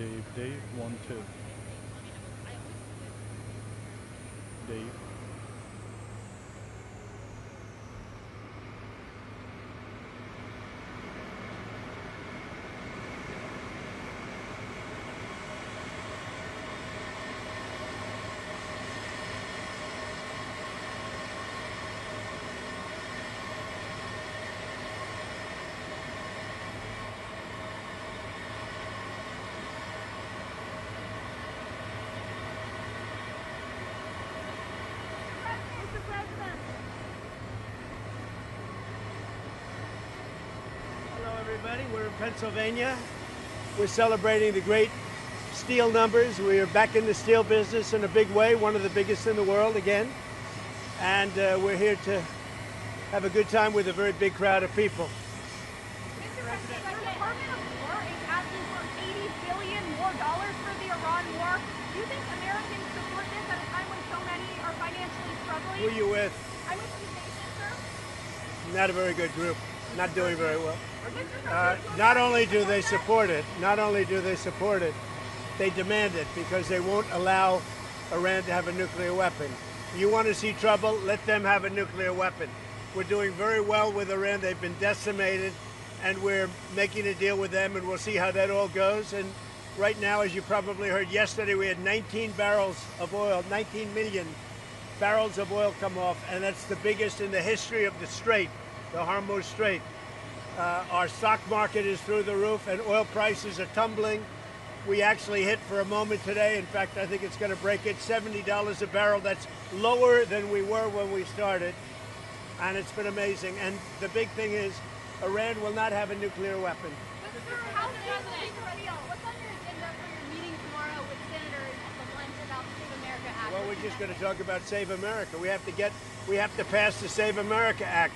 Dave, 1, 2. Dave. Everybody, we're in Pennsylvania. We're celebrating the great steel numbers. We are back in the steel business in a big way, one of the biggest in the world again. And we're here to have a good time with a very big crowd of people. Mr. President, the Department of War is asking for $80 billion more for the Iran war. Do you think Americans support this at a time when so many are financially struggling? Who are you with? I'm with the nation, sir. Not a very good group. Not doing very well. Not only do they support it, they demand it because they won't allow Iran to have a nuclear weapon. You want to see trouble? Let them have a nuclear weapon. We're doing very well with Iran. They've been decimated, and we're making a deal with them, and we'll see how that all goes. And right now, as you probably heard yesterday, we had 19 barrels of oil, 19 million barrels of oil come off, and that's the biggest in the history of the Strait, the Hormuz Strait. Our stock market is through the roof, and oil prices are tumbling. We actually hit for a moment today. In fact, I think it's going to break it, $70 a barrel. That's lower than we were when we started, and it's been amazing. And the big thing is, Iran will not have a nuclear weapon. What's on your agenda for your meeting tomorrow with senators at the lunch about the Save America Act? Well, we're just going to talk about Save America. We have to pass the Save America Act,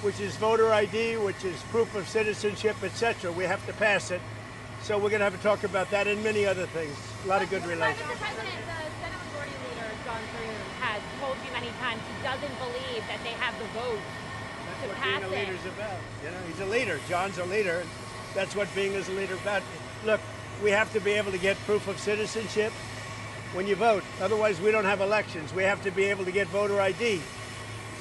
which is voter ID, which is proof of citizenship, etc. We have to pass it. So we're going to have to talk about that and many other things. A lot of good relations. Mr. President, the Senate Majority Leader, John Thune, has told you many times he doesn't believe that they have the votes to pass it. That's what being a leader is about. You know, he's a leader. John's a leader. That's what being a leader is about. Look, we have to be able to get proof of citizenship when you vote. Otherwise, we don't have elections. We have to be able to get voter ID.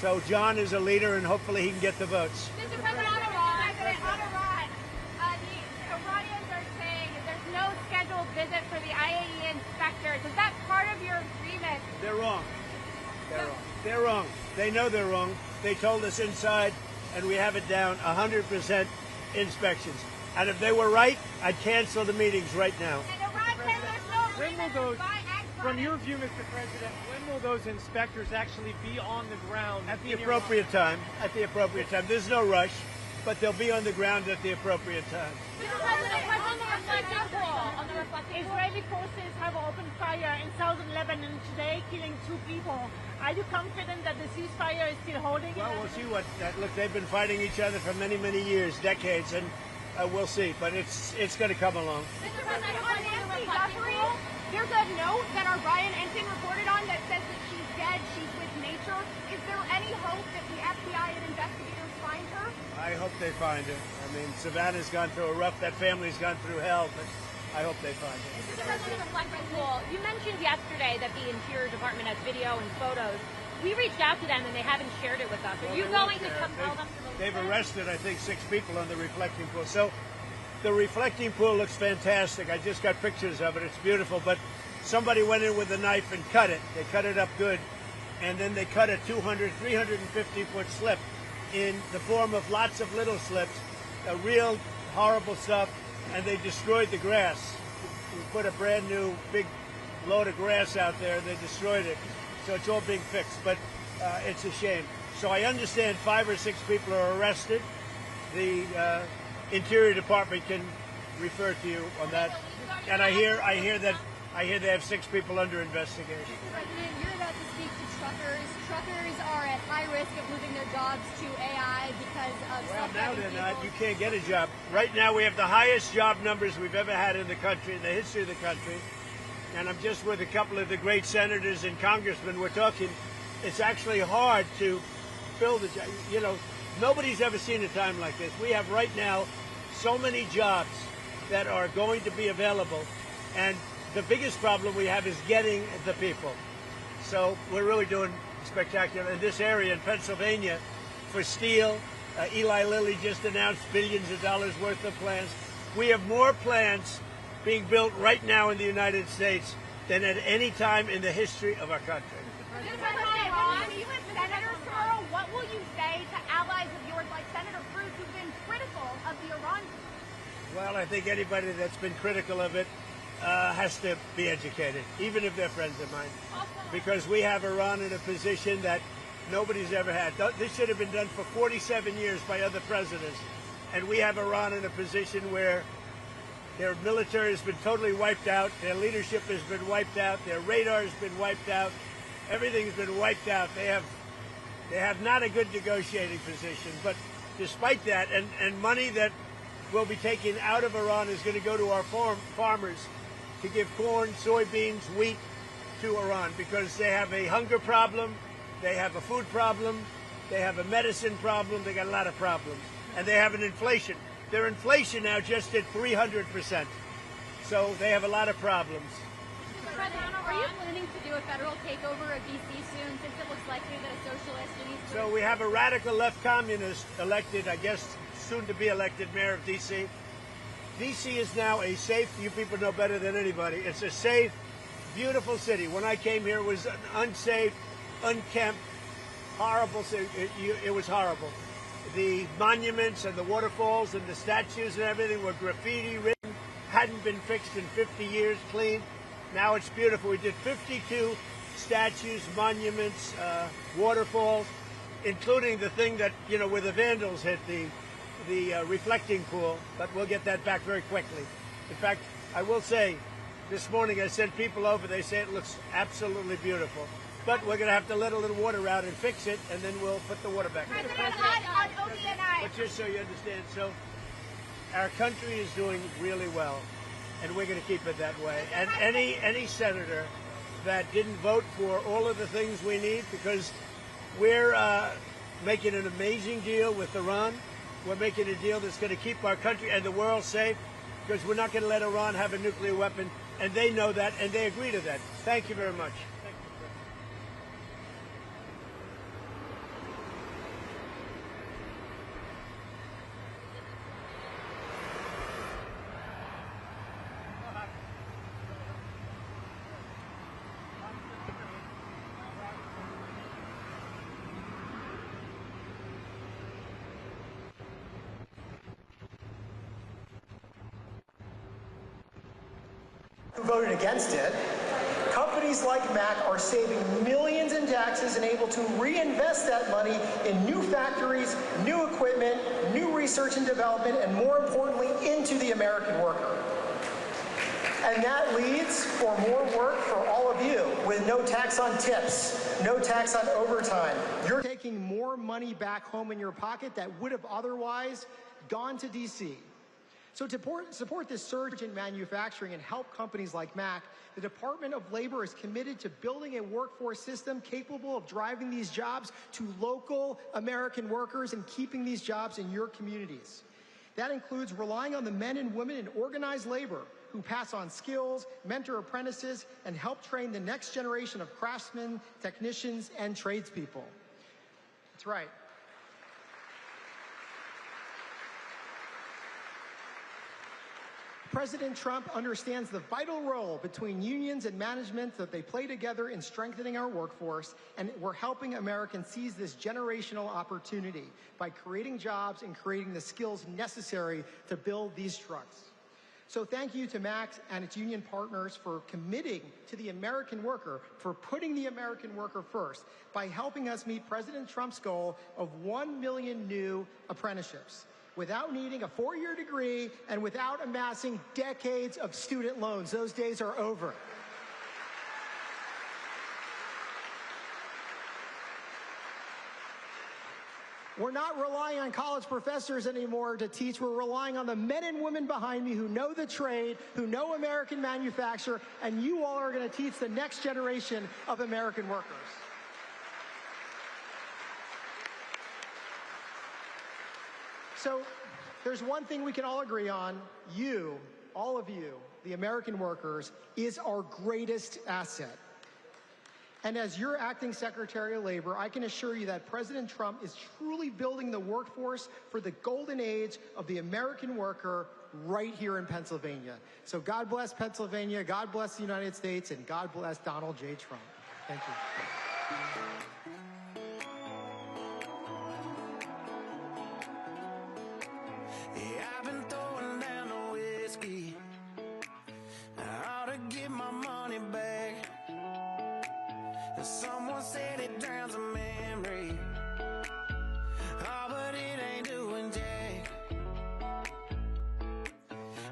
So John is a leader, and hopefully he can get the votes. Mr. President, on Iran, the Iranians are saying there's no scheduled visit for the IAEA inspectors. Is that part of your agreement? They're wrong. They're wrong. They know they're wrong. They told us inside, and we have it down, 100% inspections. And if they were right, I'd cancel the meetings right now. And Iran says there's no agreement to buy ag products. From your view, Mr. President, when will those inspectors actually be on the ground? At the appropriate time. At the appropriate time. There's no rush, but they'll be on the ground at the appropriate time. Mr. President, on the reflecting pool, Israeli forces have opened fire in southern Lebanon today, killing 2 people. Are you confident that the ceasefire is still holding? Well, we'll see what that. Look, they've been fighting each other for many, many years, decades, and we'll see. But it's going to come along. Mr. President, on Nancy Guthrie, there's a note that our Ryan Ensign reported on that says that she's dead, she's with nature. Is there any hope that the FBI and investigators find her? I hope they find her. I mean, Savannah's gone through that family's gone through hell, but I hope they find her. Mr. President, reflecting pool, you mentioned yesterday that the Interior Department has video and photos. We reached out to them and they haven't shared it with us. Are you going to compel them to release They've it? arrested, I think, 6 people on the reflecting pool. So the reflecting pool looks fantastic. I just got pictures of it. It's beautiful. But somebody went in with a knife and cut it. They cut it up good. And then they cut a 350-foot slip in the form of lots of little slips, real horrible stuff, and they destroyed the grass. We put a brand new big load of grass out there, and they destroyed it. So it's all being fixed, but it's a shame. So I understand 5 or 6 people are arrested. The Interior Department can refer to you on that. And I hear they have 6 people under investigation. Mr. President, you're about to speak to truckers. Truckers are at high risk of losing their jobs to AI because of Well, now self-driving they're vehicles. not. You can't get a job. Right now we have the highest job numbers we've ever had in the country, in the history of the country. And I'm just with a couple of the great senators and congressmen. We're talking, it's actually hard to fill the job. You know, nobody's ever seen a time like this. We have right now so many jobs that are going to be available. And the biggest problem we have is getting the people. So we're really doing spectacular. In this area in Pennsylvania, for steel, Eli Lilly just announced billions of dollars worth of plants. We have more plants being built right now in the United States than at any time in the history of our country. Senator tomorrow, what will you say to allies of yours like Senator Cruz who've been critical of the Iran? Well, I think anybody that's been critical of it has to be educated, even if they're friends of mine, because we have Iran in a position that nobody's ever had. This should have been done for 47 years by other presidents, and we have Iran in a position where their military has been totally wiped out, their leadership has been wiped out, their radar has been wiped out, everything's been wiped out. They have not a good negotiating position, but despite that, and money that will be taken out of Iran is going to go to our farmers to give corn, soybeans, wheat to Iran, because they have a hunger problem, they have a food problem, they have a medicine problem, they got a lot of problems, and they have an inflation. Their inflation now just hit 300%, so they have a lot of problems. Are you planning to do a federal takeover of D.C. soon, since it looks likely that a socialist needs to... So we have a radical left communist elected, I guess, soon to be elected mayor of D.C. D.C. is now a safe, you people know better than anybody, it's a safe, beautiful city. When I came here, it was an unsafe, unkempt, horrible city. It was horrible. The monuments and the waterfalls and the statues and everything were graffiti written, hadn't been fixed in 50 years, clean. Now it's beautiful. We did 52 statues, monuments, waterfalls, including the thing that, you know, where the vandals hit, the reflecting pool, but we'll get that back very quickly. In fact, I will say, this morning I sent people over, they say it looks absolutely beautiful. But we're going to have to let a little water out and fix it, and then we'll put the water back in. But just so you understand, so our country is doing really well, and we're going to keep it that way. And any senator that didn't vote for all of the things we need, because we're making an amazing deal with Iran, we're making a deal that's going to keep our country and the world safe, because we're not going to let Iran have a nuclear weapon, and they know that, and they agree to that. Thank you very much. Who voted against it. Companies like Mack are saving millions in taxes and able to reinvest that money in new factories, new equipment, new research and development, and more importantly, into the American worker. And that leads for more work for all of you, with no tax on tips, no tax on overtime. You're taking more money back home in your pocket that would have otherwise gone to D.C. So to support this surge in manufacturing and help companies like Mack, the Department of Labor is committed to building a workforce system capable of driving these jobs to local American workers and keeping these jobs in your communities. That includes relying on the men and women in organized labor who pass on skills, mentor apprentices, and help train the next generation of craftsmen, technicians, and tradespeople. That's right. President Trump understands the vital role between unions and management that they play together in strengthening our workforce, and we're helping Americans seize this generational opportunity by creating jobs and creating the skills necessary to build these trucks. So thank you to Mack and its union partners for committing to the American worker, for putting the American worker first, by helping us meet President Trump's goal of 1 million new apprenticeships, without needing a 4-year degree and without amassing decades of student loans. Those days are over. We're not relying on college professors anymore to teach. We're relying on the men and women behind me who know the trade, who know American manufacture, and you all are going to teach the next generation of American workers. So there's one thing we can all agree on. You all of you, the American workers, is our greatest asset. And as your acting Secretary of Labor, I can assure you that President Trump is truly building the workforce for the golden age of the American worker right here in Pennsylvania. So God bless Pennsylvania, God bless the United States, and God bless Donald J. Trump. Thank you. Yeah, I've been throwing down the whiskey. I ought to get my money back. Someone said it drowns a memory. Oh, but it ain't doing jack.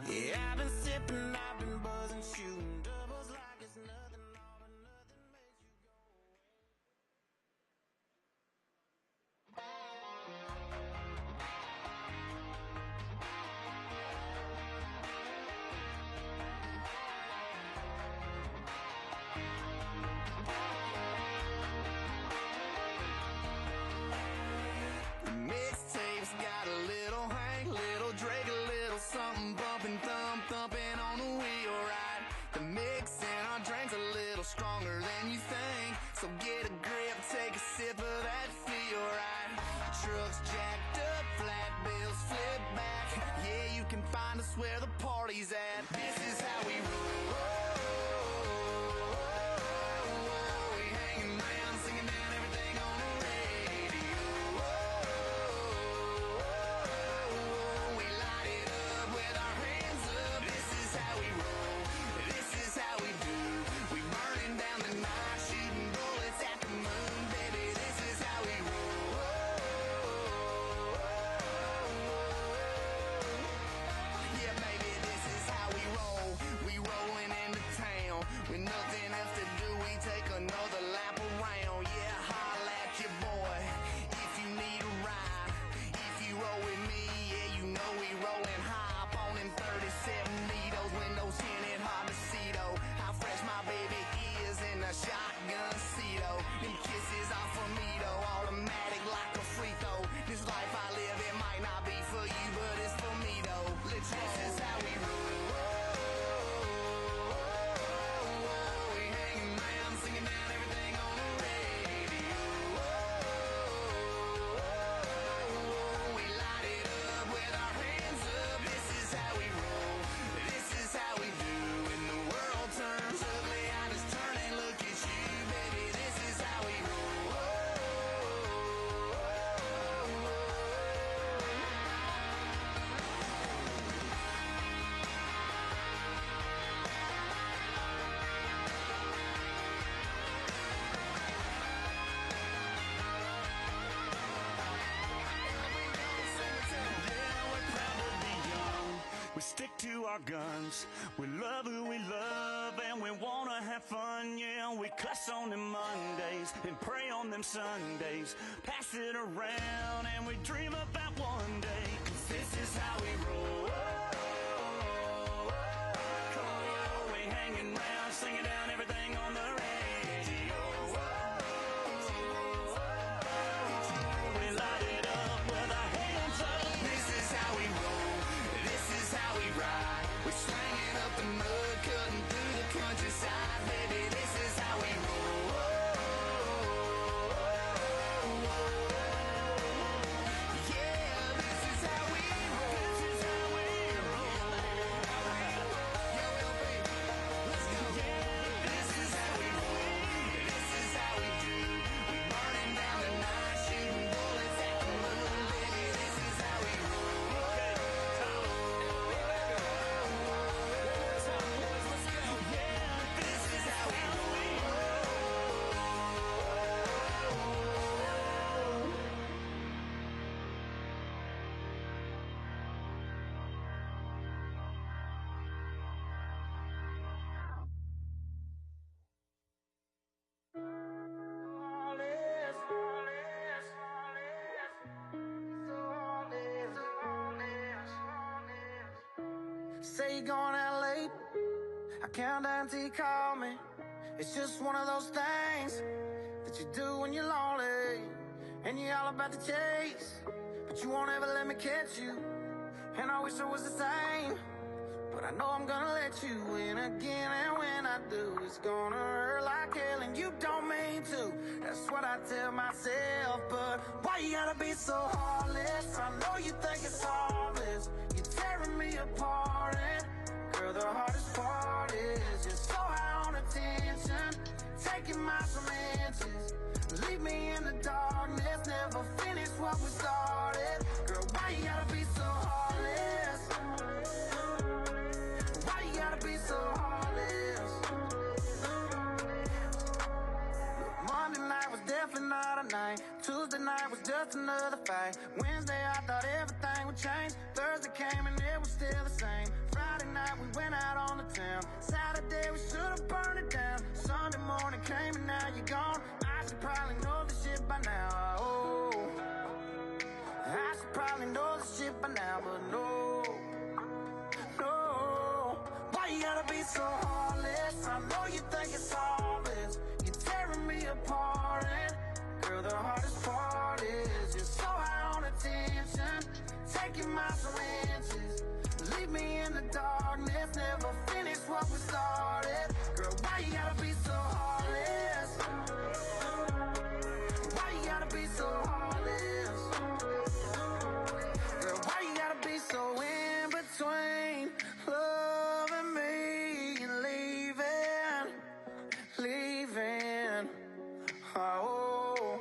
Yeah, I've been sipping, I've been buzzing, shooting doubles like it's nothing, all but nothing makes you go got a little Hank, little Drake, a little something bumping, thumping on the wheel, right? The mix in our drinks a little stronger than you think, so get a grip, take a sip of that feel, right? Trucks jacked up, flat bills flip back. Yeah, you can find us where the party's at. This is how we roll. We hanging around, singing down everything on the radio. We light it up with our hands up. This is how we roll. This is how we do. We burning down the night, shooting bullets at the moon, baby. This is how we roll. Yeah, baby, this is how we roll. We rolling into town with nothing else to do. We take another lap around. Yeah, holla at your boy if you need a ride. If you roll with me, yeah, you know we rolling high. Up on in 37 needles, windows tinted, hard to see though. How fresh my baby is in a shotgun seat though. Them kisses are for me though, automatic like a free throw. This life I live, it might not be for you, but it's for me though. This is how we roll. We hanging around, singing down everything on the radio. We light it up with our hands up. This is how we roll. This is how we do. When the world turns ugly, I just turn and look at you, baby. This is how we roll. Yeah, we're proud to be young. We stick to our guns. We love who we love and we wanna have fun. Yeah, we cuss on them Mondays and pray on them Sundays. Pass it around and we dream about one day. 'Cause this is how we roll. We hanging around, singing down everything on the radio. We light it up with our hands up. This is how we roll. This is how we ride. We're slanging up the mud, cutting through the countryside, baby. This is how we roll. Yeah, this is how we roll. This is how we roll. Yo, LP, let's go. Yeah, this is how we roll. This is how we do. We burning down the night, shooting bullets at the moon, baby. This is how we roll. Yeah, this is how we roll. Say you're going out late, I count down till you call me. It's just one of those things that you do when you're lonely, and you're all about the chase, but you won't ever let me catch you. And I wish I was the same, but but I know I'm gonna let you in again. And when I do, it's gonna hurt like hell, and you don't mean to. That's what I tell myself, but why you gotta be so heartless? I know you think it's harmless. You're tearing me apart, and girl, the hardest part is you're so high on attention, taking my some inches. Leave me in the darkness, never finish what we started. Girl, why you gotta be so heartless? Why you gotta be so heartless? Monday night was definitely not a night. Tuesday night was just another fight. Wednesday I thought everything would change. Thursday came and it was still the same. Friday night we went out on the town. Saturday we should've burned it down. Sunday morning came and now you're gone. I should probably know this shit by now. Oh, I should probably know this shit by now, but no, no. Why you gotta be so heartless? I know you think it's harmless. You're tearing me apart, and girl, the hardest part is you're so high on attention, taking my some inches. Leave me in the darkness, never finish what we started. Girl, why you gotta be so heartless? Why you gotta be so heartless? Girl, why you gotta be so in between loving me and leaving? Oh,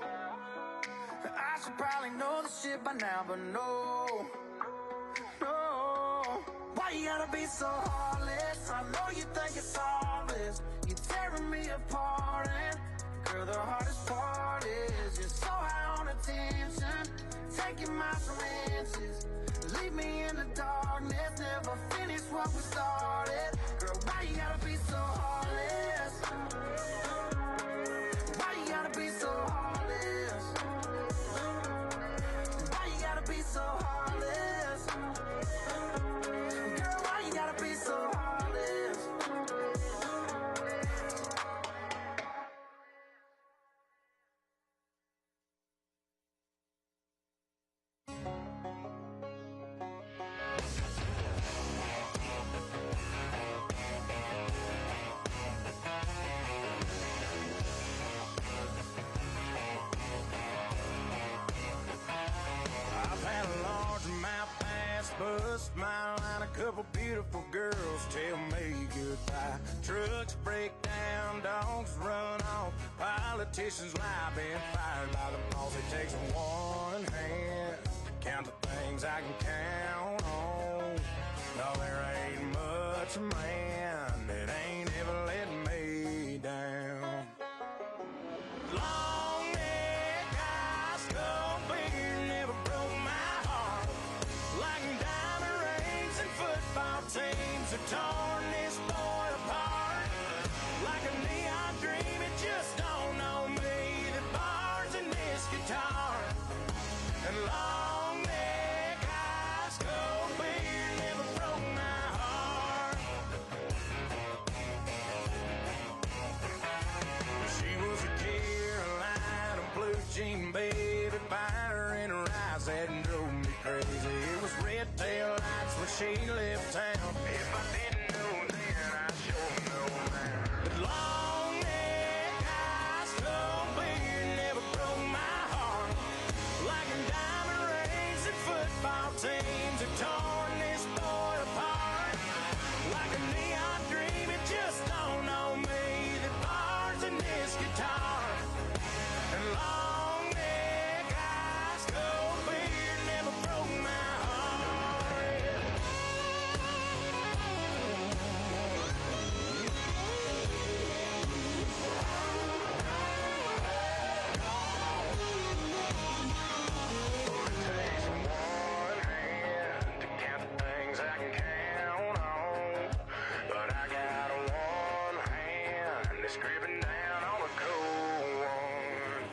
I should probably know this shit by now, but no. Why you gotta be so heartless? I know you think it's harmless. You're tearing me apart, and girl, the hardest part is you're so high on attention, taking my some inches. Leave me in the darkness, never finish what we started. Girl, why you gotta be so heartless? Why you gotta be so heartless? Why you gotta be so heartless? Girl, why you gotta be so heartless? I've had a large amount pass, bust my line, a couple beautiful girls tell me goodbye. Trucks break down, dogs run off, politicians lie, been fired by the boss. It takes one hand to count the things I can count on. No, there ain't much man that ain't ever let me down. Long neck, ice cold beer never broke my heart. Like diamond rings and football teams have torn this boy apart. Like a neon dream, it just don't know me. The bars and this guitar. And long neck, ice cold beer never broke my heart. She was a Carolina blue jean baby, fire in her eyes that drove me crazy. It was red tail lights when she left town. If I didn't know then, I sure know now. But long neck, ice cold beer never broke my heart. Like a diamond rings and football teams have torn this boy apart. Like a neon dream, it just don't know me. The bars and this guitar. And long neck, ice cold beer never broke my heart. It takes one hand to count the things I can count on, but I got one hand that's gripping down on a cold one.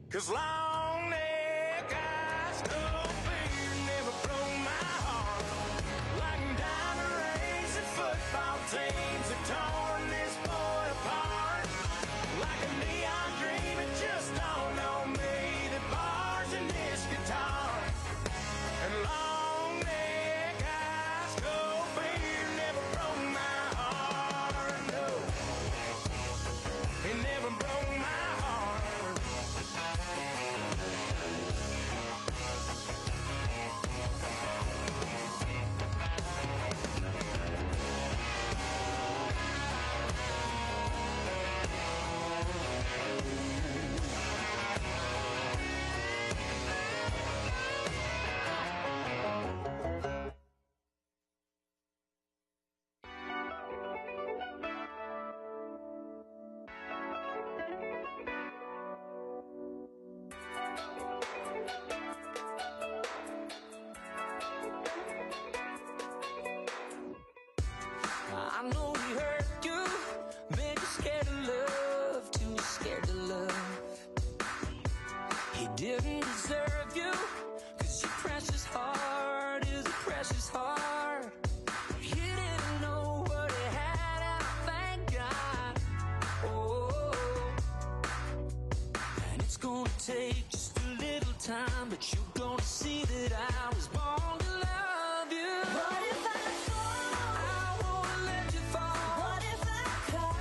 'Cause long neck, ice cold beer never broke my heart. Like diamond rings and football teams have torn this boy apart. Like a neon dream, it just don't know me. The bars and this guitar. And long neck, didn't deserve you, 'cause your precious heart is a precious heart. You didn't know what it had, and thank God. Oh, and it's gonna take just a little time, but you're gonna see that I was born to love you. What if I fall? I won't let you fall. What if I cry?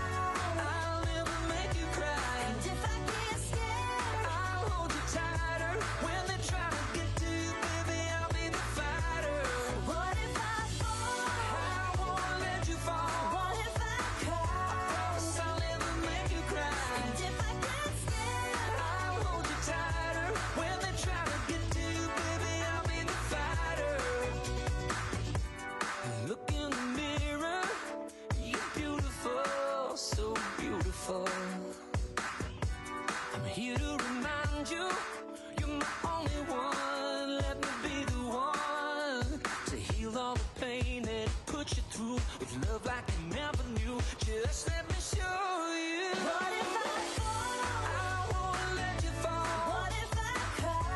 I'll never make you cry. And if I get scared, I'll hold you tighter. When they try to get to you, baby, I'll be the fighter. What if I fall? I won't let you fall. What if I cry? I promise I'll never make you cry. And if I get scared, I'll hold you tighter. When they try to get to you, baby, I'll be the fighter. Look in the mirror, you're beautiful, so beautiful. I'm here to remind you, you're my only one. Let me be the one to heal all the pain that put you through, with love like you never knew. Just let me show you. What if I fall? I won't let you fall. What if I cry?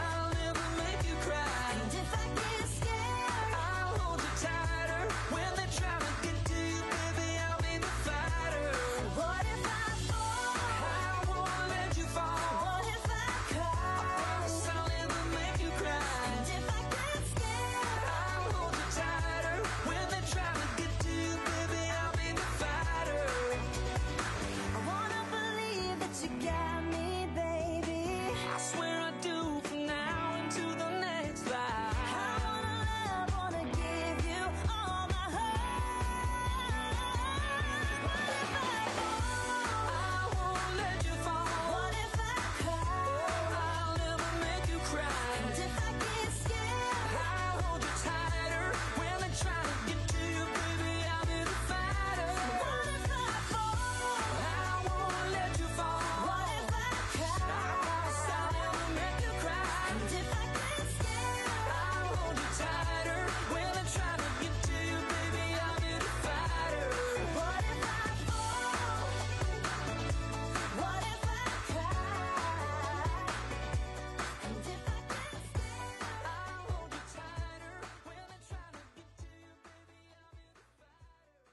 I'll never make you cry. And if I get scared, I'll hold you tighter. When they try to get to you, baby, I'll be the fighter. What if I fall? I won't let you fall. What if I cry? I promise I'll never make you cry. And if I get scared, I'll hold you tighter. When they try to get to you, baby, I'll be the fighter. I wanna believe that you got me, baby. I swear I do, from now into the next life. I wanna love, wanna give you all my heart. What if I fall? I won't let you fall. What if I cry? I'll never make you cry. And if I get scared, I'll hold you tighter. When they try to get to you, baby, I'll be the fighter. What if I fall? I won't let you fall. What if I cry? I promise I'll never make you cry. And if I get scared, I'll hold you tighter. When they try to get to you, baby, I'll be the fighter. What if I fall? What if I cry? And if I get scared, I'll hold you tighter. When they try to get to you, baby, I'll be the fighter.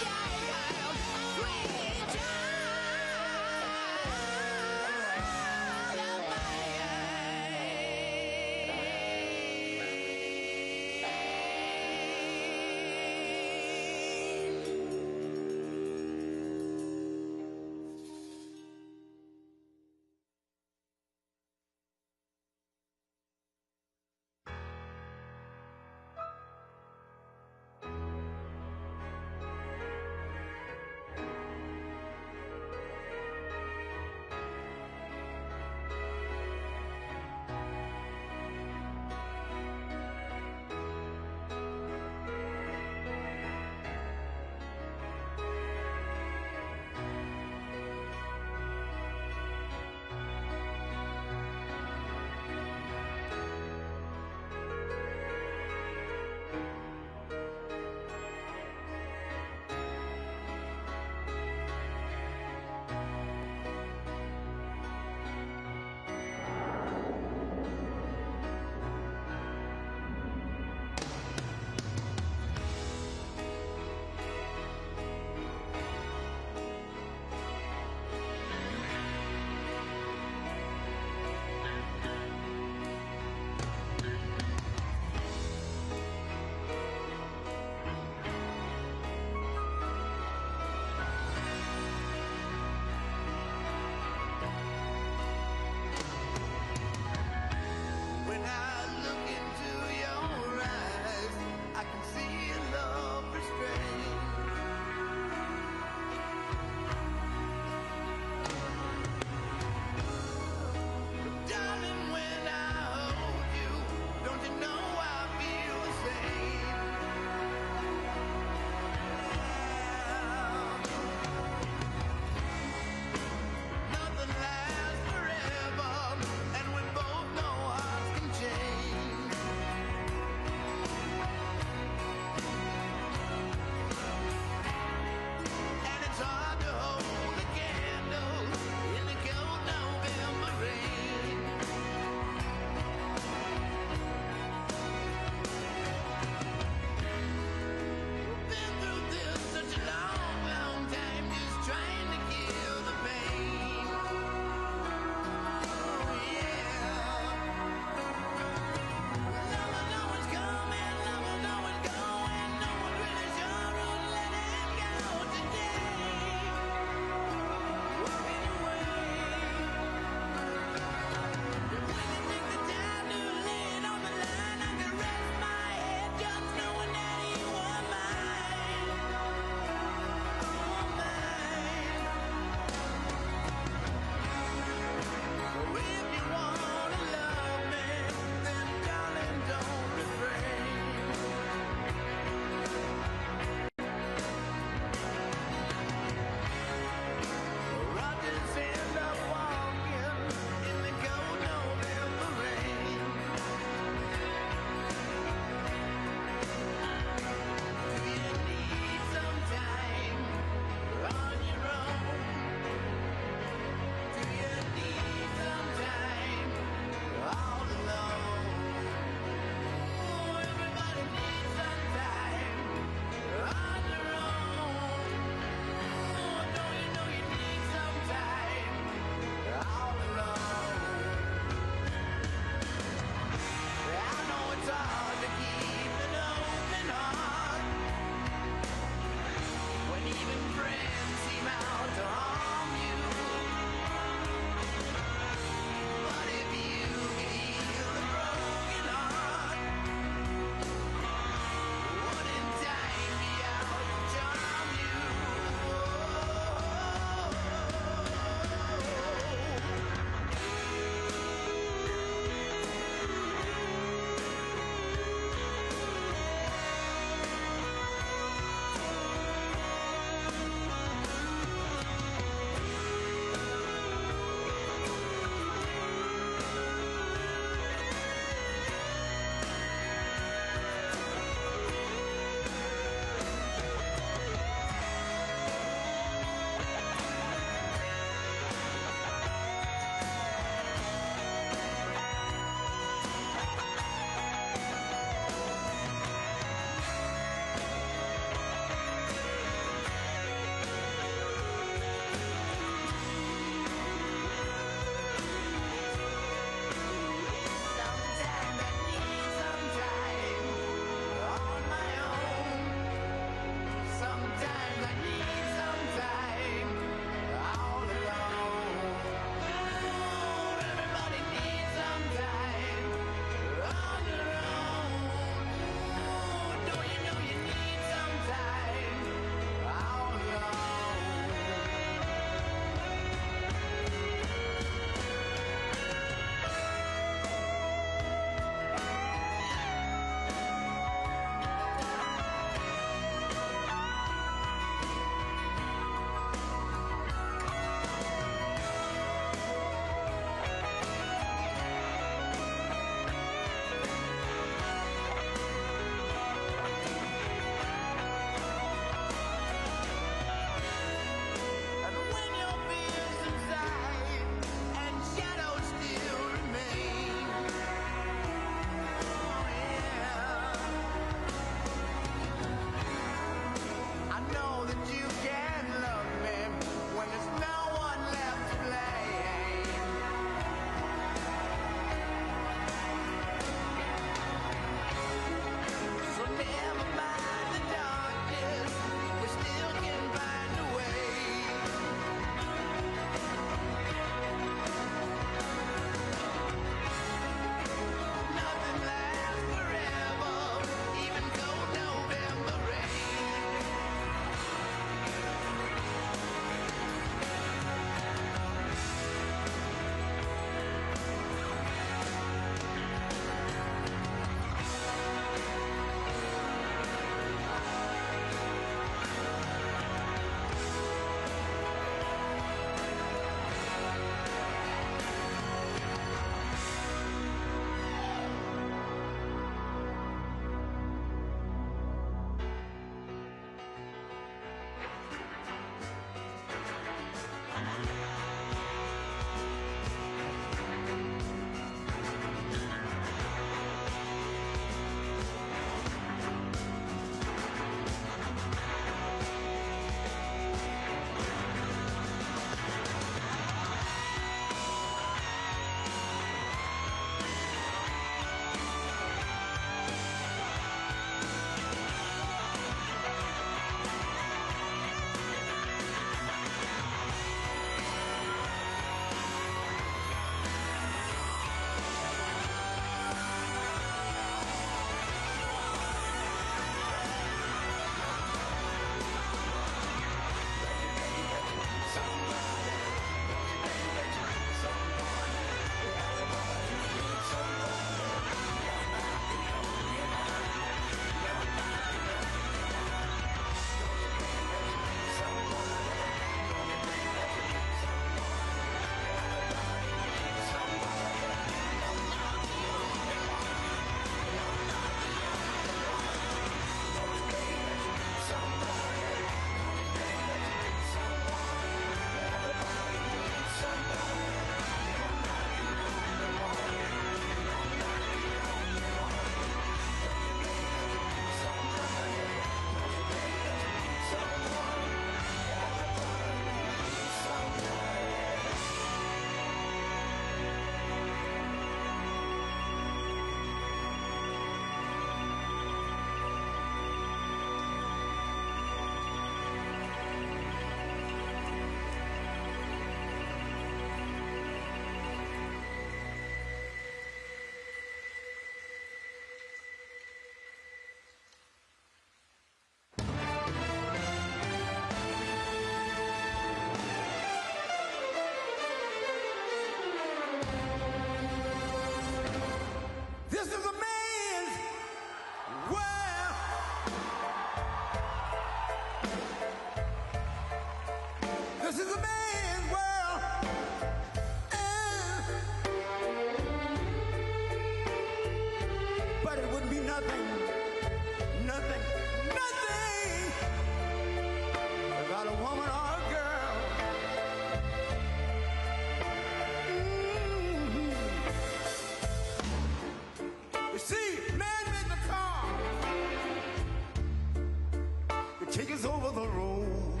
take us over the road.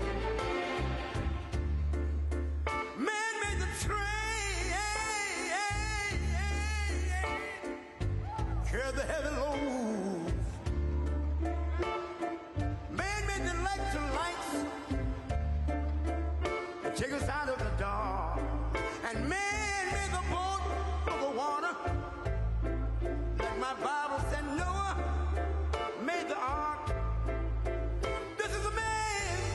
Man made the train, carry the heavy loads. Man made the lights, take us out of the dark. And man made the boat of the water. Like my Bible said, Noah made the ark. This is a man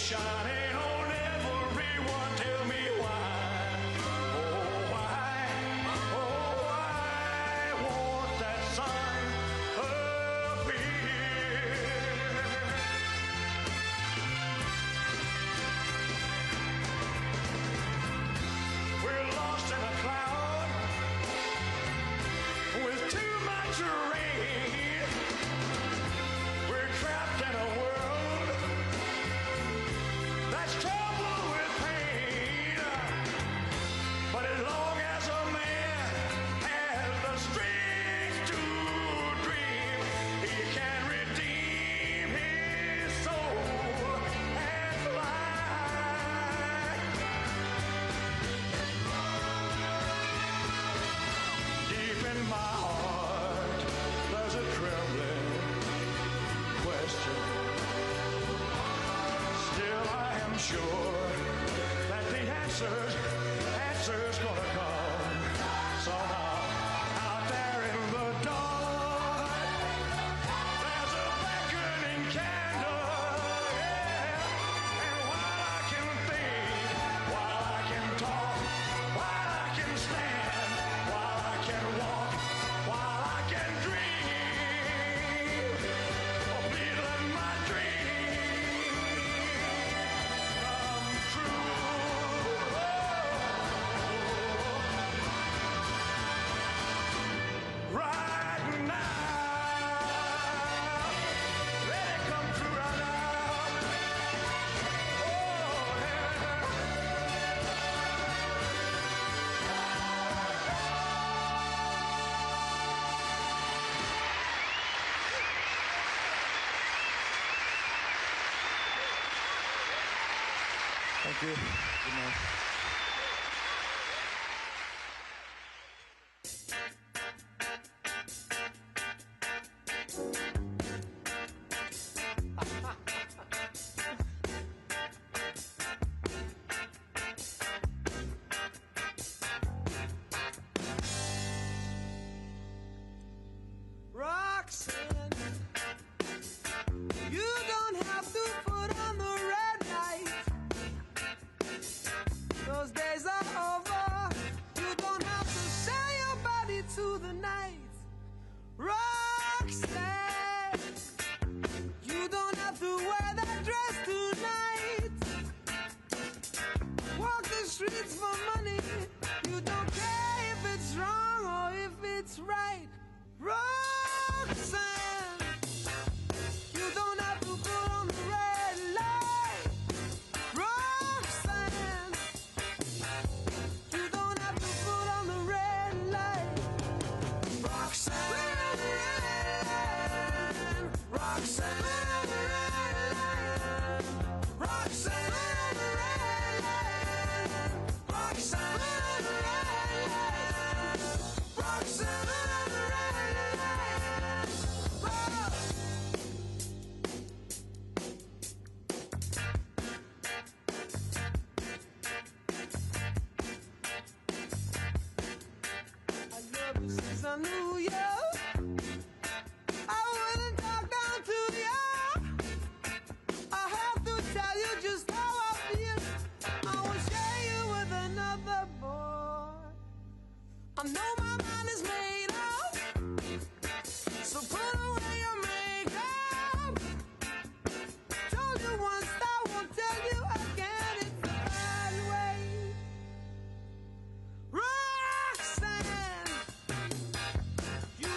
shining on everyone. Tell me why. Oh, why? Oh, why won't that sun appear? We're lost in a cloud with too much rain. We're trapped in a world that's troubled with pain. But as long as a man has the strength to dream, he can redeem his soul and fly. Deep in my heart, there's a trembling question. Still, I am sure that the answer's gonna come somehow. Out there in the dark, there's a beckoning candle, yeah. And while I can think, while I can talk, while I can stand, while I can walk, while I can dream, oh, please let my dream come true. Right now, let it come true right now. Oh, yeah. Thank you. Good night. Roxanne, you don't have to put on the red light. Those days are over. You don't have to sell your body to the night. Roxanne, you don't have to wear that dress tonight. Walk the streets for money. You don't care if it's wrong or if it's right. Roxanne, you don't have to put on the red light. Roxanne, you don't have to put on the red light. Roxanne, Roxanne, Roxanne, Roxanne, Roxanne, Roxanne. I love you since I knew you. I wouldn't talk down to you. I have to tell you just how I feel. I will share you with another boy. I know my mind is made up, so put away your makeup. Told you once, I won't tell you again. It's the bad way. Roxanne, you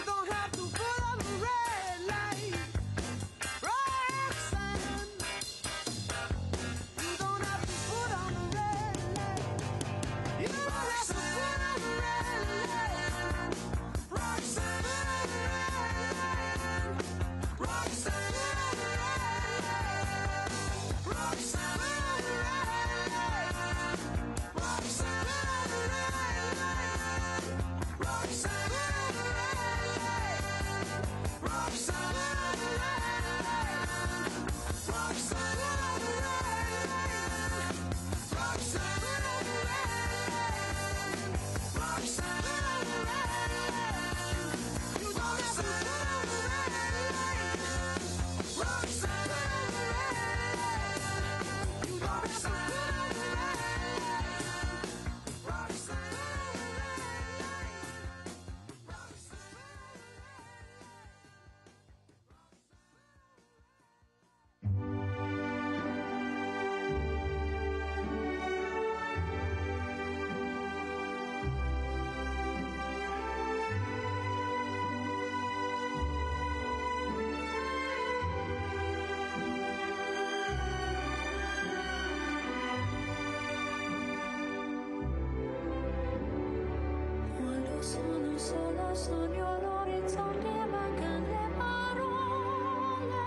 solo sogno l'orizzonte, mancano le parole.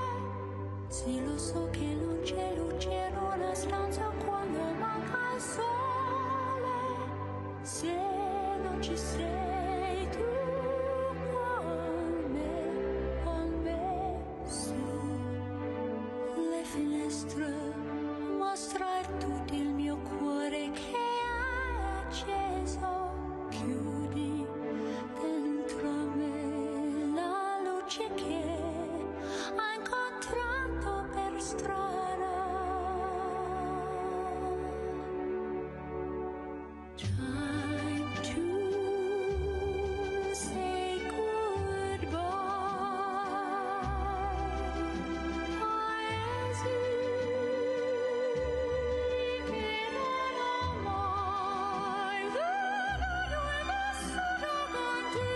Sì, lo so che non c'è luce in una stanza quando manca il sole. Se non ci sei tu con me su le finestre, mostrar tutto il mio cuore che hai acceso. Chiudi dentro me la luce che hai incontrato per strada. Time to say goodbye. Paesi che non ho mai veduto e vissuto con te.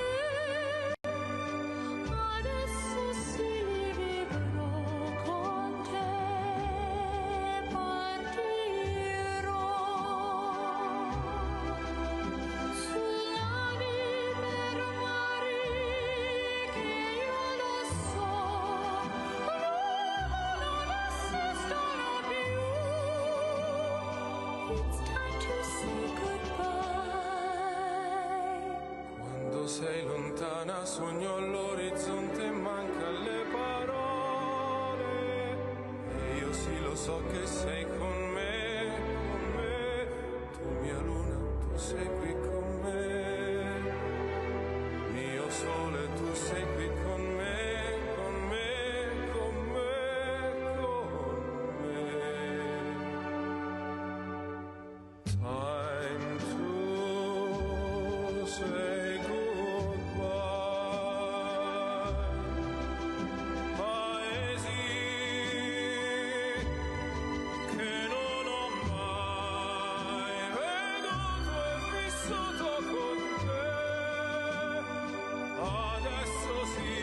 Adesso sì vivrò con te, partirò sulla vita per mari che io lo so, non esistono più. It's time to say goodbye. Quando sei lontana sogno all'orizzonte, manca le parole. E io sì lo so che sei con me, tu mia luna, tu sei qui con me. Mio sole, tu sei qui con me, con me, con me, con me. Time to say goodbye. Paesi che non ho mai veduto e vissuto con te. Adesso sì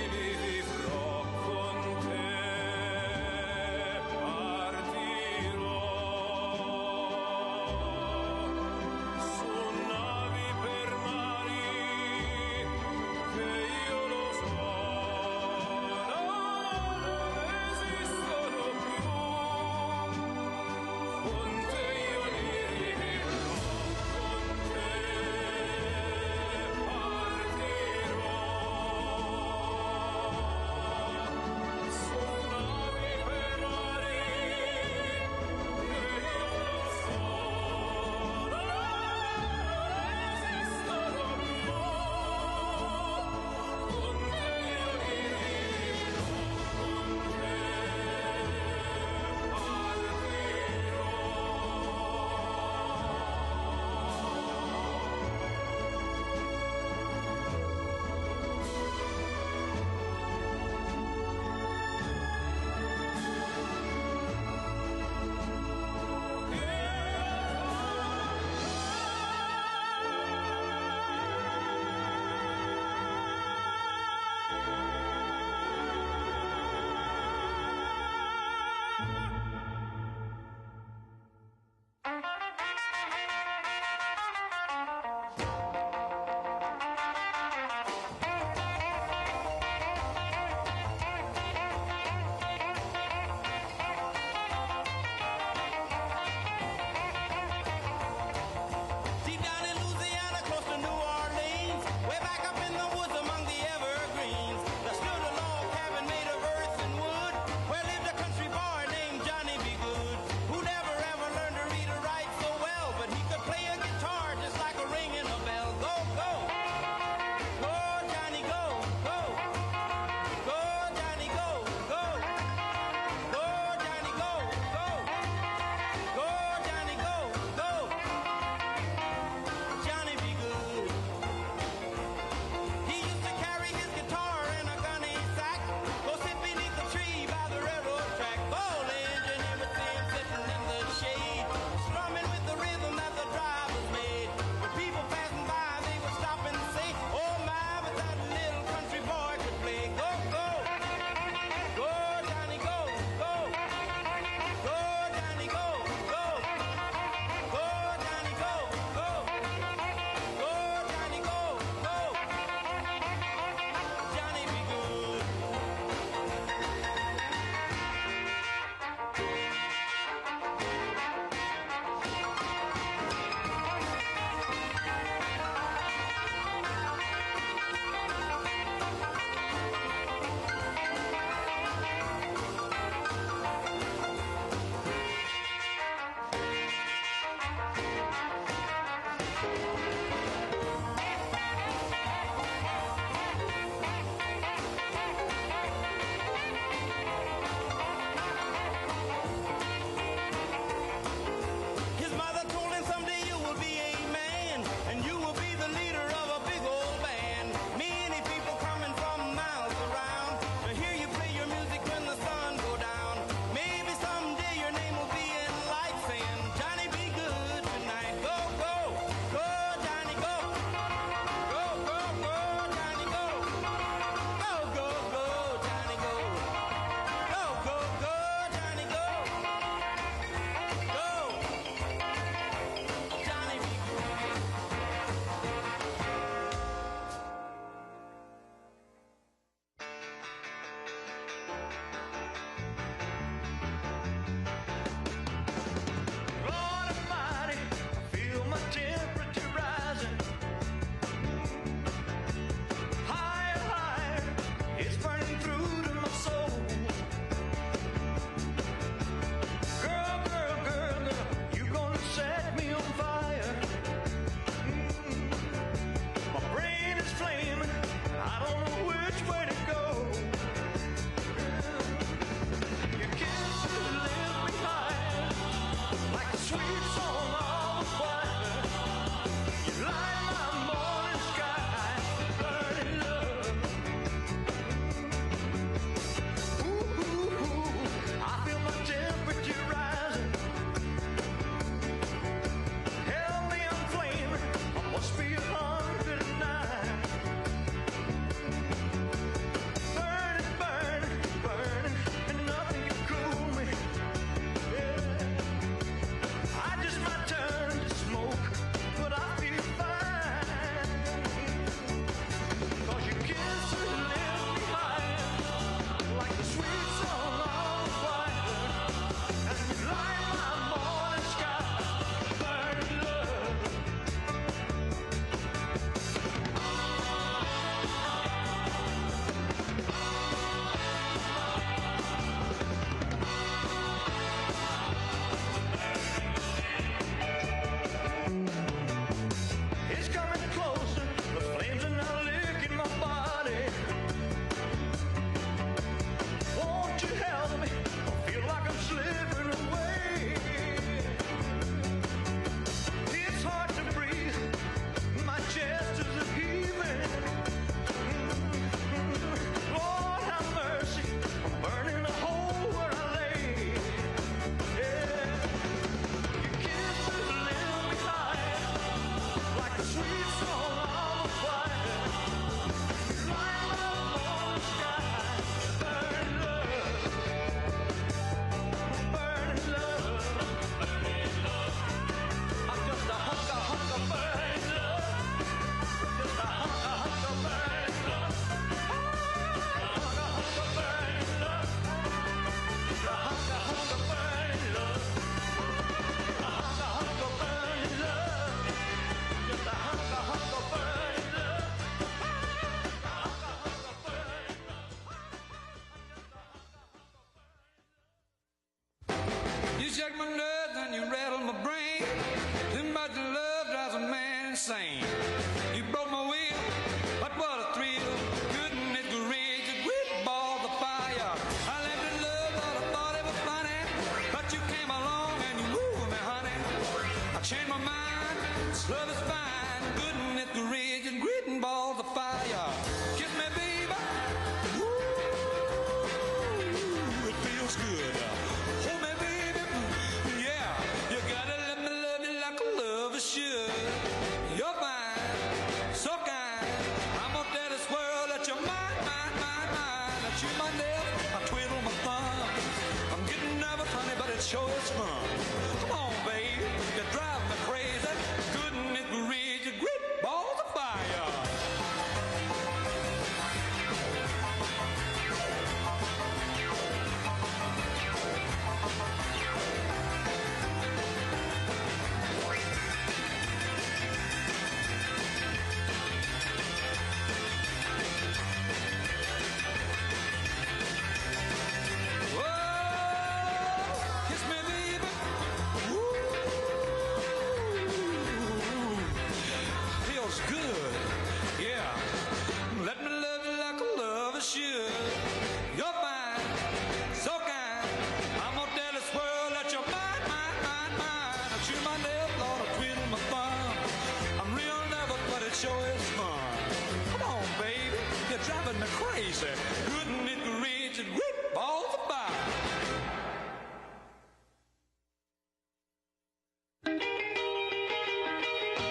driving me crazy. Couldn't it reach it? Great balls of fire.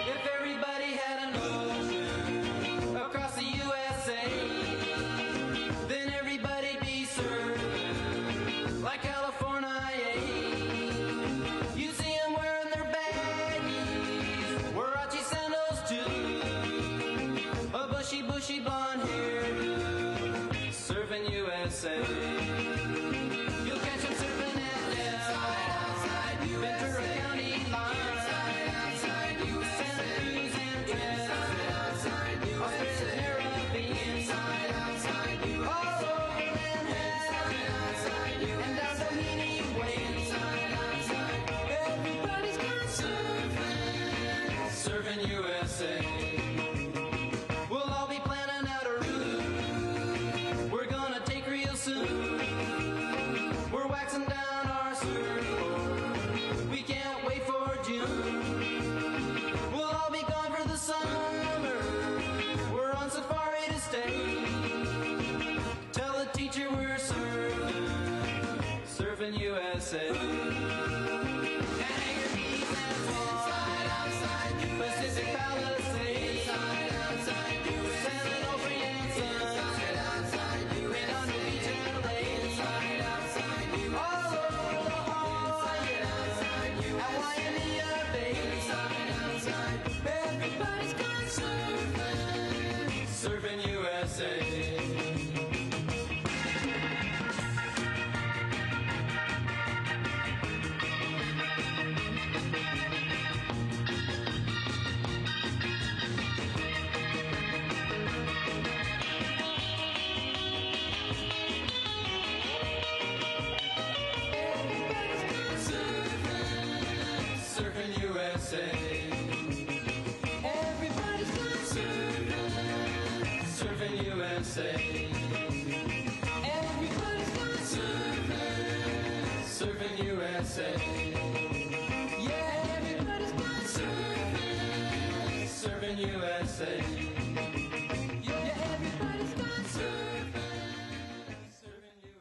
If everybody had an ocean across the USA, then everybody'd be served like California. You see them wearing their baggies, Warachi sandals too, a bushy blonde hair, serving USA. You'll catch them surfing at Ventura County line, Santa Cruz and Australian Caribbean, all over Manhattan, and down Doheny Way. Everybody's gone surfing USA. We'll all be planning out a route we're gonna take real soon. We're waxing down our surfboard, we can't wait for June. We'll all be gone for the summer, we're on safari to stay. Tell the teacher we're surfing USA. Hangar Beach and Swan, Pacific Palisades, San Onofre and Sun, Redondo Beach and Lake, all over La Jolla and Waimea Bay. Everybody's gone surfing USA. Surfing USA. Everybody's gone surfing USA. Everybody's gone surfing USA. Yeah, everybody's gone surfing USA. Yeah, everybody's gone surfing USA.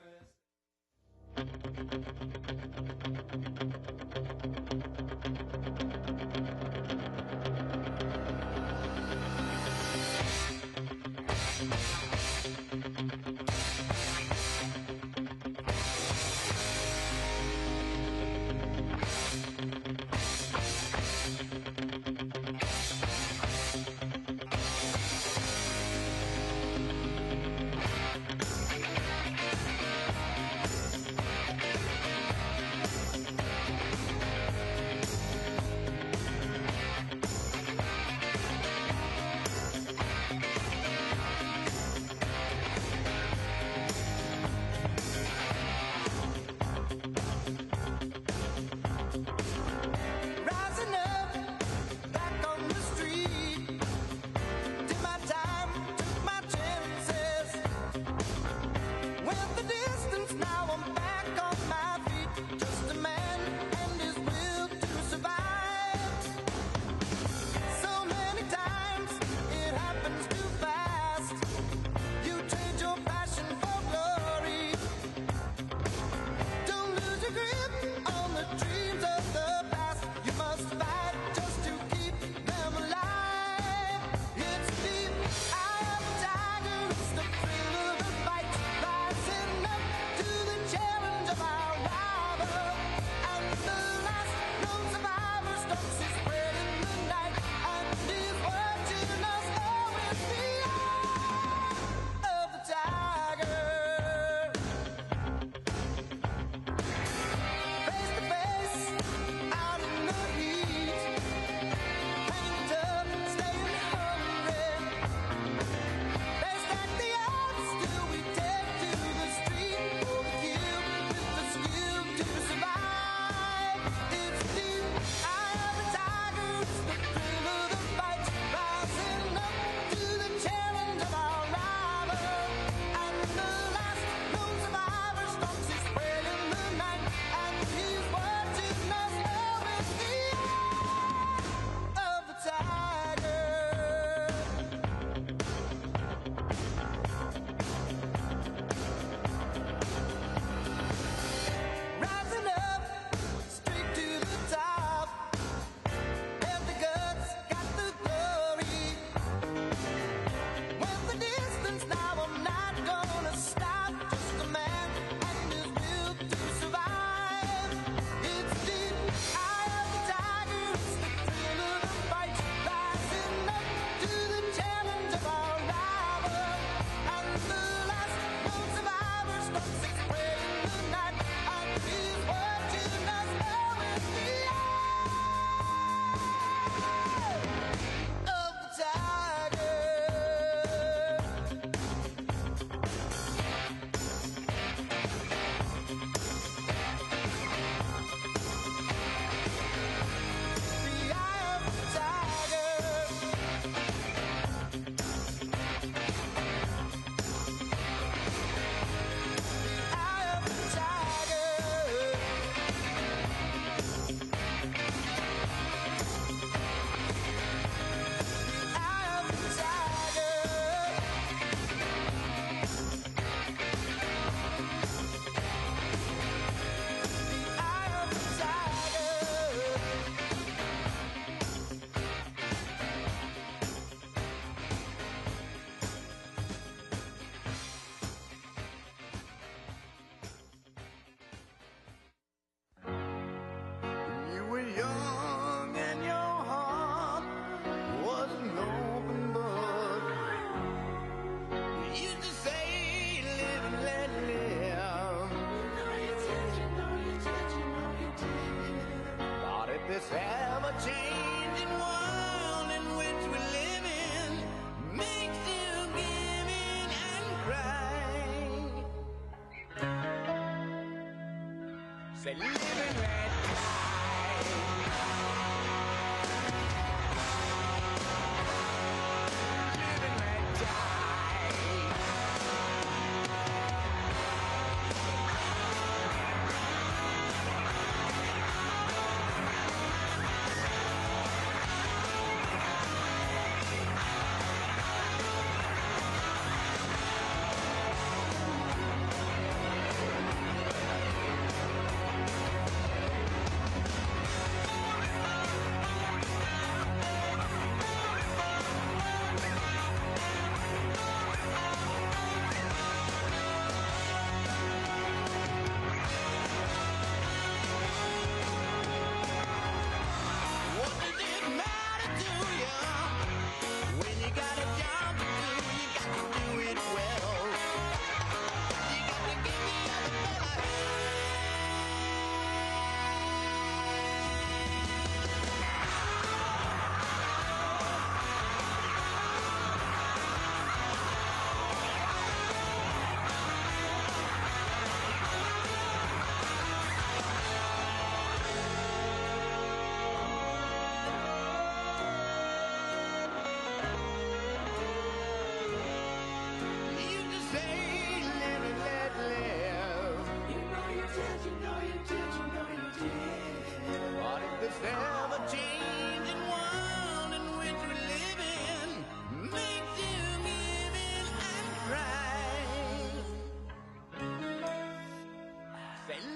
Say, live and let die.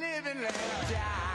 Live and let die.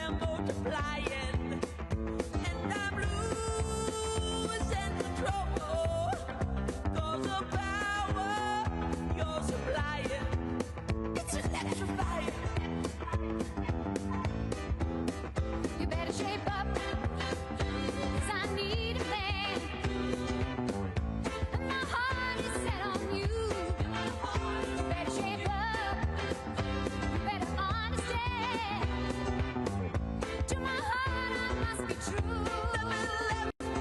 they're multiplying, and I'm losing control. 'Cause the power you're supplying, it's electrifying. You better shape up, 'cause I need a man. And my heart is set on you. You better shape up, you better understand. To my heart I must be true.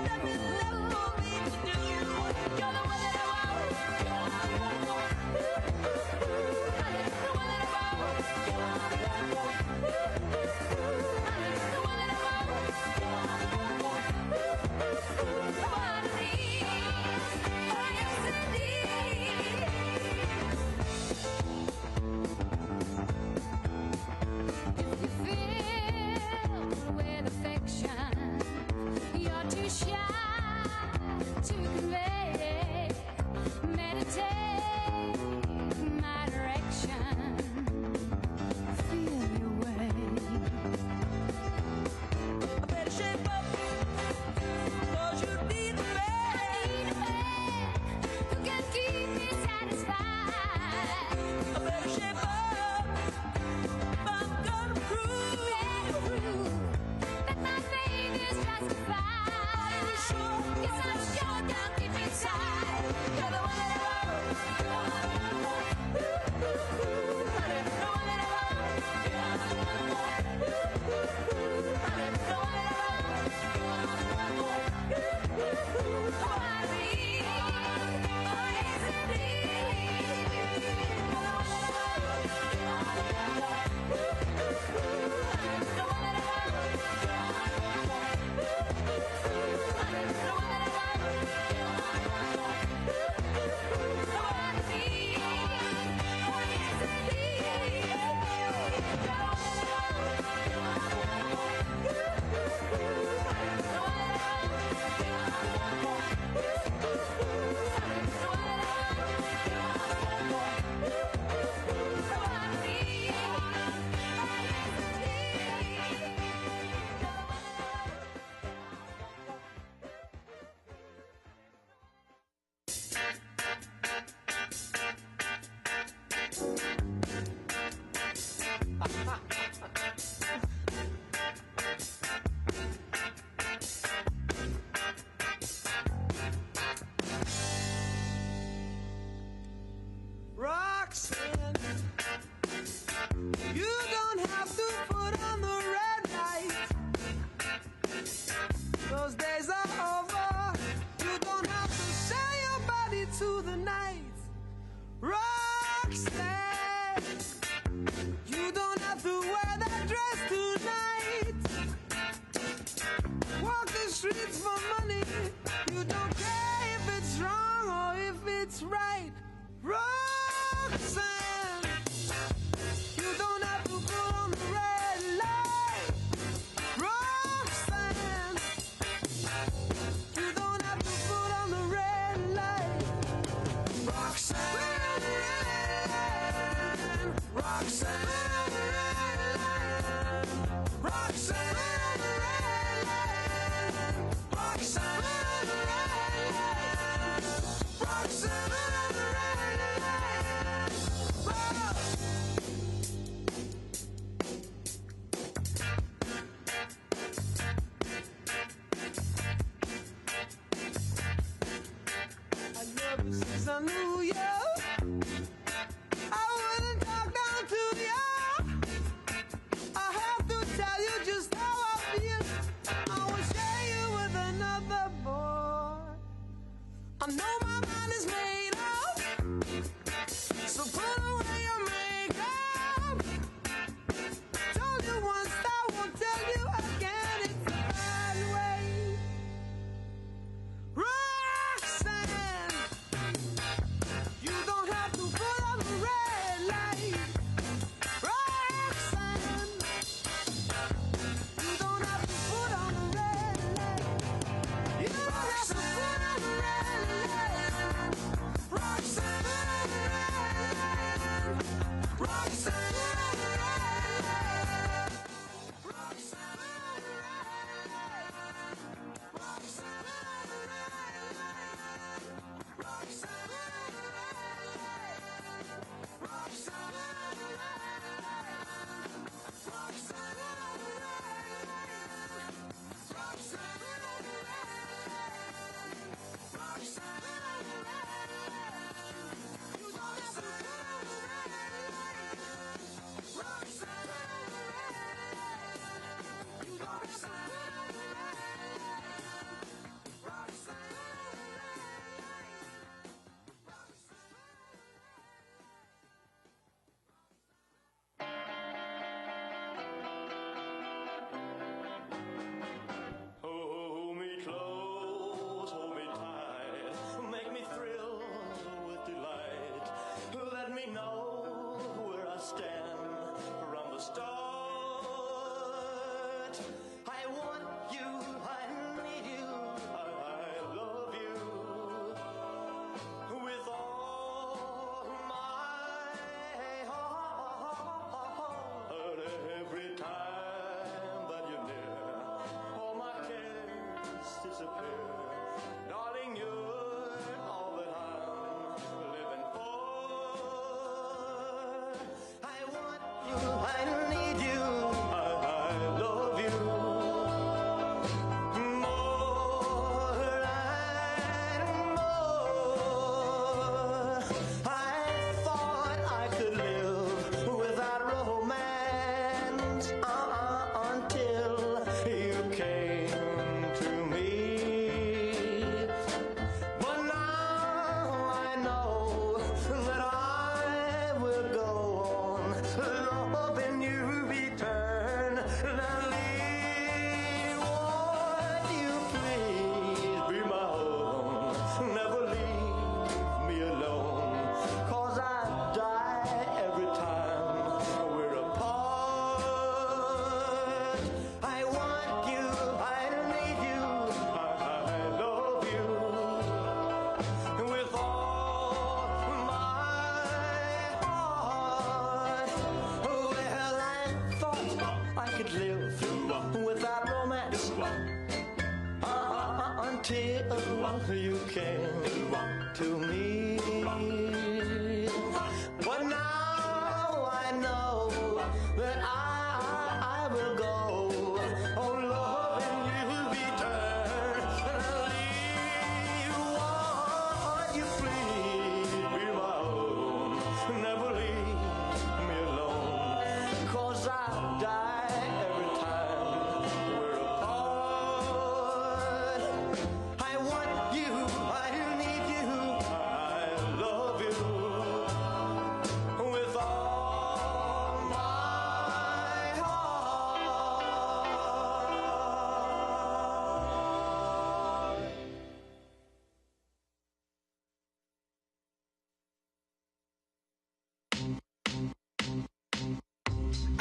Nothing left for me to do. You're the one that I want. The one that I want. The one that I want. What it is, oh yes indeed. If you feel with affection, you're too shy to convey. Meditate my direction. Feel your way. I better shape up, 'cause you need a man. Who can keep me satisfied? I better shape up, if I'm gonna prove. That my faith is justified. Are you sure? Yes, I'm sure down deep inside. You're the one that I want. The one that I want. The one that I want. What it is, oh yes Roxanne, you don't have to put on the red light. Those days are over. You don't have to sell your body to the night. Roxanne, you don't have to wear that dress tonight. Walk the streets for money. You don't care if it's wrong or if it's right. Roxanne, you don't have to put on the red light. Roxanne, you don't have to put on the red light. Roxanne, Roxanne, Roxanne, Roxanne, Roxanne. I never since I knew you, I wouldn't talk down to you. I have to tell you just how I feel. I will share you with another boy. I know my mind is made up, so put away your makeup. Told you once, I won't tell you again. It's the bad way. Roxanne, you don't have to put on the red light. Roxanne, you don't have to put on the red light. You don't have to put on the red light. disappear. Darling, you're all that I'm living for. I want you, I need you, I love you. More and more. I thought I could live without romance until you came to me. But now I know that I will go on loving you eternally. Won't you please be my own? Never leave me alone, 'cause I die every time we're apart. I want you, I need you, I love you with all my heart. Well, I thought I could live without romance until you came to me. But now I know that I will go on loving you eternally. Won't you please be my own? Never leave me alone, 'cause I die every time we're apart. I want you, I need you, I love you with all my heart.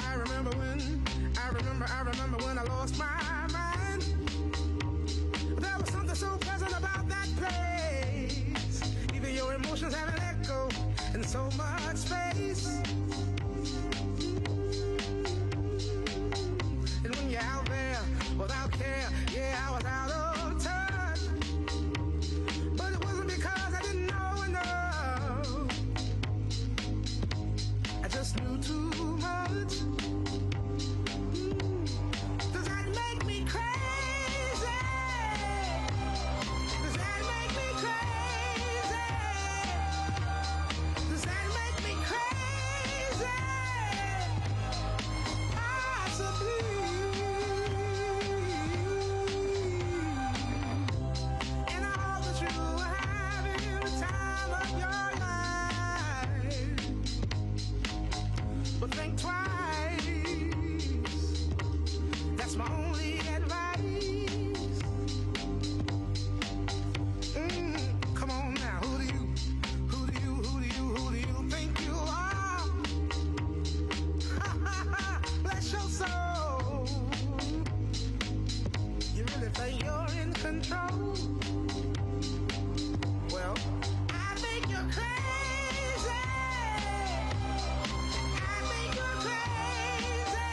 I remember when I lost my mind. There was something so pleasant about that place. Even your emotions have an echo in so much space. And when you're out there without care, yeah, I was out of touch. But it wasn't because I didn't know enough. I just knew too much. Does that make me crazy? Does that make me crazy? Does that make me crazy? Possibly. And I hope that you are having the time of your life. But think twice. That's my only advice. Come on now, who do you think you are? Bless your soul. You really think you're in control? Well, I think you're crazy. I think you're crazy.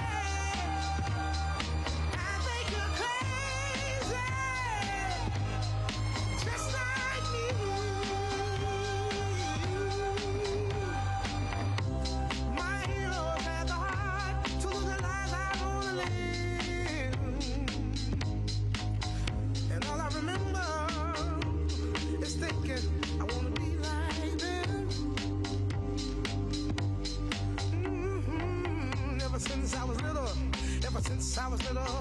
I think you're crazy, just like me. My heroes had the heart to live the life I wanna live. And all I remember is thinking I wanna be like them. Ever since I was little,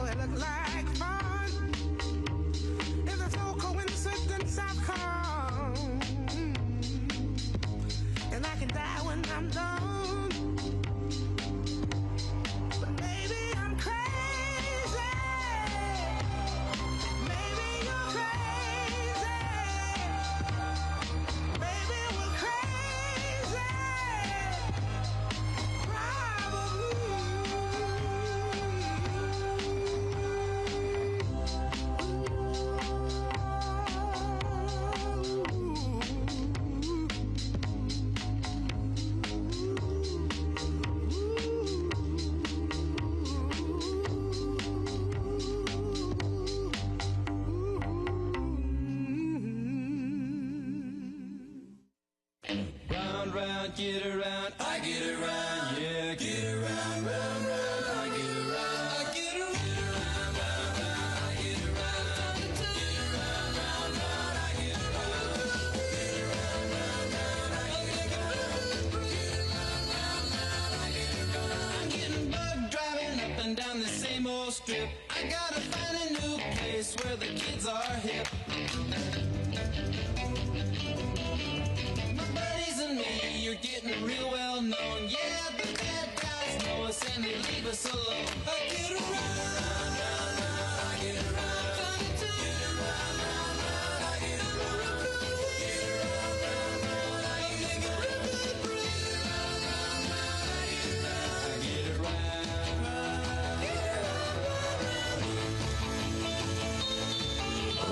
it looked like fun. If there's no coincidence, I've come. And I can die when I'm done. But maybe I'm crazy. Maybe you're crazy. Maybe we're crazy. Probably. around, get around, I get around, yeah, get around, round, round, I get around, I get around, round, round, I get around, get around, round, round, I get around, get around, round, round, I get around, I'm getting bug driving up and down the same old strip. I gotta find a new place where the kids are hip. You're getting real well known. Yeah, the bad guys know us and they leave us alone. I get around, round, round, I get around, get around, round, round, I get around, get around, round, round, I get around, get around, round, round,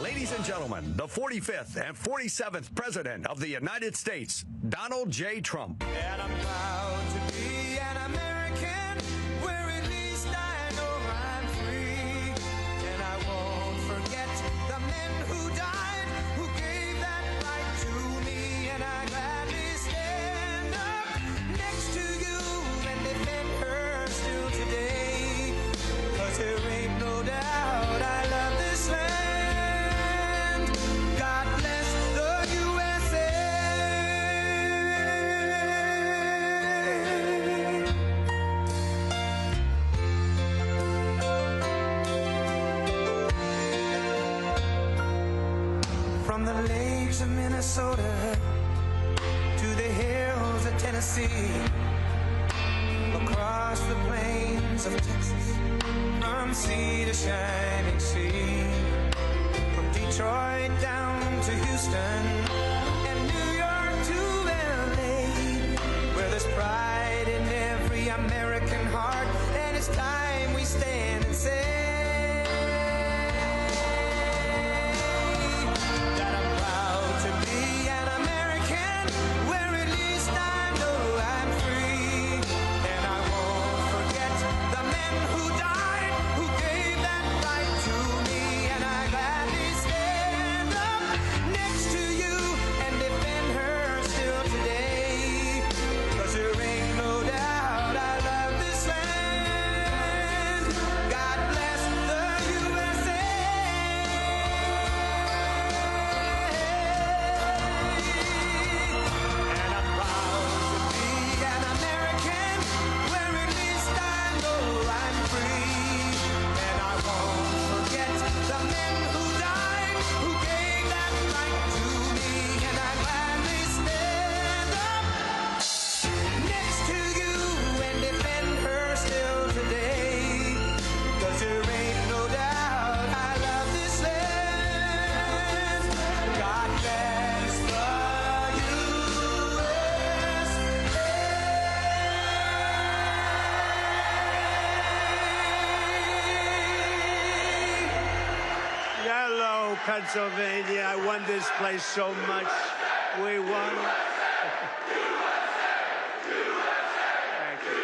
Ladies and gentlemen, the 45th and 47th President of the United States, Donald J. Trump. and I'm proud to be an American, where at least I know I'm free. And I won't forget the men who died, who gave that right to me. And I gladly stand up next to you and defend her still today. 'Cause there ain't no doubt I love this land. God bless the USA. From the lakes of Minnesota to the hills of Tennessee, across the plains of Texas, from sea to shining sea, from Detroit down to Houston and New York to LA, where there's pride in every American heart, and it's time we stand and say that I'm proud to be an American, where at least I know I'm free. And I won't forget the men who died, who gave that right to me. And I gladly stand up next to you and defend her still today. 'Cause there ain't no doubt I love this land. God bless the USA. And I'm proud to be an American, where at least I know I'm free. And I won't forget the men who died, who gave that right to me. And I gladly stand up next to you and defend her still today. 'Cause there ain't no doubt I love this land. God bless the Hello, Pennsylvania. I won this place so much. We won. Thank you.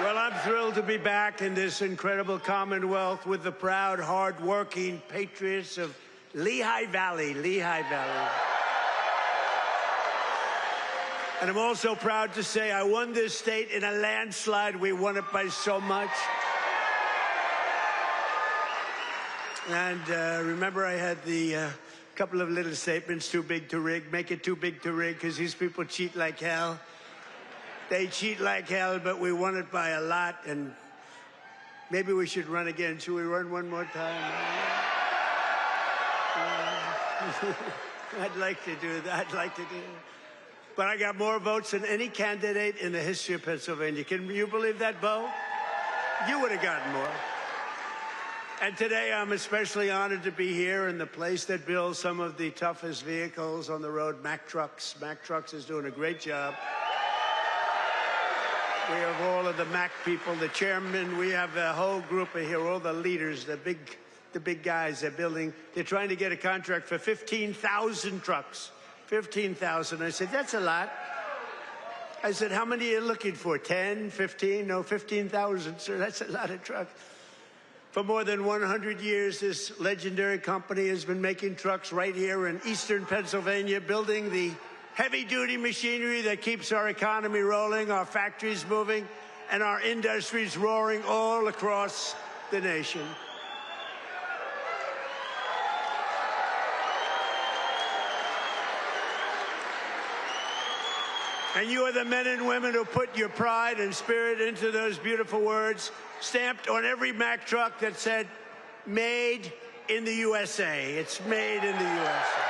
Well, I'm thrilled to be back in this incredible Commonwealth with the proud, hard-working patriots of Lehigh Valley. Lehigh Valley. And I'm also proud to say I won this state in a landslide. We won it by so much. And remember, I had the couple of little statements, too big to rig. Make it too big to rig, because these people cheat like hell. They cheat like hell, but we won it by a lot. And maybe we should run again. Should we run one more time? I'd like to do that. I'd like to do that. But I got more votes than any candidate in the history of Pennsylvania. Can you believe that, Bo? You would have gotten more. And today I'm especially honored to be here in the place that builds some of the toughest vehicles on the road, Mack Trucks. Mack Trucks is doing a great job. We have all of the Mack people, the chairman. We have a whole group of here, all the leaders, the big guys. They're trying to get a contract for 15,000 trucks. 15,000. I said, that's a lot. I said, how many are you looking for? 10, 15? No, 15,000, sir. That's a lot of trucks. For more than 100 years, this legendary company has been making trucks right here in eastern Pennsylvania, building the heavy-duty machinery that keeps our economy rolling, our factories moving, and our industries roaring all across the nation. And you are the men and women who put your pride and spirit into those beautiful words, stamped on every Mack truck that said, "Made in the USA." It's made in the USA.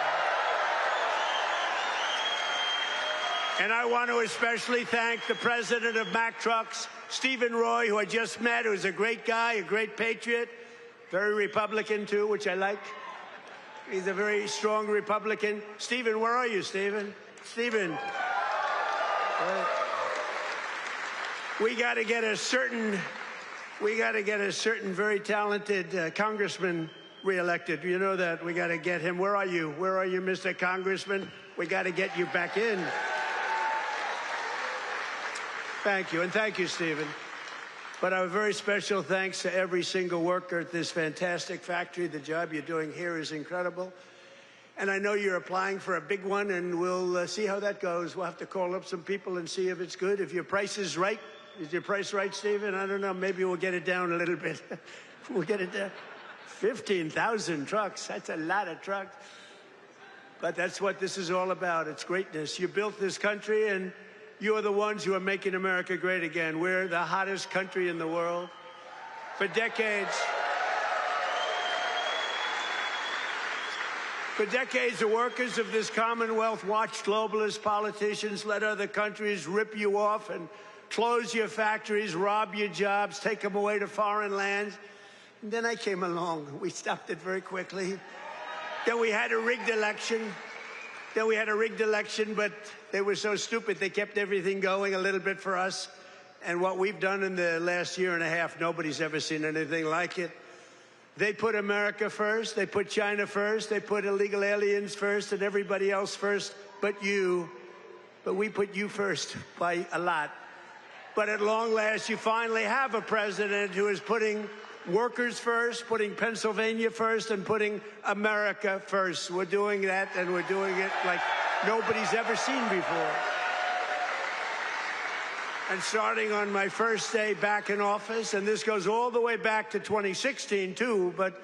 And I want to especially thank the president of Mack Trucks, Stephen Roy, who I just met, who's a great guy, a great patriot, very Republican too, which I like. He's a very strong Republican. Stephen, where are you, Stephen? Stephen. We got to get a certain very talented congressman reelected. You know that. We got to get him. Where are you? Where are you, Mr. Congressman? We got to get you back in. Thank you, and thank you, Stephen. But a very special thanks to every single worker at this fantastic factory. The job you're doing here is incredible. And I know you're applying for a big one, and we'll see how that goes. We'll have to call up some people and see if it's good. If your price is right. Is your price right, Stephen? I don't know. Maybe we'll get it down a little bit. We'll get it down. 15,000 trucks. That's a lot of trucks. But that's what this is all about. It's greatness. You built this country, and you're the ones who are making America great again. We're the hottest country in the world. For decades, the workers of this Commonwealth watched globalist politicians let other countries rip you off and close your factories, rob your jobs, take them away to foreign lands. And then I came along. We stopped it very quickly. Then we had a rigged election. But they were so stupid, they kept everything going a little bit for us. And what we've done in the last year and a half, nobody's ever seen anything like it. They put America first, they put China first, they put illegal aliens first and everybody else first but you. But we put you first by a lot. But at long last, you finally have a president who is putting workers first, putting Pennsylvania first, and putting America first. We're doing that, and we're doing it like nobody's ever seen before. And starting on my first day back in office, and this goes all the way back to 2016, too, but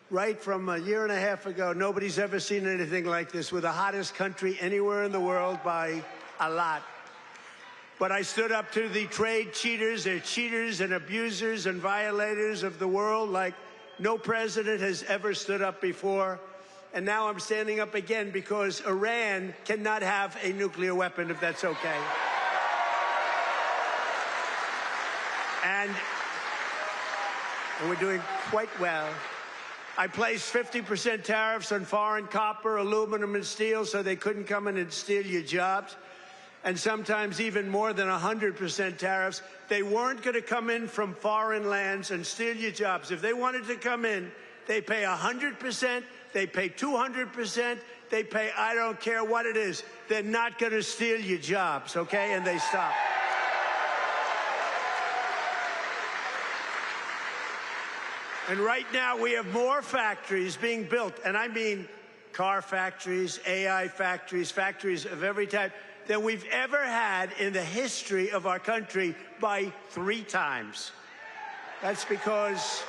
right from a year and a half ago, nobody's ever seen anything like this. We're the hottest country anywhere in the world by a lot. But I stood up to the trade cheaters. They're cheaters and abusers and violators of the world like no president has ever stood up before. And now I'm standing up again because Iran cannot have a nuclear weapon, if that's okay. And we're doing quite well. I placed 50% tariffs on foreign copper, aluminum, and steel so they couldn't come in and steal your jobs. And sometimes even more than 100% tariffs. They weren't going to come in from foreign lands and steal your jobs. If they wanted to come in, they pay 100%, they pay 200%, they pay I don't care what it is. They're not going to steal your jobs, okay? And they stop. And right now we have more factories being built, and I mean car factories, AI factories, factories of every type, than we've ever had in the history of our country by 3 times. That's because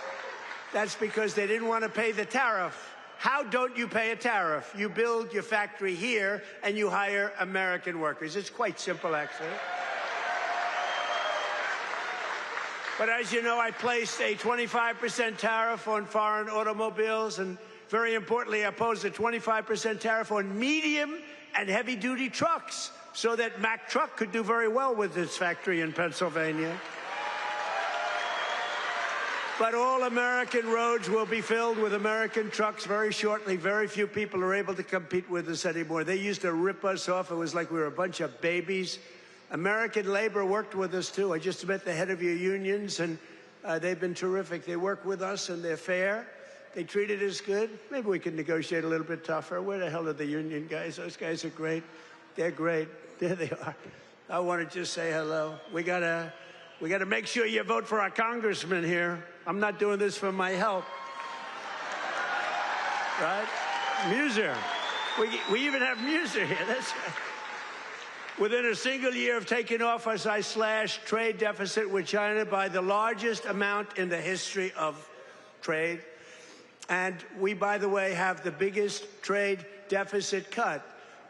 they didn't want to pay the tariff. How don't you pay a tariff? You build your factory here and you hire American workers. It's quite simple, actually. But as you know, I placed a 25% tariff on foreign automobiles, and very importantly, I posed a 25% tariff on medium and heavy-duty trucks, so that Mack Truck could do very well with its factory in Pennsylvania. But all American roads will be filled with American trucks very shortly. Very few people are able to compete with us anymore. They used to rip us off. It was like we were a bunch of babies. American labor worked with us, too. I just met the head of your unions, and they've been terrific. They work with us, and they're fair. They treated us good. Maybe we can negotiate a little bit tougher. Where the hell are the union guys? Those guys are great. They're great. There they are. I want to just say hello. We gotta make sure you vote for our congressman here. I'm not doing this for my health. Right? Muser. We even have Muser here. That's right. Within a single year of taking office, I slashed trade deficit with China by the largest amount in the history of trade. And we, by the way, have the biggest trade deficit cut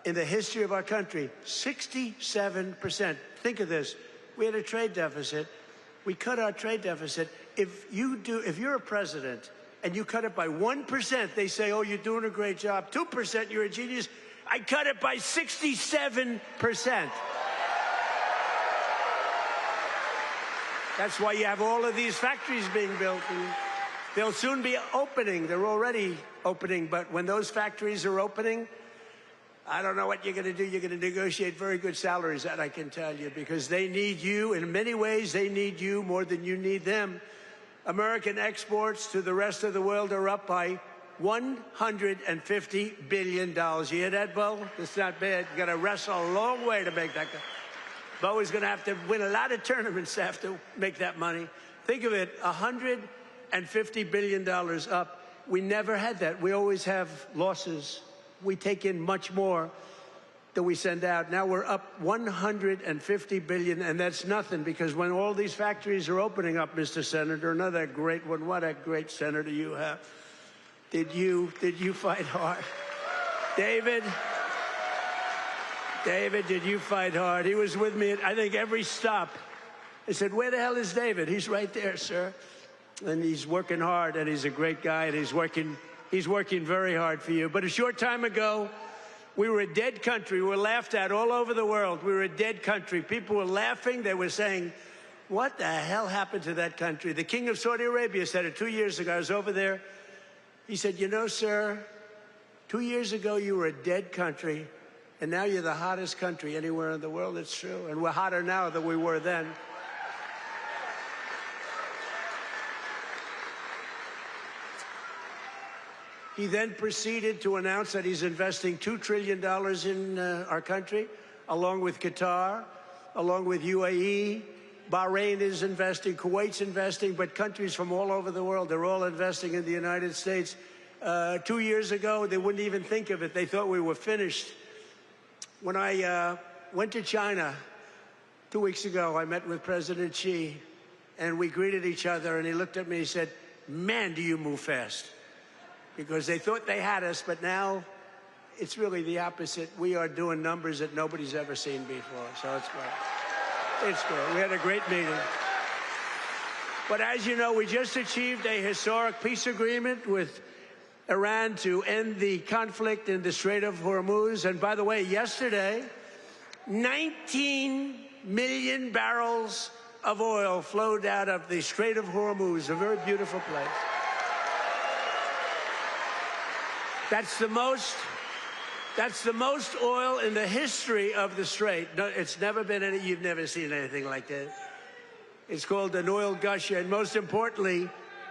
in the history of our country, 67%. Think of this. We had a trade deficit. We cut our trade deficit. If you're a president and you cut it by 1%, they say, oh, you're doing a great job. 2%, you're a genius. I cut it by 67%. That's why you have all of these factories being built. And they'll soon be opening. They're already opening. But when those factories are opening, I don't know what you're going to do. You're going to negotiate very good salaries, that I can tell you, because they need you. In many ways, they need you more than you need them. American exports to the rest of the world are up by $150 billion. You hear that, Bo? That's not bad. You got to wrestle a long way to make that go. Bo is going to have to win a lot of tournaments to have to make that money. Think of it, $150 billion up. We never had that. We always have losses. We take in much more than we send out. Now we're up $150 billion, and that's nothing, because when all these factories are opening up, Mr. Senator, another great one, what a great senator you have. Did you fight hard? David, did you fight hard? He was with me at, I think, every stop. I said, where the hell is David? He's right there, sir. And he's working hard, and he's a great guy, and he's working very hard for you. But a short time ago, we were a dead country. We were laughed at all over the world. We were a dead country. People were laughing. They were saying, what the hell happened to that country? The King of Saudi Arabia said it 2 years ago. I was over there. He said, you know, sir, 2 years ago you were a dead country, and now you're the hottest country anywhere in the world. It's true. And we're hotter now than we were then. He then proceeded to announce that he's investing $2 trillion in our country, along with Qatar, along with UAE. Bahrain is investing, Kuwait's investing, but countries from all over the world, they're all investing in the United States. 2 years ago, they wouldn't even think of it. They thought we were finished. When I went to China 2 weeks ago, I met with President Xi, and we greeted each other, and he looked at me and he said, man, do you move fast. Because they thought they had us, but now it's really the opposite. We are doing numbers that nobody's ever seen before, so it's great. It's good. We had a great meeting. But as you know, we just achieved a historic peace agreement with Iran to end the conflict in the Strait of Hormuz. And by the way, yesterday, 19 million barrels of oil flowed out of the Strait of Hormuz, a very beautiful place. That's the most oil in the history of the Strait. No, it's never been any, you've never seen anything like that. It's called an oil gusher. And most importantly,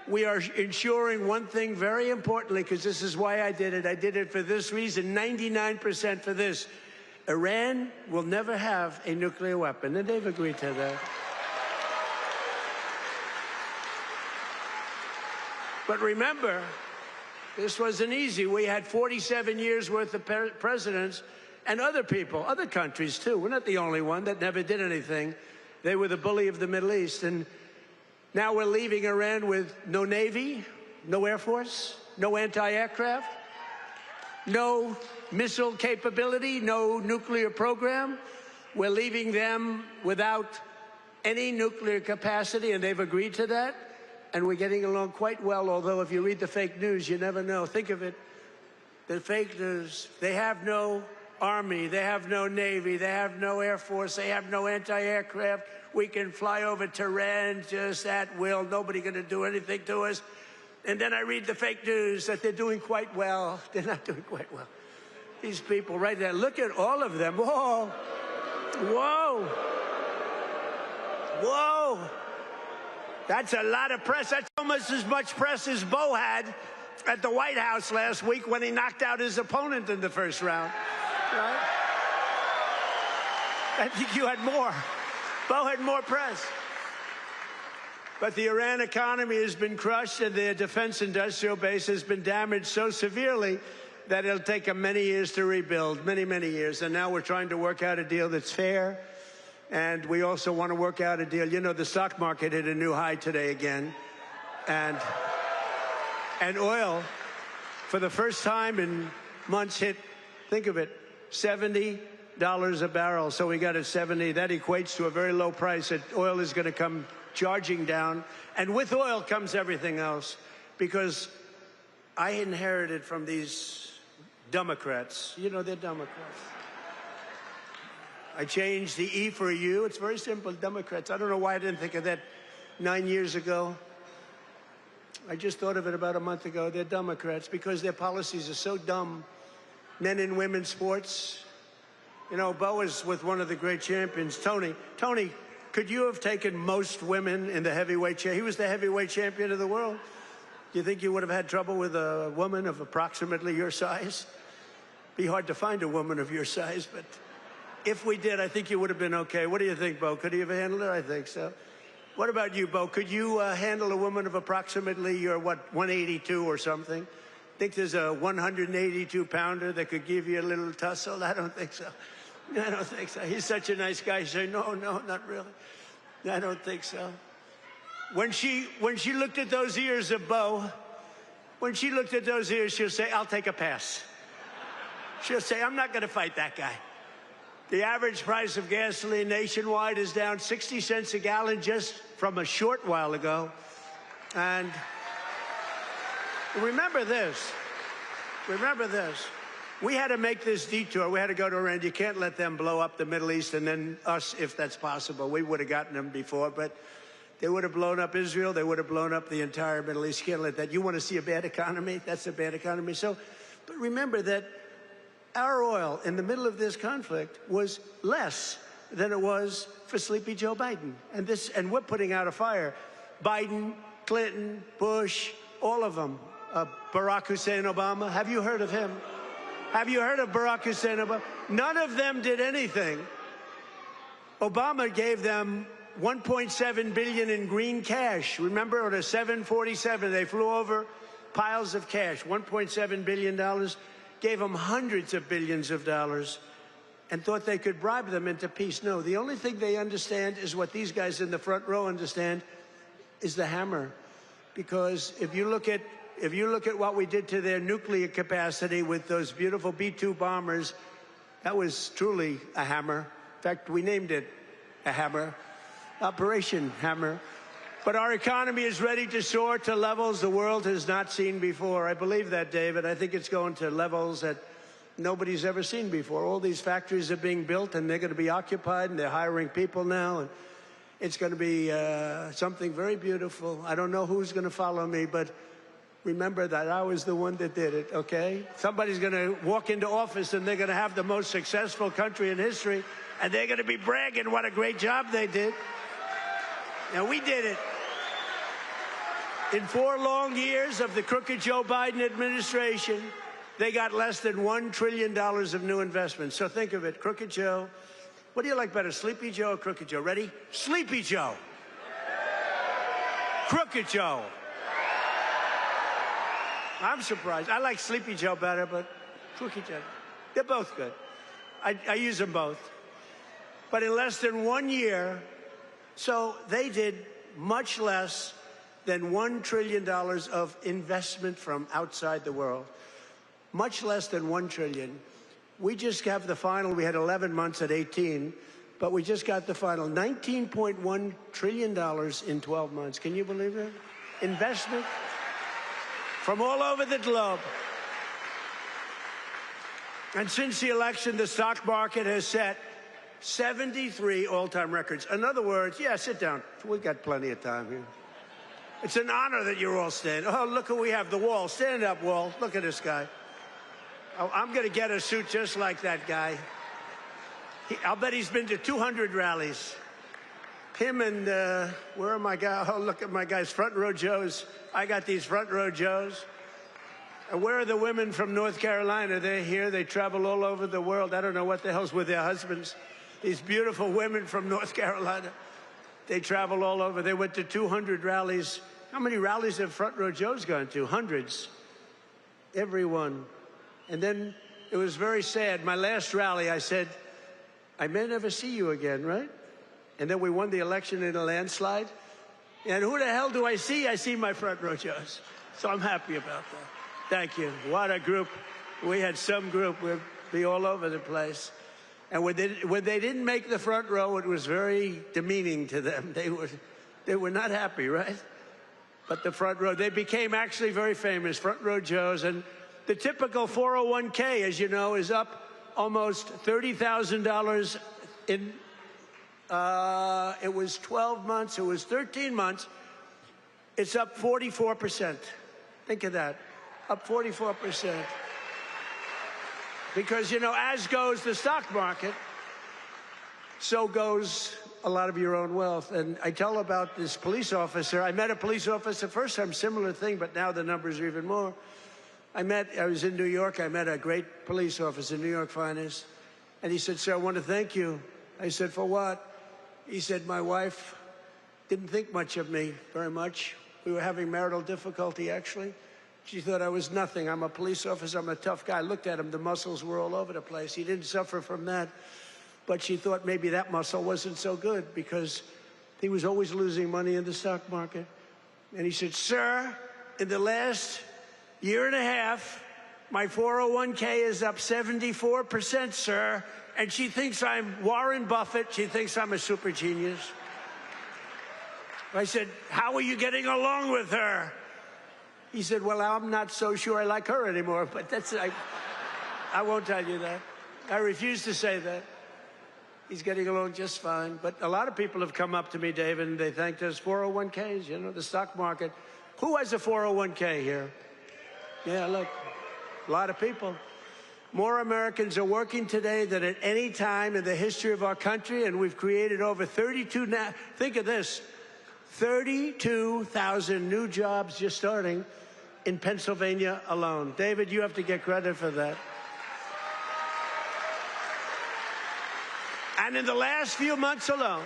we are ensuring one thing very importantly, because this is why I did it. I did it for this reason, 99% for this. Iran will never have a nuclear weapon, and they've agreed to that. But remember, this wasn't easy. We had 47 years worth of presidents and other people, other countries too. We're not the only one that never did anything. They were the bully of the Middle East. And now we're leaving Iran with no Navy, no Air Force, no anti-aircraft, no missile capability, no nuclear program. We're leaving them without any nuclear capacity, and they've agreed to that. And we're getting along quite well, although if you read the fake news, you never know. Think of it, the fake news. They have no army, they have no navy, they have no air force, they have no anti-aircraft. We can fly over Tehran just at will. Nobody going to do anything to us. And then I read the fake news that they're doing quite well. They're not doing quite well. These people right there, look at all of them. Whoa, whoa, whoa. That's a lot of press. That's almost as much press as Bo had at the White House last week when he knocked out his opponent in the first round. Right? I think you had more. Bo had more press. But the Iran economy has been crushed, and their defense industrial base has been damaged so severely that it'll take them many years to rebuild, many, many years. And now we're trying to work out a deal that's fair. And we also want to work out a deal. You know, the stock market hit a new high today again. And oil, for the first time in months, hit, think of it, $70 a barrel. So we got at 70. That equates to a very low price. Oil is going to come charging down. And with oil comes everything else. Because I inherited from these Democrats. You know, they're Democrats. I changed the E for a U. It's very simple, Democrats. I don't know why I didn't think of that 9 years ago. I just thought of it about a month ago. They're Democrats because their policies are so dumb. Men and women's sports. You know, Bo is with one of the great champions, Tony. Tony, could you have taken most women in the heavyweight championship? He was the heavyweight champion of the world. Do you think you would have had trouble with a woman of approximately your size? Be hard to find a woman of your size, but if we did, I think you would have been okay. What do you think, Bo? Could he have handled it? I think so. What about you, Bo? Could you handle a woman of approximately your, what, 182 or something? Think there's a 182-pounder that could give you a little tussle? I don't think so. I don't think so. He's such a nice guy. You say, no, not really. I don't think so. When she looked at those ears of Bo, when she looked at those ears, she'll say, I'll take a pass. She'll say, I'm not going to fight that guy. The average price of gasoline nationwide is down 60 cents a gallon just from a short while ago. And remember this. We had to make this detour. We had to go to Iran. You can't let them blow up the Middle East and then us, if that's possible. We would have gotten them before, but they would have blown up Israel. They would have blown up the entire Middle East. You can't let that. You want to see a bad economy? That's a bad economy. So, but remember that our oil in the middle of this conflict was less than it was for Sleepy Joe Biden. And we're putting out a fire. Biden, Clinton, Bush, all of them. Barack Hussein Obama. Have you heard of him? Have you heard of Barack Hussein Obama? None of them did anything. Obama gave them $1.7 billion in green cash. Remember, on a 747, they flew over piles of cash, $1.7 billion. Gave them hundreds of billions of dollars and thought they could bribe them into peace. No, the only thing they understand is what these guys in the front row understand is the hammer. Because if you look at what we did to their nuclear capacity with those beautiful B-2 bombers, that was truly a hammer. In fact, we named it a hammer, Operation Hammer. But our economy is ready to soar to levels the world has not seen before. I believe that, David. I think it's going to levels that nobody's ever seen before. All these factories are being built, and they're going to be occupied, and they're hiring people now. And it's going to be something very beautiful. I don't know who's going to follow me, but remember that I was the one that did it, okay? Somebody's going to walk into office, and they're going to have the most successful country in history, and they're going to be bragging what a great job they did. Now, we did it. In 4 long years of the crooked Joe Biden administration, they got less than $1 trillion of new investments. So think of it, Crooked Joe. What do you like better, Sleepy Joe or Crooked Joe? Ready? Sleepy Joe. Crooked Joe. I'm surprised. I like Sleepy Joe better, but Crooked Joe. They're both good. I use them both. But in less than 1 year, so they did much less than $1 trillion of investment from outside the world. Much less than $1 trillion. We just have the final. We had 11 months at 18, but we just got the final. $19.1 trillion in 12 months. Can you believe it? Investment from all over the globe. And since the election, the stock market has set 73 all-time records. In other words, yeah, sit down. We've got plenty of time here. It's an honor that you're all standing. Oh, look who we have, the Wall. Stand up, Wall. Look at this guy. Oh, I'm going to get a suit just like that guy. I'll bet he's been to 200 rallies. Him and, where are my guys? Oh, look at my guys, front row Joes. I got these front row Joes. And where are the women from North Carolina? They're here. They travel all over the world. I don't know what the hell's with their husbands. These beautiful women from North Carolina. They travel all over. They went to 200 rallies. How many rallies have Front Row Joe's gone to? Hundreds. Everyone. And then it was very sad. My last rally, I said, I may never see you again, right? And then we won the election in a landslide. And who the hell do I see? I see my Front Row Joes. So I'm happy about that. Thank you. What a group. We had some group. We'd be all over the place. And when they didn't make the front row, it was very demeaning to them. They were not happy, right? But the front row, they became actually very famous, Front Row Joes. And the typical 401k, as you know, is up almost $30,000 in, it was 12 months, it was 13 months. It's up 44%. Think of that, up 44%. Because, you know, as goes the stock market, so goes a lot of your own wealth. And I tell about this police officer. I met a police officer first time, similar thing, but now the numbers are even more. I was in New York. I met a great police officer, New York finest. And he said, sir, I want to thank you. I said, for what? He said, my wife didn't think much of me very much. We were having marital difficulty, actually. She thought I was nothing. I'm a police officer. I'm a tough guy. I looked at him. The muscles were all over the place. He didn't suffer from that. But she thought maybe that muscle wasn't so good because he was always losing money in the stock market. And he said, sir, in the last year and a half, my 401k is up 74%, sir. And she thinks I'm Warren Buffett. She thinks I'm a super genius. I said, how are you getting along with her? He said, well, I'm not so sure I like her anymore, but I won't tell you that. I refuse to say that. He's getting along just fine. But a lot of people have come up to me, David, and they thanked us. 401ks, you know, the stock market. Who has a 401k here? Yeah, look, a lot of people. More Americans are working today than at any time in the history of our country, and we've created over 32, think of this, 32,000 new jobs just starting in Pennsylvania alone. David, you have to get credit for that. And in the last few months alone,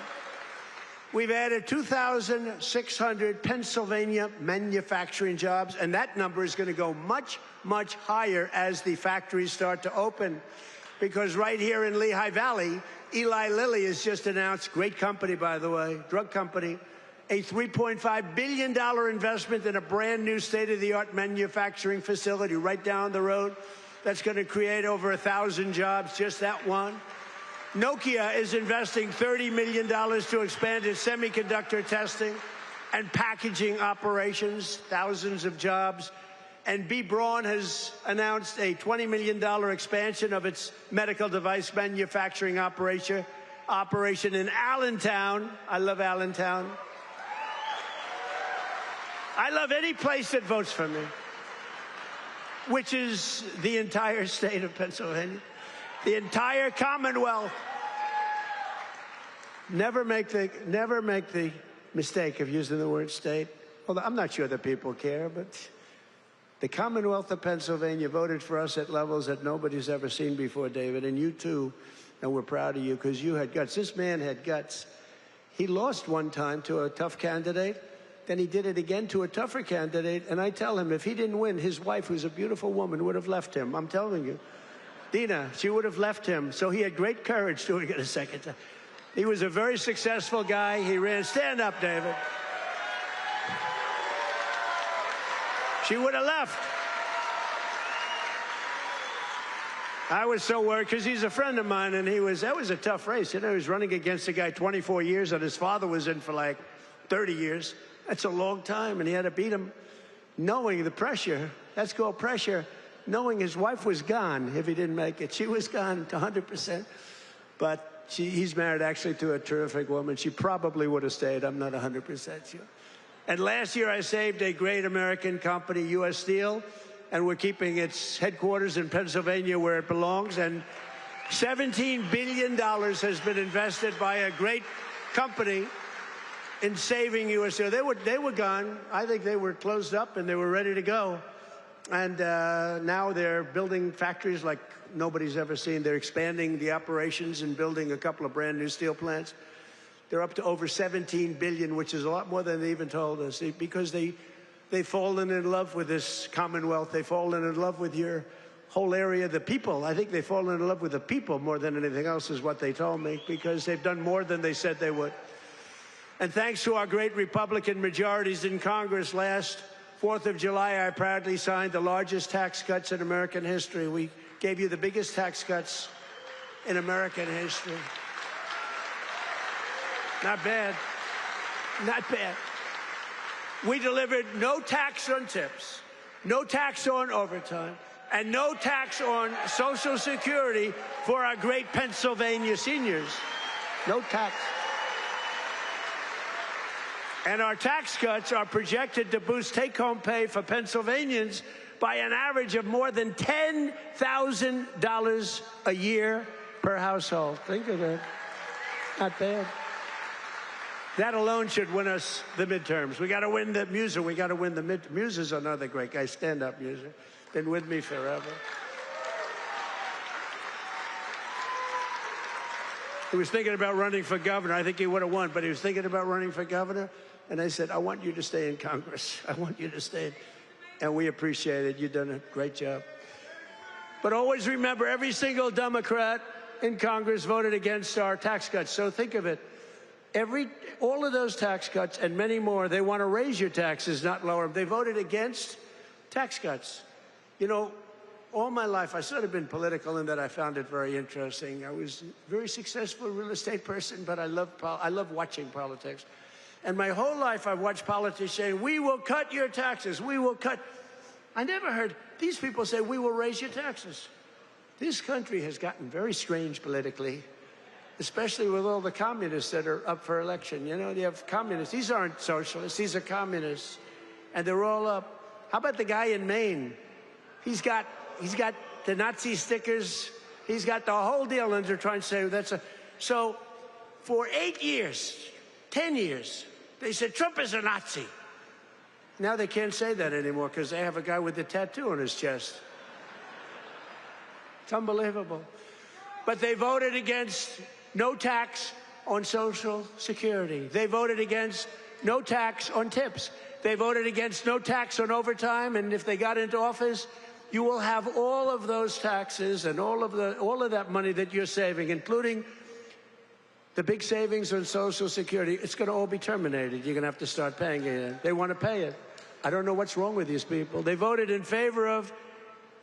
we've added 2,600 Pennsylvania manufacturing jobs, and that number is going to go much, much higher as the factories start to open. Because right here in Lehigh Valley, Eli Lilly has just announced, great company, by the way, drug company, a $3.5 billion investment in a brand new state-of-the-art manufacturing facility right down the road. That's going to create over 1,000 jobs, just that one. Nokia is investing $30 million to expand its semiconductor testing and packaging operations, thousands of jobs. And B. Braun has announced a $20 million expansion of its medical device manufacturing operation in Allentown. I love Allentown. I love any place that votes for me, which is the entire state of Pennsylvania, the entire Commonwealth. Never make the mistake of using the word state. Although I'm not sure that people care, but the Commonwealth of Pennsylvania voted for us at levels that nobody's ever seen before, David, and you too, and we're proud of you because you had guts. This man had guts. He lost one time to a tough candidate. Then he did it again to a tougher candidate. And I tell him, if he didn't win, his wife, who's a beautiful woman, would have left him. I'm telling you. Dina, she would have left him. So he had great courage doing it a second time. He was a very successful guy. He ran. Stand up, David. She would have left. I was so worried because he's a friend of mine, and that was a tough race. You know, he was running against a guy 24 years, and his father was in for like 30 years. That's a long time, and he had to beat him knowing the pressure. That's called pressure. Knowing his wife was gone if he didn't make it. She was gone to 100%. But he's married actually to a terrific woman. She probably would have stayed. I'm not 100% sure. And last year I saved a great American company, U.S. Steel, and we're keeping its headquarters in Pennsylvania where it belongs. And $17 billion has been invested by a great company in saving U.S. Steel. They were gone. I think they were closed up and they were ready to go. And now they're building factories like nobody's ever seen. They're expanding the operations and building a couple of brand new steel plants. They're up to over 17 billion, which is a lot more than they even told us, because they've fallen in love with this Commonwealth. They've fallen in love with your whole area, the people. I think they've fallen in love with the people more than anything else, is what they told me, because they've done more than they said they would. And thanks to our great Republican majorities in Congress, last 4th of July, I proudly signed the largest tax cuts in American history. We gave you the biggest tax cuts in American history. Not bad. Not bad. We delivered no tax on tips, no tax on overtime, and no tax on Social Security for our great Pennsylvania seniors. No tax. And our tax cuts are projected to boost take-home pay for Pennsylvanians by an average of more than $10,000 a year per household. Think of it. Not bad. That alone should win us the midterms. We got to win the Muser. We got to win the midterms. Muser's another great guy. Stand up, Muser. Been with me forever. He was thinking about running for governor. I think he would have won, but he was thinking about running for governor. And I said, I want you to stay in Congress. I want you to stay. And we appreciate it. You've done a great job. But always remember, every single Democrat in Congress voted against our tax cuts. So think of it. All of those tax cuts and many more, they want to raise your taxes, not lower them. They voted against tax cuts. You know, all my life, I've sort of been political in that I found it very interesting. I was a very successful real estate person, but I love watching politics. And my whole life, I've watched politicians saying, we will cut your taxes, we will cut. I never heard these people say, we will raise your taxes. This country has gotten very strange politically, especially with all the communists that are up for election. You know, you have communists. These aren't socialists. These are communists. And they're all up. How about the guy in Maine? He's got the Nazi stickers. He's got the whole deal, and they're trying to say that's a... So for 8 years, 10 years, they said Trump is a Nazi. Now they can't say that anymore because they have a guy with a tattoo on his chest. It's unbelievable. But they voted against no tax on Social Security. They voted against no tax on tips. They voted against no tax on overtime. And if they got into office, you will have all of those taxes and all of that money that you're saving, including the big savings on Social Security. It's going to all be terminated. You're going to have to start paying it. They want to pay it. I don't know what's wrong with these people. They voted in favor of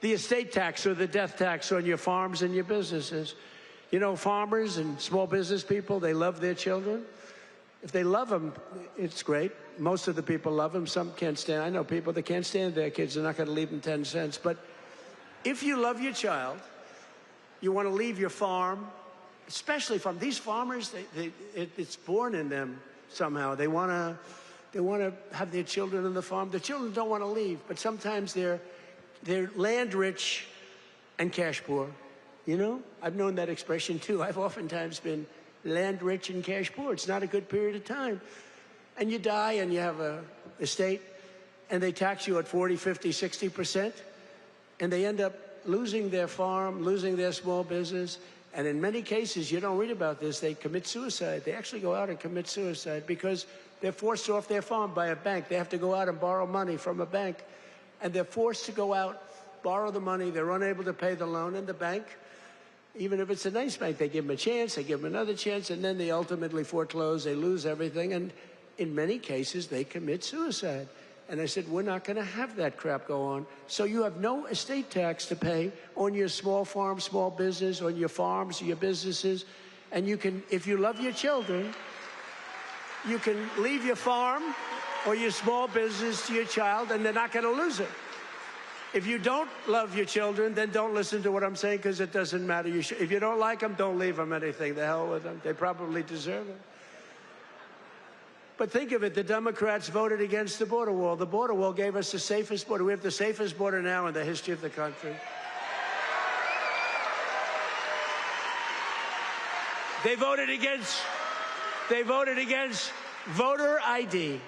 the estate tax or the death tax on your farms and your businesses. You know, farmers and small business people, they love their children. If they love them, it's great. Most of the people love them. Some can't stand. I know people that can't stand their kids. They're not going to leave them 10 cents. But if you love your child, you want to leave your farm, especially from these farmers, it's born in them somehow. They want to have their children on the farm. The children don't want to leave, but sometimes they're land rich and cash poor. You know, I've known that expression too. I've oftentimes been land rich and cash poor. It's not a good period of time. And you die and you have an estate and they tax you at 40, 50, 60%. And they end up losing their farm, losing their small business. And in many cases, you don't read about this, they commit suicide. They actually go out and commit suicide because they're forced off their farm by a bank. They have to go out and borrow money from a bank. And they're forced to go out, borrow the money. They're unable to pay the loan. And the bank, even if it's a nice bank, they give them a chance, they give them another chance, and then they ultimately foreclose. They lose everything. And in many cases, they commit suicide. And I said, we're not going to have that crap go on. So you have no estate tax to pay on your small farm, small business, on your farms, your businesses. And you can, if you love your children, you can leave your farm or your small business to your child, and they're not going to lose it. If you don't love your children, then don't listen to what I'm saying, because it doesn't matter. If you don't like them, don't leave them anything. The hell with them. They probably deserve it. But think of it, the Democrats voted against the border wall. The border wall gave us the safest border. We have the safest border now in the history of the country. They voted against voter ID.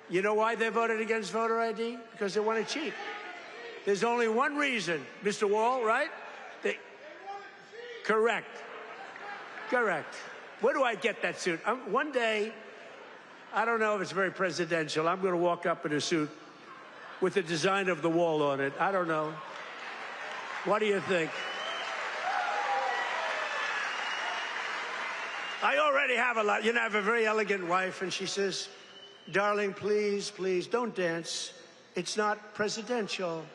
You know why they voted against voter ID? Because they want to cheat. There's only one reason, Mr. Wall, right? Correct. Correct. Where do I get that suit? One day, I don't know if it's very presidential, I'm going to walk up in a suit with the design of the wall on it. I don't know. What do you think? I already have a lot. You know, I have a very elegant wife, and she says, darling, please, please, don't dance. It's not presidential.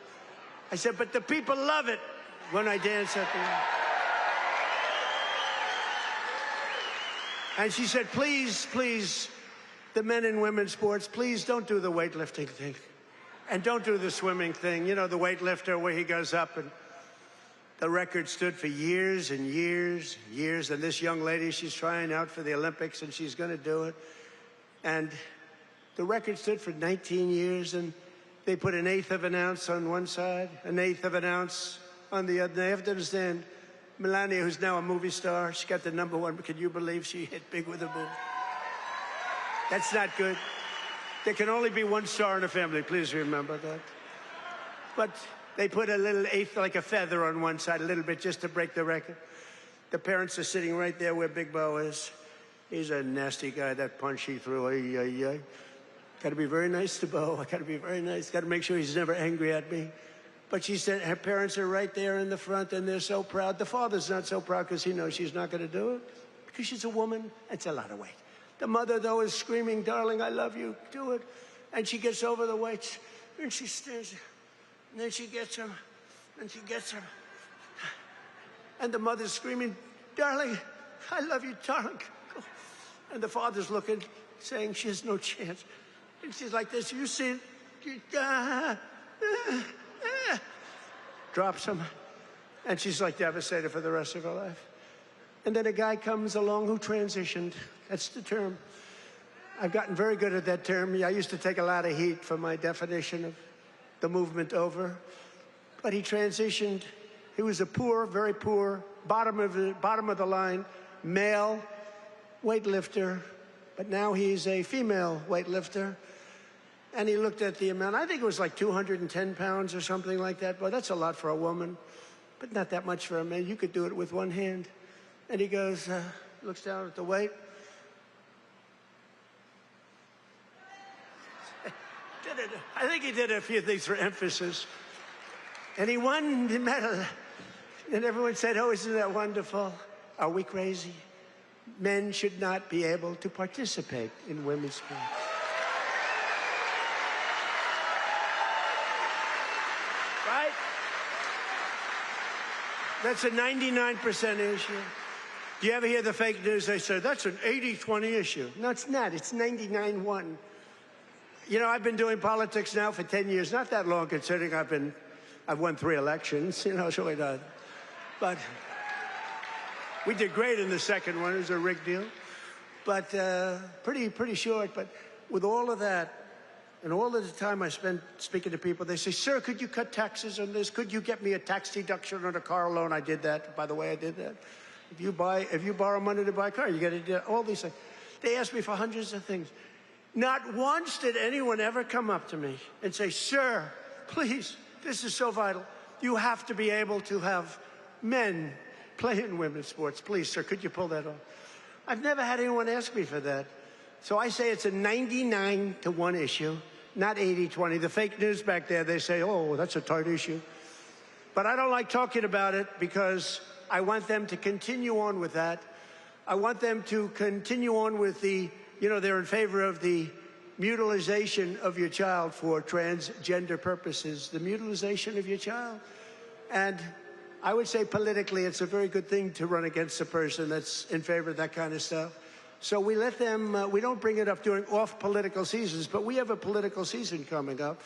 I said, but the people love it when I dance at the... And she said, please, please, the men and women's sports, please don't do the weightlifting thing. And don't do the swimming thing. You know, the weightlifter where he goes up and the record stood for years and years and years. And this young lady, she's trying out for the Olympics and she's going to do it. And the record stood for 19 years. And they put 1/8 of an ounce on one side, 1/8 of an ounce on the other. They have to understand, Melania, who's now a movie star, she got the #1. Can you believe she hit big with a boom? That's not good. There can only be one star in a family. Please remember that. But they put a little 1/8, like a feather on one side, a little bit, just to break the record. The parents are sitting right there where Big Bo is. He's a nasty guy, that punch he threw. Ay, ay, ay. Got to be very nice to Bo. I got to be very nice. Got to make sure he's never angry at me. But she said her parents are right there in the front, and they're so proud. The father's not so proud because he knows she's not going to do it. Because she's a woman. It's a lot of weight. The mother, though, is screaming, darling, I love you. Do it. And she gets over the weights, and she stares. And then she gets him, and she gets him. And the mother's screaming, darling, I love you, darling. And the father's looking, saying she has no chance. And she's like this, you see, drops him. And she's like devastated for the rest of her life. And then a guy comes along who transitioned. That's the term. I've gotten very good at that term. I used to take a lot of heat for my definition of the movement over. But he transitioned. He was a poor, very poor, bottom of the line, male weightlifter. But now he's a female weightlifter. And he looked at the amount. I think it was like 210 pounds or something like that. But that's a lot for a woman, but not that much for a man. You could do it with one hand. And he goes, looks down at the weight. I think he did a few things for emphasis. And he won the medal. And everyone said, oh, isn't that wonderful? Are we crazy? Men should not be able to participate in women's sports. Right? That's a 99% issue. Do you ever hear the fake news? They say, that's an 80-20 issue. No, it's not. It's 99-1. You know, I've been doing politics now for 10 years. Not that long, considering I've won 3 elections. You know, it's really not. But we did great in the second one. It was a rigged deal. But pretty short. But with all of that, and all of the time I spent speaking to people, they say, sir, could you cut taxes on this? Could you get me a tax deduction on a car loan? I did that. By the way, I did that. If you borrow money to buy a car, you get to do all these things. They asked me for hundreds of things. Not once did anyone ever come up to me and say, sir, please, this is so vital. You have to be able to have men play in women's sports. Please, sir, could you pull that off? I've never had anyone ask me for that. So I say it's a 99-1 issue, not 80-20. The fake news back there, they say, oh, that's a tight issue. But I don't like talking about it because I want them to continue on with that. I want them to continue on with the, you know, they're in favor of the mutilization of your child for transgender purposes, the mutilization of your child. And I would say politically, it's a very good thing to run against a person that's in favor of that kind of stuff. So we let them, we don't bring it up during off-political seasons, but we have a political season coming up.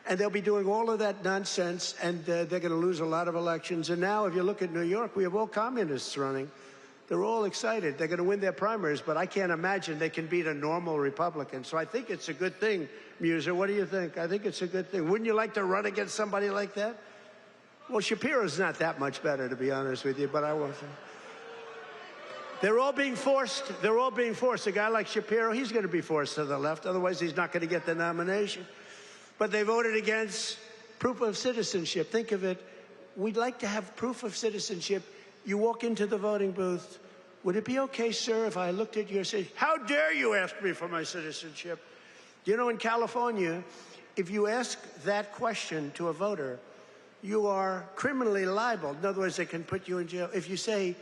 And they'll be doing all of that nonsense, and they're going to lose a lot of elections. And now, if you look at New York, we have all communists running. They're all excited. They're going to win their primaries, but I can't imagine they can beat a normal Republican. So I think it's a good thing, Muser. What do you think? I think it's a good thing. Wouldn't you like to run against somebody like that? Well, Shapiro's not that much better, to be honest with you, but I won't. They're all being forced. They're all being forced. A guy like Shapiro, he's going to be forced to the left. Otherwise, he's not going to get the nomination. But they voted against proof of citizenship. Think of it. We'd like to have proof of citizenship. You walk into the voting booth, would it be okay, sir, if I looked at you and said, how dare you ask me for my citizenship? You know, in California, if you ask that question to a voter, you are criminally liable. In other words, they can put you in jail. If you say,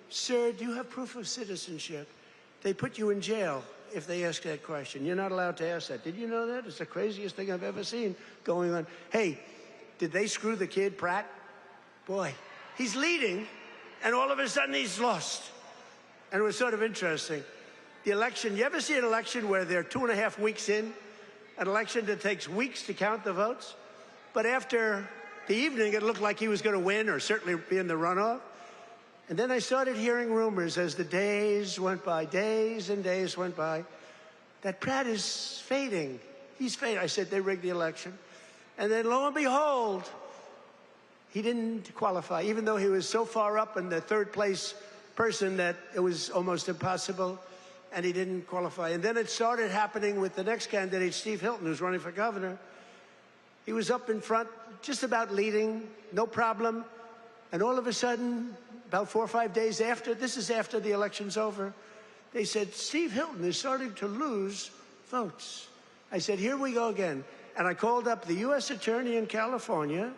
sir, do you have proof of citizenship? They put you in jail if they ask that question. You're not allowed to ask that. Did you know that? It's the craziest thing I've ever seen going on. Hey, did they screw the kid, Pratt? Boy, he's leading, and all of a sudden he's lost. And it was sort of interesting. The election, you ever see an election where they're 2.5 weeks in? An election that takes weeks to count the votes? But after the evening, it looked like he was going to win or certainly be in the runoff. And then I started hearing rumors as the days went by, days and days went by, that Pratt is fading. He's fading. I said, they rigged the election. And then lo and behold, he didn't qualify, even though he was so far up in the third place person that it was almost impossible, and he didn't qualify. And then it started happening with the next candidate, Steve Hilton, who's running for governor. He was up in front, just about leading, no problem. And all of a sudden, about 4 or 5 days after, this is after the election's over, they said, Steve Hilton is starting to lose votes. I said, here we go again. And I called up the U.S. Attorney in California.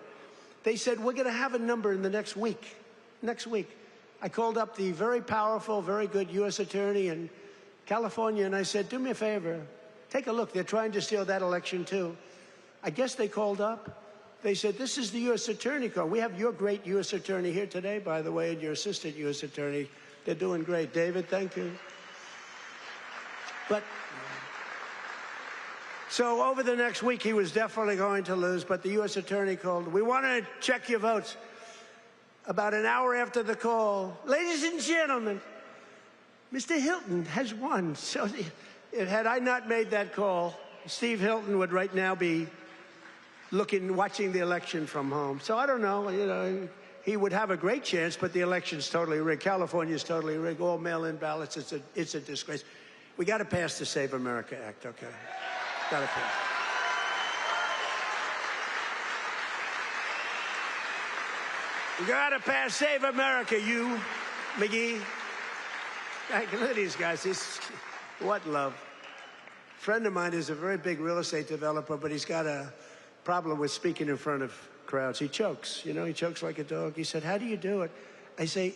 They said, we're going to have a number in the next week. Next week. I called up the very powerful, very good U.S. Attorney in California, and I said, do me a favor. Take a look. They're trying to steal that election, too. I guess they called up. They said, this is the U.S. Attorney call. We have your great U.S. Attorney here today, by the way, and your assistant U.S. Attorney. They're doing great. David, thank you. But so over the next week, he was definitely going to lose, but the U.S. Attorney called. We want to check your votes. About an hour after the call, ladies and gentlemen, Mr. Hilton has won. So had I not made that call, Steve Hilton would right now be watching the election from home. So I don't know, you know, he would have a great chance, but the election's totally rigged. California's totally rigged. All mail-in ballots. It's a disgrace. We got to pass the Save America Act, okay? Got to pass. We got to pass Save America, you, McGee. Look at these guys. What love. A friend of mine is a very big real estate developer, but he's got a problem with speaking in front of crowds. He chokes, you know, he chokes like a dog. He said, how do you do it? I say,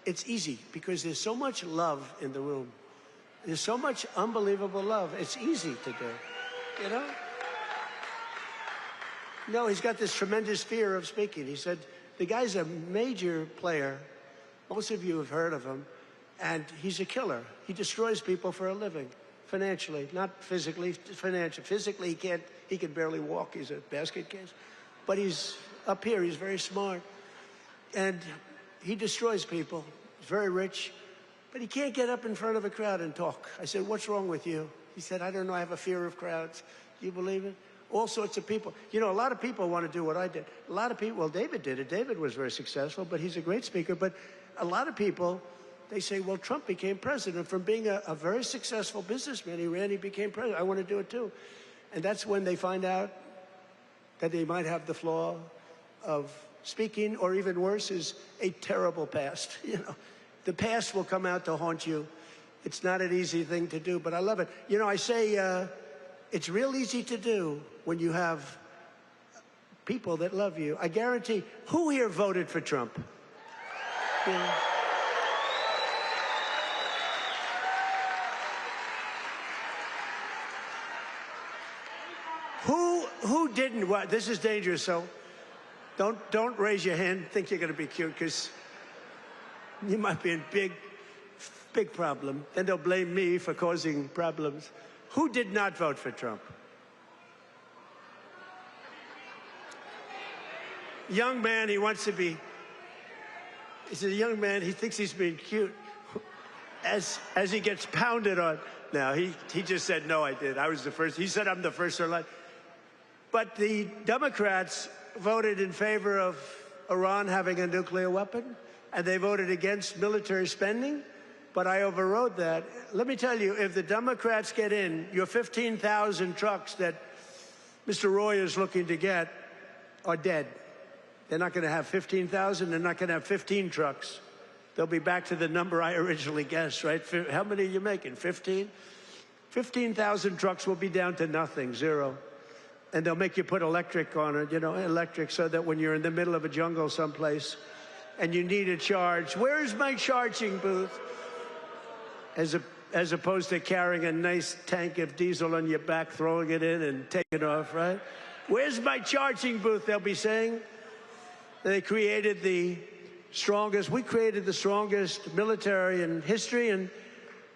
it's easy, because there's so much love in the room. There's so much unbelievable love. It's easy to do, you know? No, he's got this tremendous fear of speaking. He said, the guy's a major player. Most of you have heard of him. And he's a killer. He destroys people for a living, financially, not physically, financially. Physically, he can barely walk. He's a basket case. But he's up here. He's very smart. And he destroys people. He's very rich. But he can't get up in front of a crowd and talk. I said, what's wrong with you? He said, I don't know. I have a fear of crowds. Do you believe it? All sorts of people. You know, a lot of people want to do what I did. A lot of people, well, David did it. David was very successful, but he's a great speaker. But a lot of people, they say, well, Trump became president. From being a very successful businessman, he became president. I want to do it too. And that's when they find out that they might have the flaw of speaking, or even worse, is a terrible past. You know, the past will come out to haunt you. It's not an easy thing to do, but I love it. You know, I say it's real easy to do when you have people that love you. I guarantee, who here voted for Trump? Yeah. Who didn't? Well, this is dangerous, so don't raise your hand. Think you're going to be cute, because you might be in big problem. Then they'll blame me for causing problems. Who did not vote for Trump? Young man, he wants to be. He's a young man. He thinks he's being cute. As he gets pounded on. Now he just said, no, I did. I was the first. He said, I'm the first in line. But the Democrats voted in favor of Iran having a nuclear weapon, and they voted against military spending, but I overrode that. Let me tell you, if the Democrats get in, your 15,000 trucks that Mr. Roy is looking to get are dead. They're not going to have 15,000. They're not going to have 15 trucks. they'll be back to the number I originally guessed, right? How many are you making, 15? 15,000 trucks will be down to nothing, zero. And they'll make you put electric on it, you know, electric, so that when you're in the middle of a jungle someplace and you need a charge, where's my charging booth? As opposed to carrying a nice tank of diesel on your back, throwing it in and taking off, right? Where's my charging booth, they'll be saying. They created the strongest, we created the strongest military in history, and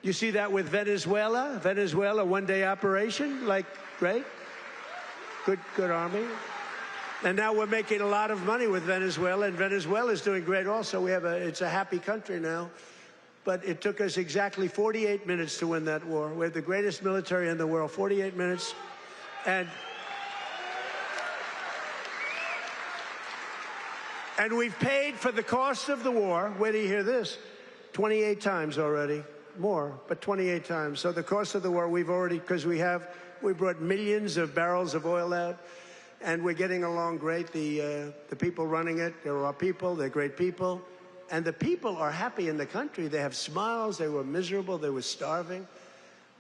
you see that with Venezuela. Venezuela, one-day operation, like, great. Good army. And now we're making a lot of money with Venezuela, and Venezuela's doing great also. It's a happy country now. But it took us exactly 48 minutes to win that war. We have the greatest military in the world, 48 minutes. And we've paid for the cost of the war, wait till you hear this, 28 times already. More, but 28 times. So the cost of the war, we've already, because we brought millions of barrels of oil out, and we're getting along great. The people running it, they're our people, they're great people. And the people are happy in the country. They have smiles, they were miserable, they were starving.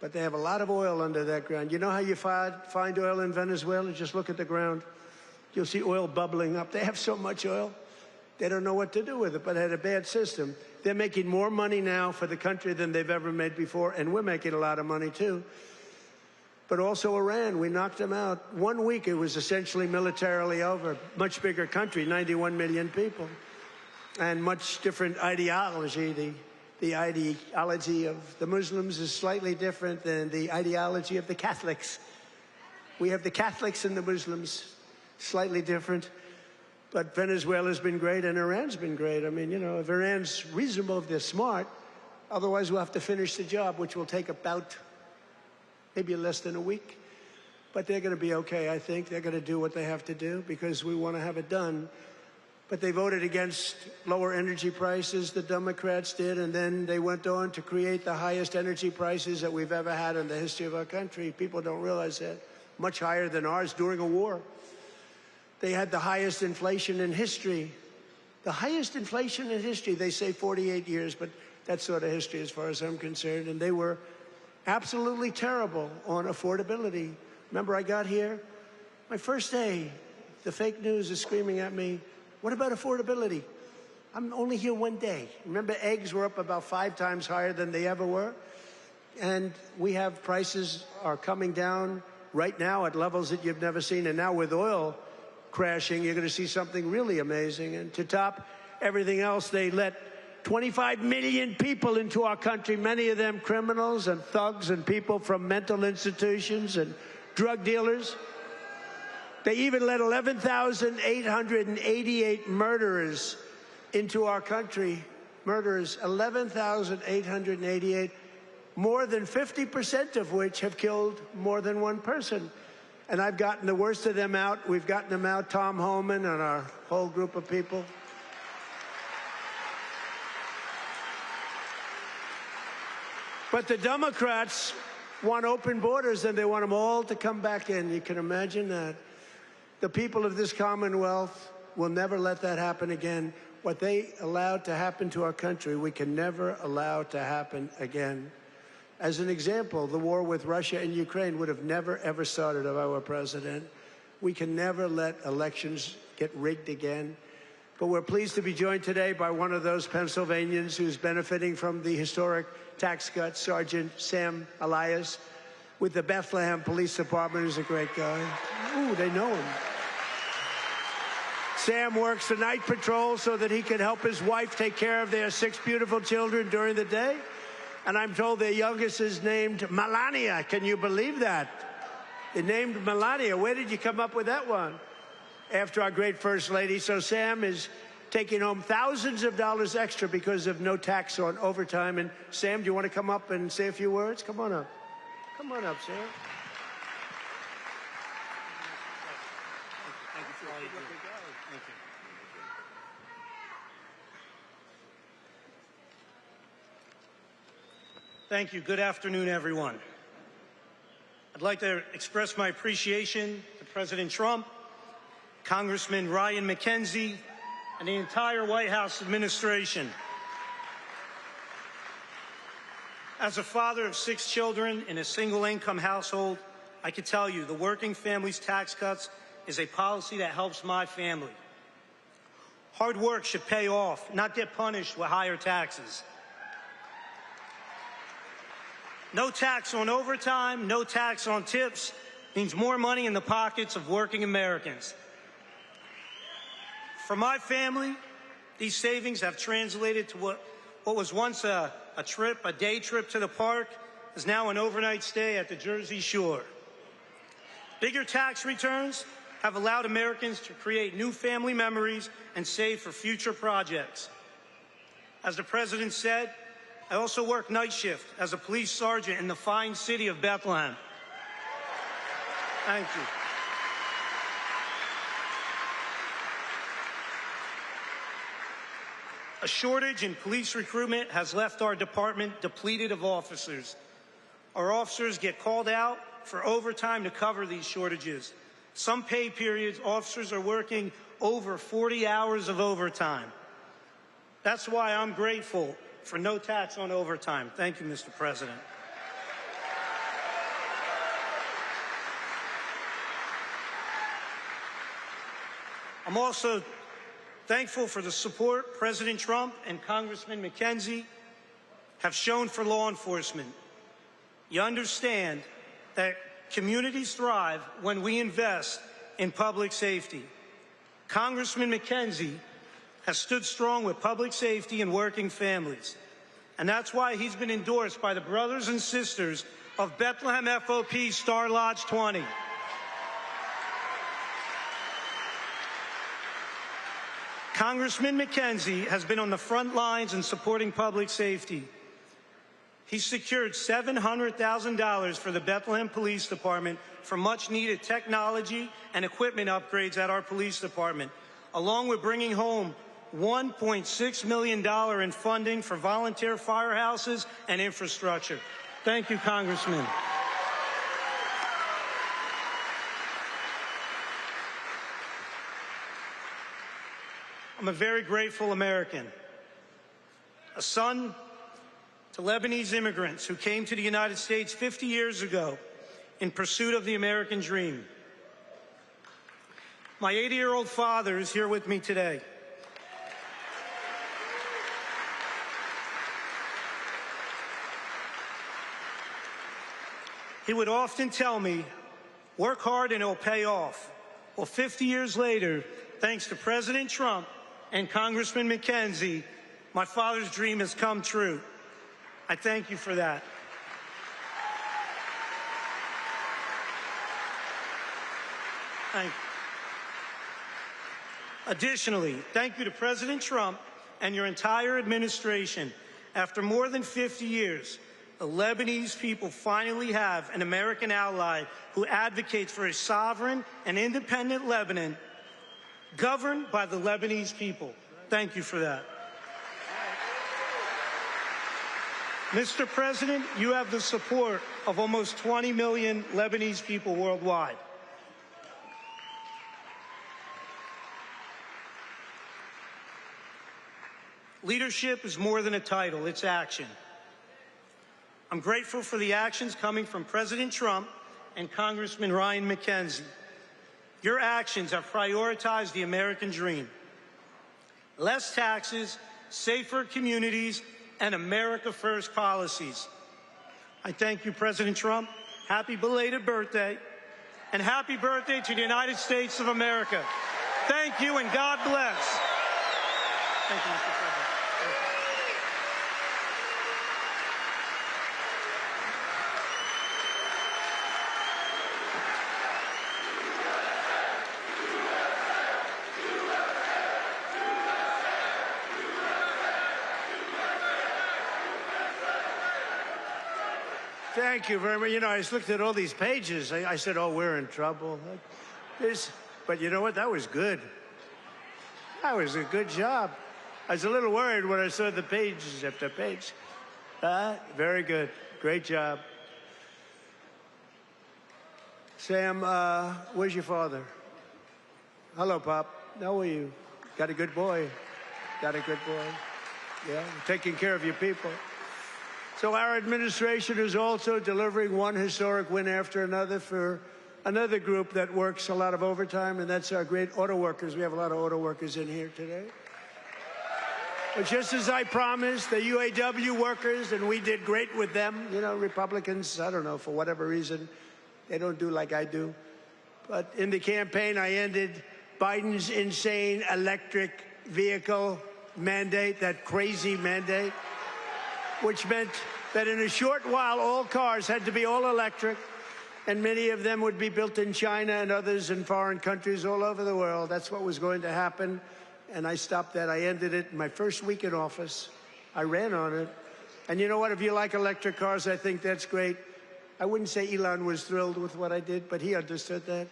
But they have a lot of oil under that ground. You know how you find oil in Venezuela? Just look at the ground. You'll see oil bubbling up. They have so much oil, they don't know what to do with it, but they had a bad system. They're making more money now for the country than they've ever made before, and we're making a lot of money too. But also Iran, we knocked them out. 1 week, it was essentially militarily over. Much bigger country, 91 million people. And much different ideology. The ideology of the Muslims is slightly different than the ideology of the Catholics. We have the Catholics and the Muslims, slightly different. But Venezuela's been great, and Iran's been great. I mean, you know, if Iran's reasonable, if they're smart, otherwise we'll have to finish the job, which will take about maybe less than a week. But they're going to be okay, I think. They're going to do what they have to do because we want to have it done. But they voted against lower energy prices, the Democrats did, and then they went on to create the highest energy prices that we've ever had in the history of our country. People don't realize that. Much higher than ours during a war. They had the highest inflation in history. The highest inflation in history, they say 48 years, but that's sort of history as far as I'm concerned. And they were absolutely terrible on affordability. Remember, I got here, my first day, the fake news is screaming at me, what about affordability? I'm only here 1 day. Remember, eggs were up about 5 times higher than they ever were. And we have prices are coming down right now at levels that you've never seen. And now with oil crashing, you're going to see something really amazing. And to top everything else, they let 25 million people into our country, many of them criminals and thugs and people from mental institutions and drug dealers. They even let 11,888 murderers into our country. Murderers, 11,888, more than 50% of which have killed more than one person. And I've gotten the worst of them out. We've gotten them out, Tom Homan and our whole group of people. But the Democrats want open borders, and they want them all to come back in. You can imagine that. The people of this Commonwealth will never let that happen again. What they allowed to happen to our country, we can never allow to happen again. As an example, the war with Russia and Ukraine would have never, ever started if I were president. We can never let elections get rigged again. But we're pleased to be joined today by one of those Pennsylvanians who's benefiting from the historic tax cuts, Sergeant Sam Elias, with the Bethlehem Police Department, who's a great guy. Ooh, they know him. Sam works the night patrol so that he can help his wife take care of their 6 beautiful children during the day. And I'm told their youngest is named Melania. Can you believe that? They named Melania. Where did you come up with that one? After our great First Lady. So Sam is taking home thousands of dollars extra because of no tax on overtime. And Sam, do you want to come up and say a few words? Come on up. Come on up, Sam. Thank you for all you do. Thank you. Thank you. Good afternoon, everyone. I'd like to express my appreciation to President Trump, Congressman Ryan McKenzie, and the entire White House administration As a father of 6 children in a single-income household, I can tell you the Working Families Tax Cuts is a policy that helps my family. Hard work should pay off, not get punished with higher taxes. No tax on overtime, no tax on tips means more money in the pockets of working Americans. For my family, these savings have translated to what was once a day trip to the park, is now an overnight stay at the Jersey Shore. Bigger tax returns have allowed Americans to create new family memories and save for future projects. As the President said, I also work night shift as a police sergeant in the fine city of Bethlehem. Thank you. A shortage in police recruitment has left our department depleted of officers. Our officers get called out for overtime to cover these shortages. Some pay periods, officers are working over 40 hours of overtime. That's why I'm grateful for no tax on overtime. Thank you, Mr. President. I'm also thankful for the support President Trump and Congressman McKenzie have shown for law enforcement. You understand that communities thrive when we invest in public safety. Congressman McKenzie has stood strong with public safety and working families, and that's why he's been endorsed by the brothers and sisters of Bethlehem FOP Star Lodge 20. Congressman McKenzie has been on the front lines in supporting public safety. He secured $700,000 for the Bethlehem Police Department for much-needed technology and equipment upgrades at our police department, along with bringing home $1.6 million in funding for volunteer firehouses and infrastructure. Thank you, Congressman. I'm a very grateful American, a son to Lebanese immigrants who came to the United States 50 years ago in pursuit of the American dream. My 80-year-old father is here with me today. He would often tell me, work hard and it'll pay off. Well, 50 years later, thanks to President Trump and Congressman McKenzie, my father's dream has come true. I thank you for that. Thank you. Additionally, thank you to President Trump and your entire administration. After more than 50 years, the Lebanese people finally have an American ally who advocates for a sovereign and independent Lebanon governed by the Lebanese people. Thank you for that. Mr. President, you have the support of almost 20 million Lebanese people worldwide. Leadership is more than a title, it's action. I'm grateful for the actions coming from President Trump and Congressman Ryan McKenzie. Your actions have prioritized the American dream. Less taxes, safer communities, and America First policies. I thank you, President Trump. Happy belated birthday, and happy birthday to the United States of America. Thank you, and God bless. Thank you, Mr. President. Thank you very much. You know, I just looked at all these pages. I said, oh, we're in trouble. But you know what? That was good. That was a good job. I was a little worried when I saw the pages after page. Very good. Great job. Sam, where's your father? Hello, Pop. How are you? Got a good boy. Got a good boy. Yeah, taking care of your people. So our administration is also delivering one historic win after another for another group that works a lot of overtime, and that's our great auto workers. We have a lot of auto workers in here today. But just as I promised, the UAW workers, and we did great with them, you know, Republicans, I don't know, for whatever reason, they don't do like I do. But in the campaign, I ended Biden's insane electric vehicle mandate, that crazy mandate, which meant that in a short while, all cars had to be all electric, and many of them would be built in China and others in foreign countries all over the world. That's what was going to happen, and I stopped that. I ended it in my first week in office. I ran on it. And you know what? If you like electric cars, I think that's great. I wouldn't say Elon was thrilled with what I did, but he understood that.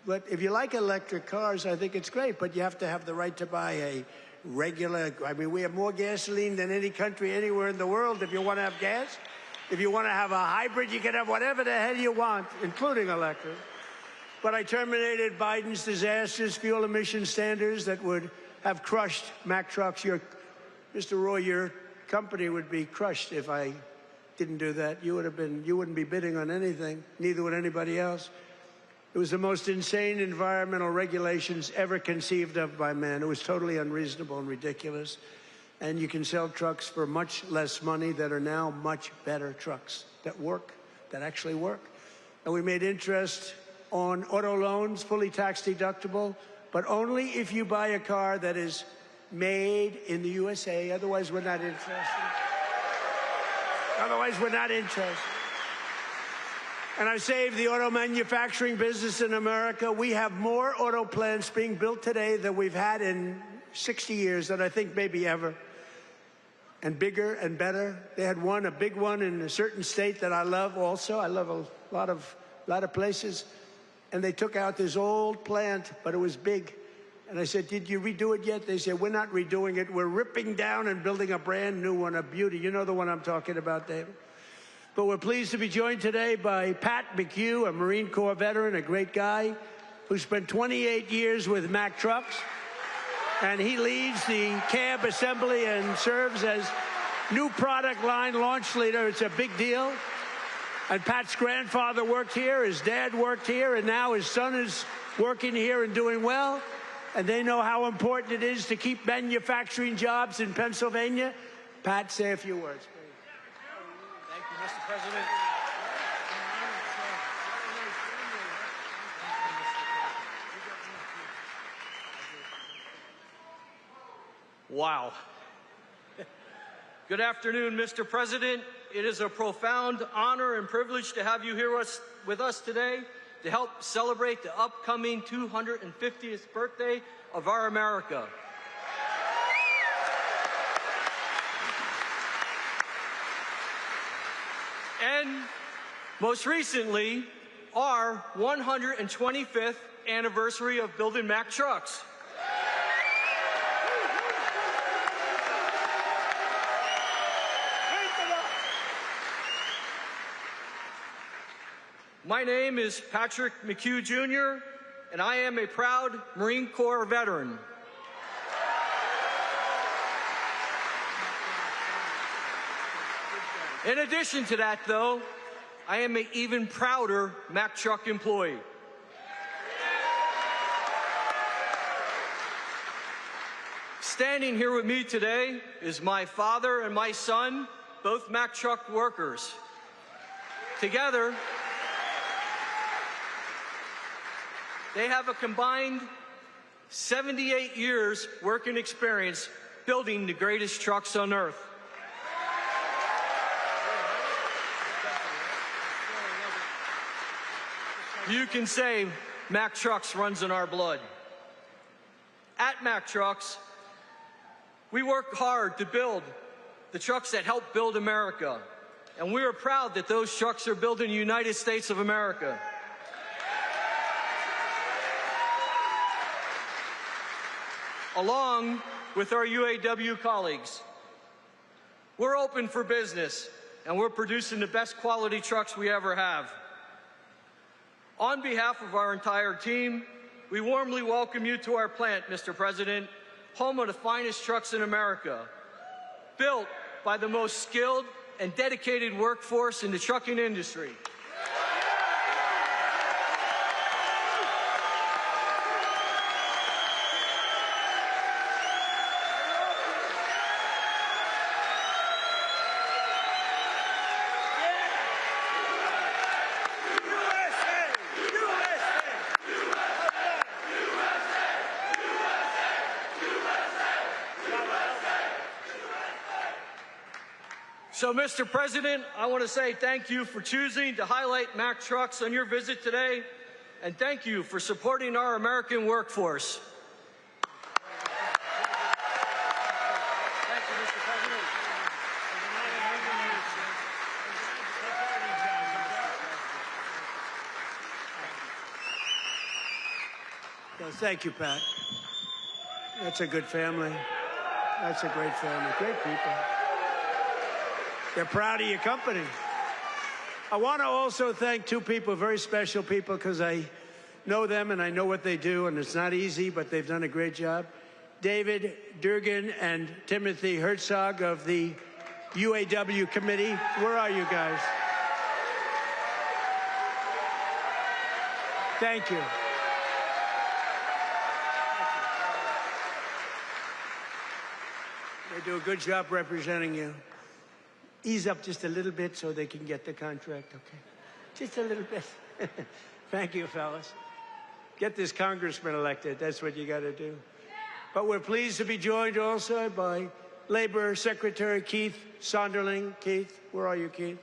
But if you like electric cars, I think it's great, but you have to have the right to buy a regular, I mean, we have more gasoline than any country anywhere in the world if you want to have gas. If you want to have a hybrid, you can have whatever the hell you want, including electric. But I terminated Biden's disastrous fuel emission standards that would have crushed Mack Trucks. Mr. Roy, your company would be crushed if I didn't do that. You wouldn't be bidding on anything, neither would anybody else. It was the most insane environmental regulations ever conceived of by man. It was totally unreasonable and ridiculous. And you can sell trucks for much less money that are now much better trucks that work, that actually work. And we made interest on auto loans, fully tax deductible, but only if you buy a car that is made in the USA. Otherwise, we're not interested. Otherwise, we're not interested. And I saved the auto manufacturing business in America. We have more auto plants being built today than we've had in 60 years, and I think maybe ever. And bigger and better. They had a big one in a certain state that I love also. I love a lot of places. And they took out this old plant, but it was big. And I said, did you redo it yet? They said, we're not redoing it. We're ripping down and building a brand new one, a beauty. You know the one I'm talking about, David. But we're pleased to be joined today by Pat McHugh, a Marine Corps veteran, a great guy, who spent 28 years with Mack Trucks. And he leads the cab assembly and serves as new product line launch leader. It's a big deal. And Pat's grandfather worked here, his dad worked here, and now his son is working here and doing well. And they know how important it is to keep manufacturing jobs in Pennsylvania. Pat, say a few words, please. Thank you, Mr. President. Wow. Good afternoon, Mr. President. It is a profound honor and privilege to have you here with us today to help celebrate the upcoming 250th birthday of our America. And most recently, our 125th anniversary of building Mack Trucks. My name is Patrick McHugh, Jr., and I am a proud Marine Corps veteran. In addition to that, though, I am an even prouder Mack Truck employee. Standing here with me today is my father and my son, both Mack Truck workers. Together, they have a combined 78 years working experience building the greatest trucks on earth. You can say Mack Trucks runs in our blood. At Mack Trucks, we work hard to build the trucks that help build America. And we are proud that those trucks are built in the United States of America. Along with our UAW colleagues, we're open for business, and we're producing the best quality trucks we ever have. On behalf of our entire team, we warmly welcome you to our plant, Mr. President, home of the finest trucks in America, built by the most skilled and dedicated workforce in the trucking industry. So, Mr. President, I want to say thank you for choosing to highlight Mack Trucks on your visit today, and thank you for supporting our American workforce. Thank you, Mr. President. Well, thank you, Pat. That's a good family. That's a great family. Great people. They're proud of your company. I want to also thank two people, very special people, because I know them and I know what they do, and it's not easy, but they've done a great job. David Durgan and Timothy Herzog of the UAW committee. Where are you guys? Thank you. They do a good job representing you. Ease up just a little bit so they can get the contract, okay? Just a little bit. Thank you, fellas. Get this congressman elected. That's what you got to do. But we're pleased to be joined also by Labor Secretary Keith Sonderling. Keith, where are you, Keith?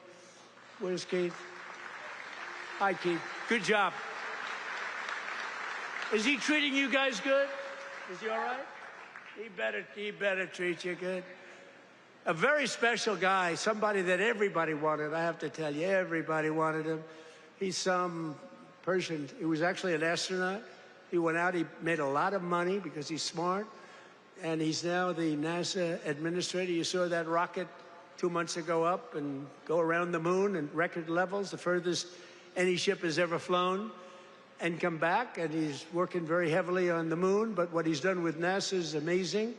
Where's Keith? Hi, Keith. Good job. Is he treating you guys good? Is he all right? He better treat you good. A very special guy, somebody that everybody wanted. I have to tell you, everybody wanted him. He's some person. He was actually an astronaut. He went out, he made a lot of money because he's smart. And he's now the NASA administrator. You saw that rocket 2 months ago up and go around the moon in record levels, the furthest any ship has ever flown, and come back. And he's working very heavily on the moon. But what he's done with NASA is amazing.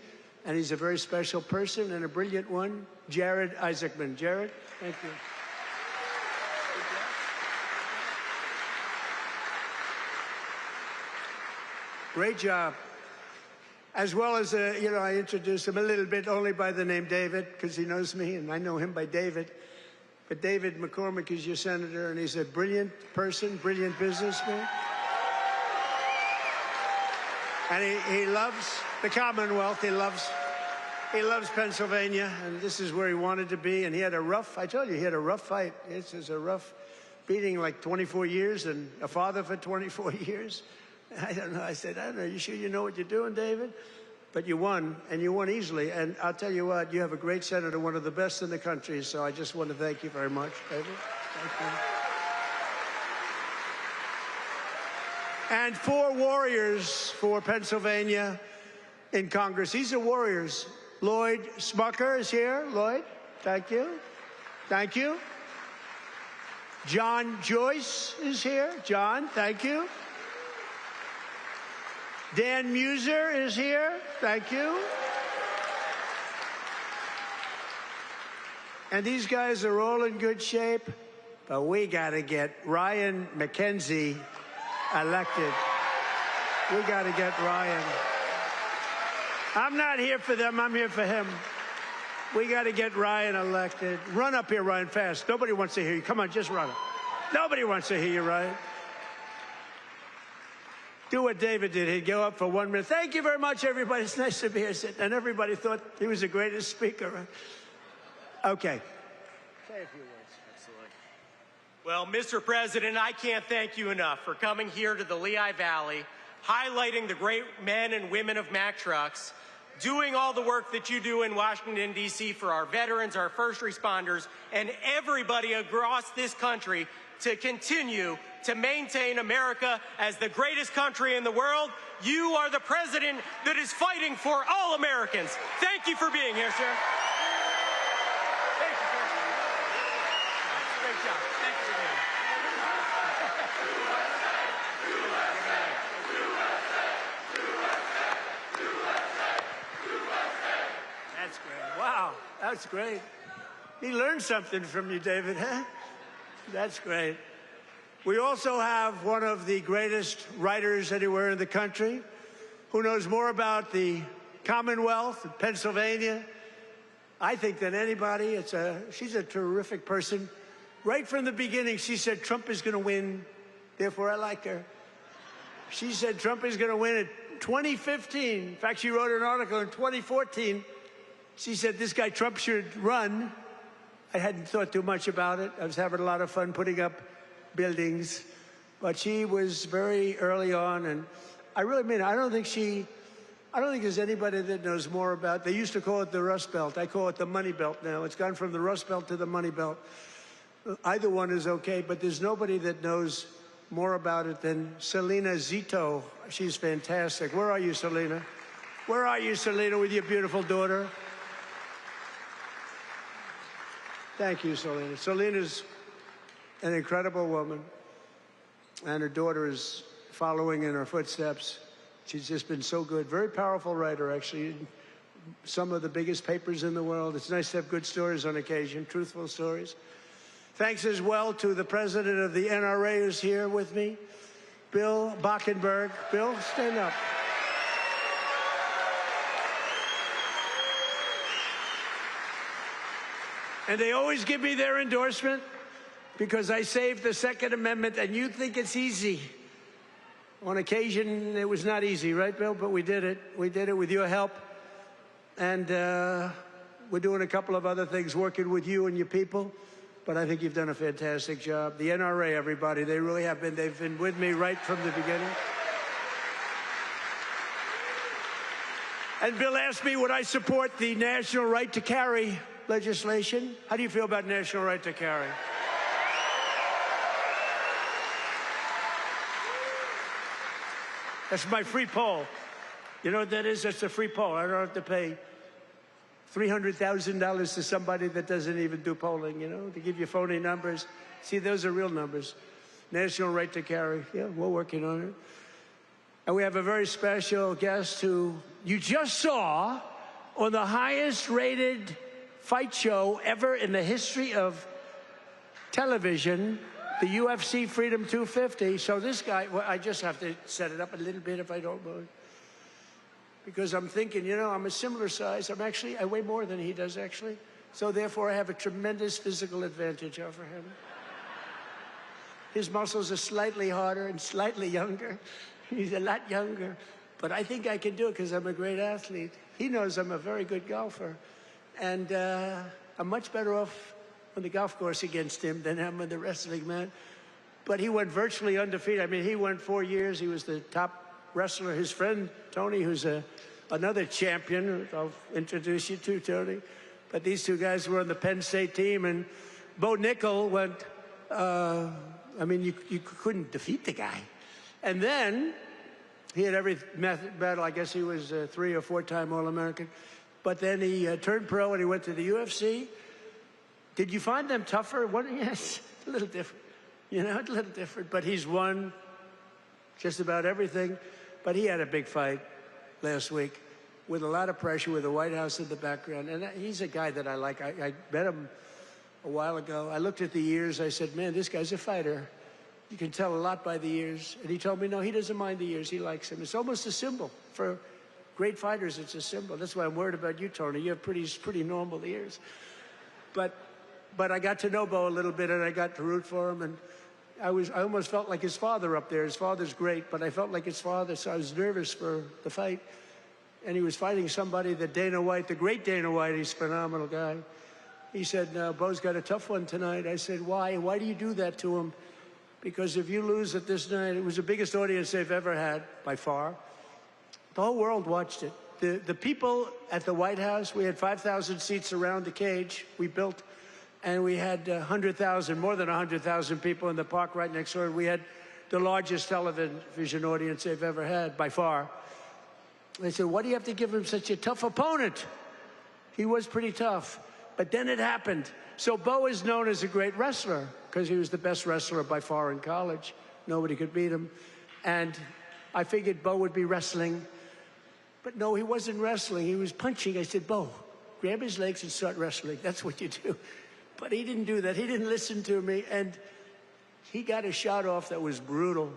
And he's a very special person and a brilliant one, Jared Isaacman. Jared, thank you. Great job. As well as, I introduced him a little bit only by the name David, because he knows me, and I know him by David. But David McCormick is your senator, and he's a brilliant person, brilliant businessman. And he loves the Commonwealth. He loves Pennsylvania, and this is where he wanted to be. And he had a rough, I told you, he had a rough fight. This is a rough beating, like 24 years, and a father for 24 years. I don't know. I said, I don't know. You sure you know what you're doing, David? But you won, and you won easily. And I'll tell you what, you have a great senator, one of the best in the country. So I just want to thank you very much, David. Thank you. And 4 warriors for Pennsylvania in Congress. These are warriors. Lloyd Smucker is here. Lloyd, thank you. Thank you. John Joyce is here. John, thank you. Dan Muser is here. Thank you. And these guys are all in good shape, but we got to get Ryan McKenzie elected. We got to get Ryan. I'm not here for them. I'm here for him. We got to get Ryan elected. Run up here, Ryan, fast. Nobody wants to hear you. Come on, just run up. Nobody wants to hear you, Ryan. Do what David did. He'd go up for 1 minute. Thank you very much, everybody. It's nice to be here. And everybody thought he was the greatest speaker. Right? Okay. Say a few words. Excellent. Well, Mr. President, I can't thank you enough for coming here to the Lehigh Valley, highlighting the great men and women of Mack Trucks, doing all the work that you do in Washington, D.C. for our veterans, our first responders, and everybody across this country to continue to maintain America as the greatest country in the world. You are the president that is fighting for all Americans. Thank you for being here, sir. Thank you, sir. Great job. Thank you for being here. That's great. Wow, that's great. He learned something from you, David, huh? That's great. We also have one of the greatest writers anywhere in the country who knows more about the Commonwealth of Pennsylvania, I think, than anybody. She's a terrific person. Right from the beginning, she said Trump is going to win, therefore I like her. She said Trump is going to win in 2015. In fact, she wrote an article in 2014. She said this guy Trump should run. I hadn't thought too much about it. I was having a lot of fun putting up buildings. But she was very early on, and I really mean it. I don't think there's anybody that knows more about, they used to call it the Rust Belt. I call it the Money Belt now. It's gone from the Rust Belt to the Money Belt. Either one is okay, but there's nobody that knows more about it than Selena Zito. She's fantastic. Where are you, Selena? Where are you, Selena, with your beautiful daughter? Thank you, Selena. Selena's an incredible woman, and her daughter is following in her footsteps. She's just been so good. Very powerful writer, actually. Some of the biggest papers in the world. It's nice to have good stories on occasion, truthful stories. Thanks as well to the president of the NRA who's here with me, Bill Bockenberg. Bill, stand up. And they always give me their endorsement because I saved the Second Amendment, and you think it's easy. On occasion, it was not easy, right, Bill? But we did it. We did it with your help. And we're doing a couple of other things, working with you and your people. But I think you've done a fantastic job. The NRA, everybody, they really have been. They've been with me right from the beginning. And Bill asked me, would I support the national right to carry legislation? How do you feel about national right to carry? That's my free poll. You know what that is? That's a free poll. I don't have to pay $300,000 to somebody that doesn't even do polling, you know, to give you phony numbers. See, those are real numbers. National right to carry. Yeah, we're working on it. And we have a very special guest who you just saw on the highest rated fight show ever in the history of television, the UFC Freedom 250. So this guy, well, I just have to set it up a little bit if I don't mind. Because I'm thinking, you know, I'm a similar size. I weigh more than he does, actually. So therefore, I have a tremendous physical advantage over him. His muscles are slightly harder and slightly younger. He's a lot younger. But I think I can do it because I'm a great athlete. He knows I'm a very good golfer. And I'm much better off on the golf course against him than I'm in the wrestling, man. But he went virtually undefeated. I mean, he won 4 years. He was the top wrestler. His friend, Tony, who's another champion, I'll introduce you to, Tony. But these two guys were on the Penn State team, and Bo Nickel went, I mean, you couldn't defeat the guy. And then he had every battle. I guess he was a 3 or 4-time All-American. But then he turned pro and he went to the UFC. Did you find them tougher? Yes, a little different. You know, a little different. But he's won just about everything. But he had a big fight last week with a lot of pressure, with the White House in the background. And he's a guy that I like. I met him a while ago. I looked at the ears. I said, man, this guy's a fighter. You can tell a lot by the ears. And he told me, no, he doesn't mind the ears. He likes them. It's almost a symbol. For great fighters, it's a symbol. That's why I'm worried about you, Tony. You have pretty normal ears. But I got to know Bo a little bit, and I got to root for him. And I almost felt like his father up there. His father's great, but I felt like his father, so I was nervous for the fight. And he was fighting somebody that Dana White, the great Dana White, he's a phenomenal guy. He said, no, Bo's got a tough one tonight. I said, why? Why do you do that to him? Because if you lose it this night, it was the biggest audience they've ever had, by far. The whole world watched it. The people at the White House, we had 5,000 seats around the cage we built. And we had 100,000, more than 100,000 people in the park right next door. We had the largest television audience they've ever had, by far. They said, why do you have to give him such a tough opponent? He was pretty tough. But then it happened. So Bo is known as a great wrestler because he was the best wrestler by far in college. Nobody could beat him. And I figured Bo would be wrestling. But no, he wasn't wrestling. He was punching. I said, Bo, grab his legs and start wrestling. That's what you do. But he didn't do that. He didn't listen to me. And he got a shot off that was brutal.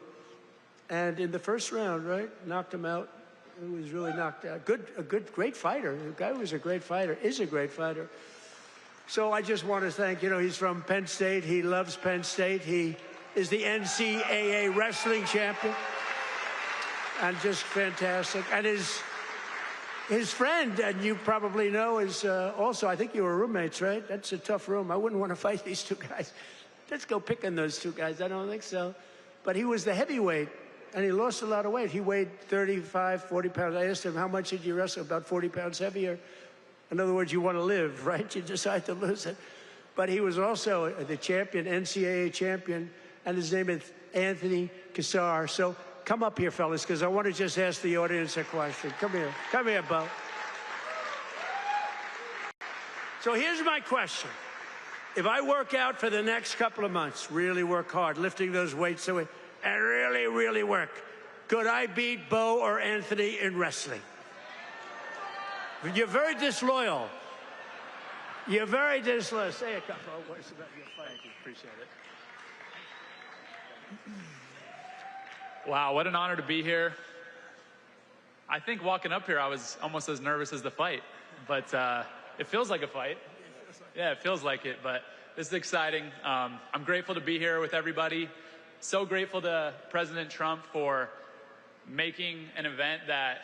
And in the first round, right, knocked him out. He was really knocked out. Great fighter. The guy was a great fighter, is a great fighter. So I just want to thank, he's from Penn State. He loves Penn State. He is the NCAA wrestling champion. And just fantastic. And his friend, and you probably know, is also, I think you were roommates, right? That's a tough room. I wouldn't want to fight these two guys. Let's go picking those two guys. I don't think so. But he was the heavyweight, and he lost a lot of weight. He weighed 35, 40 pounds. I asked him, how much did you wrestle? About 40 pounds heavier. In other words, you want to live, right? You decide to lose it. But he was also the champion, NCAA champion, and his name is Anthony Cassar. So come up here, fellas, because I want to just ask the audience a question. Come here. Come here, Bo. So here's my question. If I work out for the next couple of months, really work hard, lifting those weights away, and really, really work, could I beat Bo or Anthony in wrestling? You're very disloyal. You're very disloyal. Say a couple of words about your fight. Thank you. Appreciate it. Wow, what an honor to be here. I think walking up here, I was almost as nervous as the fight, but it feels like a fight. Yeah, it feels like it, but this is exciting. I'm grateful to be here with everybody. So grateful to President Trump for making an event that,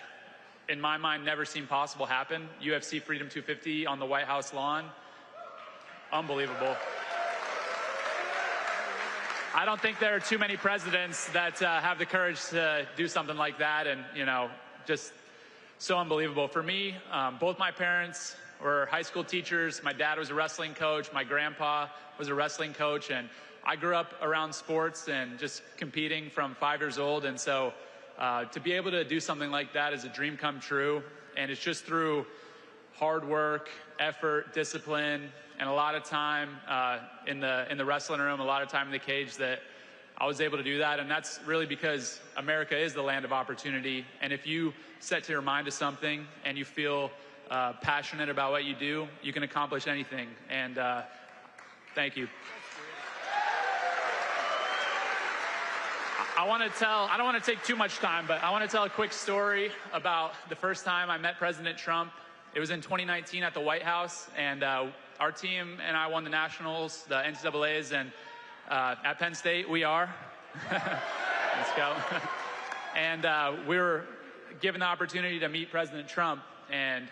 in my mind, never seemed possible happen. UFC Freedom 250 on the White House lawn. Unbelievable. I don't think there are too many presidents that have the courage to do something like that, and, just so unbelievable. For me, both my parents were high school teachers. My dad was a wrestling coach. My grandpa was a wrestling coach, and I grew up around sports and just competing from 5 years old, and so to be able to do something like that is a dream come true, and it's just through hard work, effort, discipline, and a lot of time in the wrestling room, a lot of time in the cage that I was able to do that. And that's really because America is the land of opportunity. And if you set your mind to something and you feel passionate about what you do, you can accomplish anything. And thank you. I don't want to take too much time, but I want to tell a quick story about the first time I met President Trump. It was in 2019 at the White House, and our team and I won the Nationals, the NCAAs, and at Penn State, we are. Let's go. And we were given the opportunity to meet President Trump, and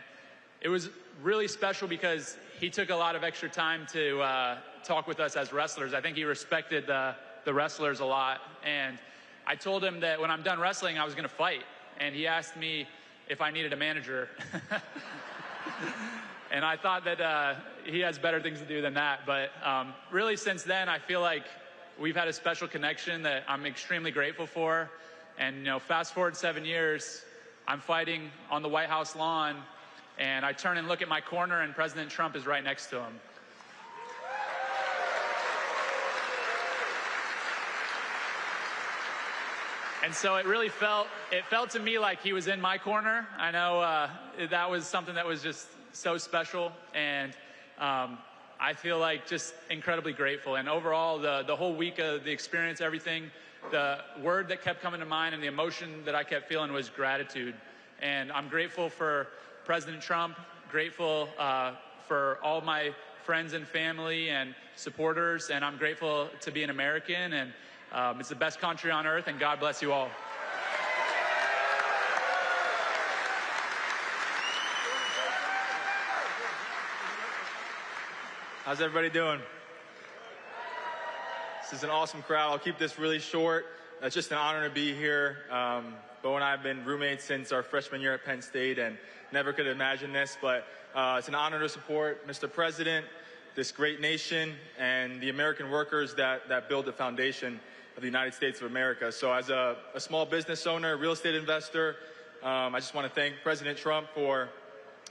it was really special because he took a lot of extra time to talk with us as wrestlers. I think he respected the wrestlers a lot, and I told him that when I'm done wrestling, I was going to fight, and he asked me if I needed a manager. And I thought that he has better things to do than that. But really, since then, I feel like we've had a special connection that I'm extremely grateful for. And, fast forward 7 years, I'm fighting on the White House lawn, and I turn and look at my corner, and President Trump is right next to him. And so it really felt to me like he was in my corner. I know that was something that was just so special, and I feel like just incredibly grateful. And overall, the whole week of the experience, everything, the word that kept coming to mind and the emotion that I kept feeling was gratitude. And I'm grateful for President Trump, grateful for all my friends and family and supporters, and I'm grateful to be an American, and it's the best country on earth, and God bless you all. How's everybody doing? This is an awesome crowd. I'll keep this really short. It's just an honor to be here. Bo and I have been roommates since our freshman year at Penn State and never could imagine this, but it's an honor to support Mr. President, this great nation, and the American workers that build the foundation of the United States of America. So as a small business owner, real estate investor, I just want to thank President Trump for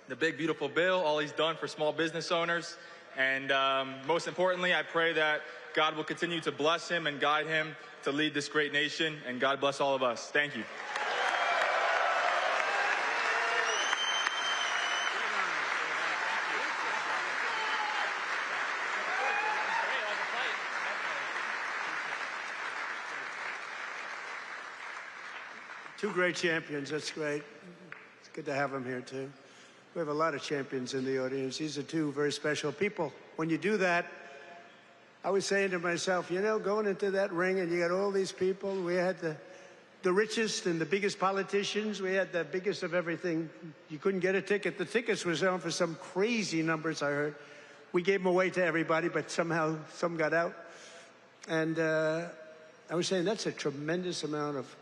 the big, beautiful bill, all he's done for small business owners. And most importantly, I pray that God will continue to bless him and guide him to lead this great nation. And God bless all of us. Thank you. Two great champions. That's great. It's good to have them here, too. We have a lot of champions in the audience. These are two very special people. When you do that, I was saying to myself, you know, going into that ring and you got all these people, we had the richest and the biggest politicians. We had the biggest of everything. You couldn't get a ticket. The tickets were selling for some crazy numbers, I heard. We gave them away to everybody, but somehow some got out. And I was saying that's a tremendous amount of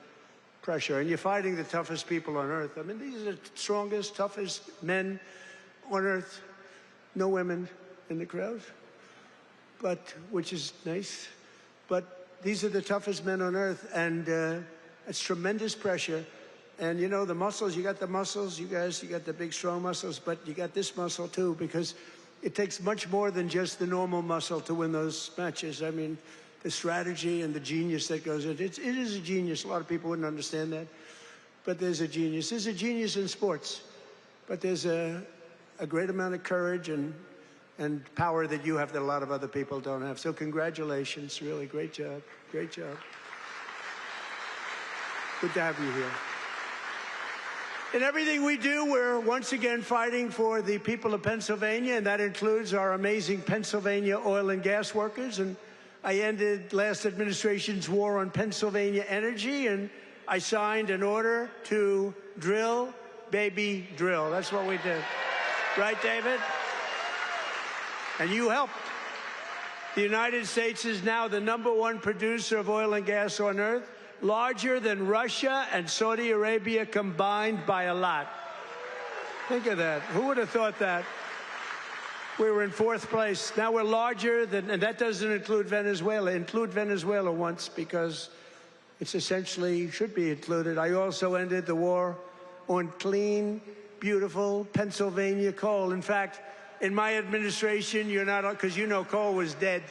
pressure. And you're fighting the toughest people on earth. I mean, these are the strongest, toughest men on earth. No women in the crowd, but which is nice. But these are the toughest men on earth, and it's tremendous pressure. And you know, the muscles, you got the muscles, you guys, you got the big strong muscles, but you got this muscle too, because it takes much more than just the normal muscle to win those matches. I mean, the strategy and the genius that goes into it. It is a genius. A lot of people wouldn't understand that, but there's a genius. There's a genius in sports, but there's a great amount of courage and power that you have that a lot of other people don't have. So congratulations, really great job, great job. Good to have you here. In everything we do, we're once again fighting for the people of Pennsylvania, and that includes our amazing Pennsylvania oil and gas workers. And I ended last administration's war on Pennsylvania energy, and I signed an order to drill, baby, drill. That's what we did. Right, David? And you helped. The United States is now the #1 producer of oil and gas on earth, larger than Russia and Saudi Arabia combined by a lot. Think of that. Who would have thought that? We were in 4th place. Now we're larger than, and that doesn't include Venezuela. Include Venezuela once, because it's essentially should be included. I also ended the war on clean, beautiful Pennsylvania coal. In fact, in my administration, you're not, because you know coal was dead.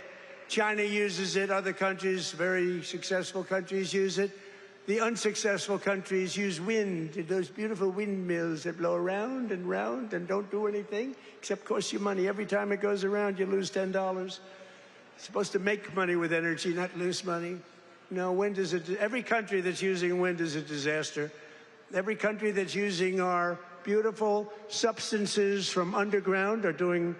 China uses it. Other countries, very successful countries, use it. The unsuccessful countries use wind, those beautiful windmills that blow around and round and don't do anything except cost you money. Every time it goes around, you lose $10. You're supposed to make money with energy, not lose money. No, wind is every country that's using wind is a disaster. Every country that's using our beautiful substances from underground are doing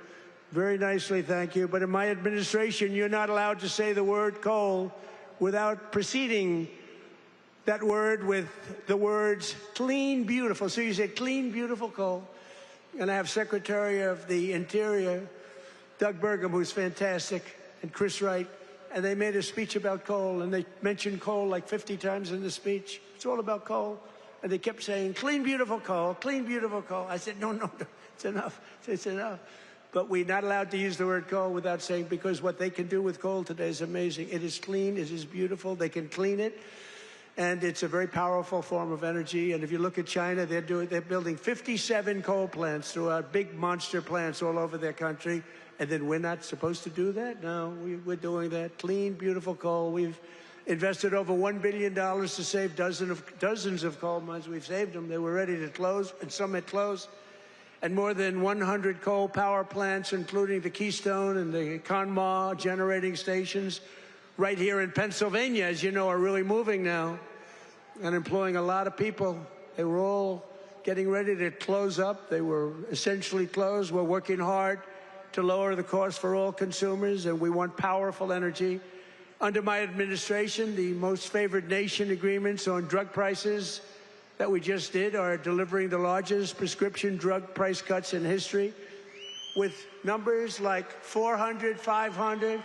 very nicely, thank you. But in my administration, you're not allowed to say the word coal without preceding that word with the words clean, beautiful. So you say clean, beautiful coal. And I have Secretary of the Interior, Doug Burgum, who's fantastic, and Chris Wright, and they made a speech about coal, and they mentioned coal like 50 times in the speech. It's all about coal. And they kept saying, clean, beautiful coal, clean, beautiful coal. I said, no, it's enough. It's enough. But we're not allowed to use the word coal without saying, because what they can do with coal today is amazing. It is clean, it is beautiful, they can clean it, and it's a very powerful form of energy. And if you look at China, they're building 57 coal plants throughout, big monster plants all over their country, and then we're not supposed to do that? No, we're doing that. Clean, beautiful coal. We've invested over $1 billion to save dozens of coal mines. We've saved them. They were ready to close, and some had closed. And more than 100 coal power plants, including the Keystone and the Conemaugh generating stations, right here in Pennsylvania, as you know, are really moving now and employing a lot of people. They were all getting ready to close up. They were essentially closed. We're working hard to lower the cost for all consumers, and we want powerful energy. Under my administration, the most favored nation agreements on drug prices that we just did are delivering the largest prescription drug price cuts in history, with numbers like 400, 500,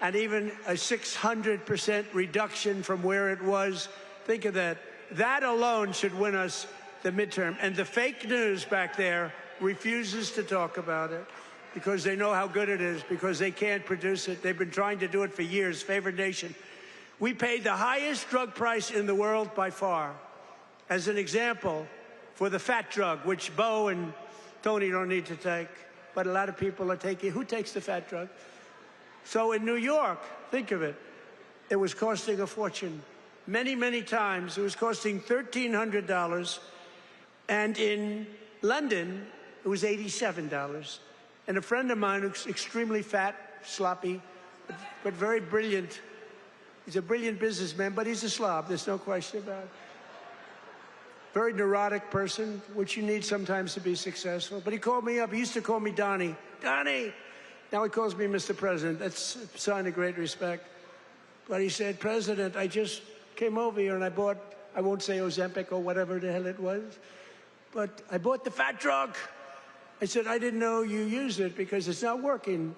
and even a 600% reduction from where it was. Think of that. That alone should win us the midterm. And the fake news back there refuses to talk about it because they know how good it is, because they can't produce it. They've been trying to do it for years. Favored nation. We paid the highest drug price in the world by far. As an example, for the fat drug, which Bo and Tony don't need to take, but a lot of people are taking. Who takes the fat drug? So in New York, think of it, it was costing a fortune. Many, many times, it was costing $1,300. And in London, it was $87. And a friend of mine who's extremely fat, sloppy, but very brilliant. He's a brilliant businessman, but he's a slob. There's no question about it. very neurotic person, which you need sometimes to be successful. But he called me up. He used to call me Donnie. Donnie! Now he calls me Mr. President. That's a sign of great respect. But he said, President, I just came over here and I bought, I won't say Ozempic or whatever the hell it was, but I bought the fat drug. I said, I didn't know you used it because it's not working.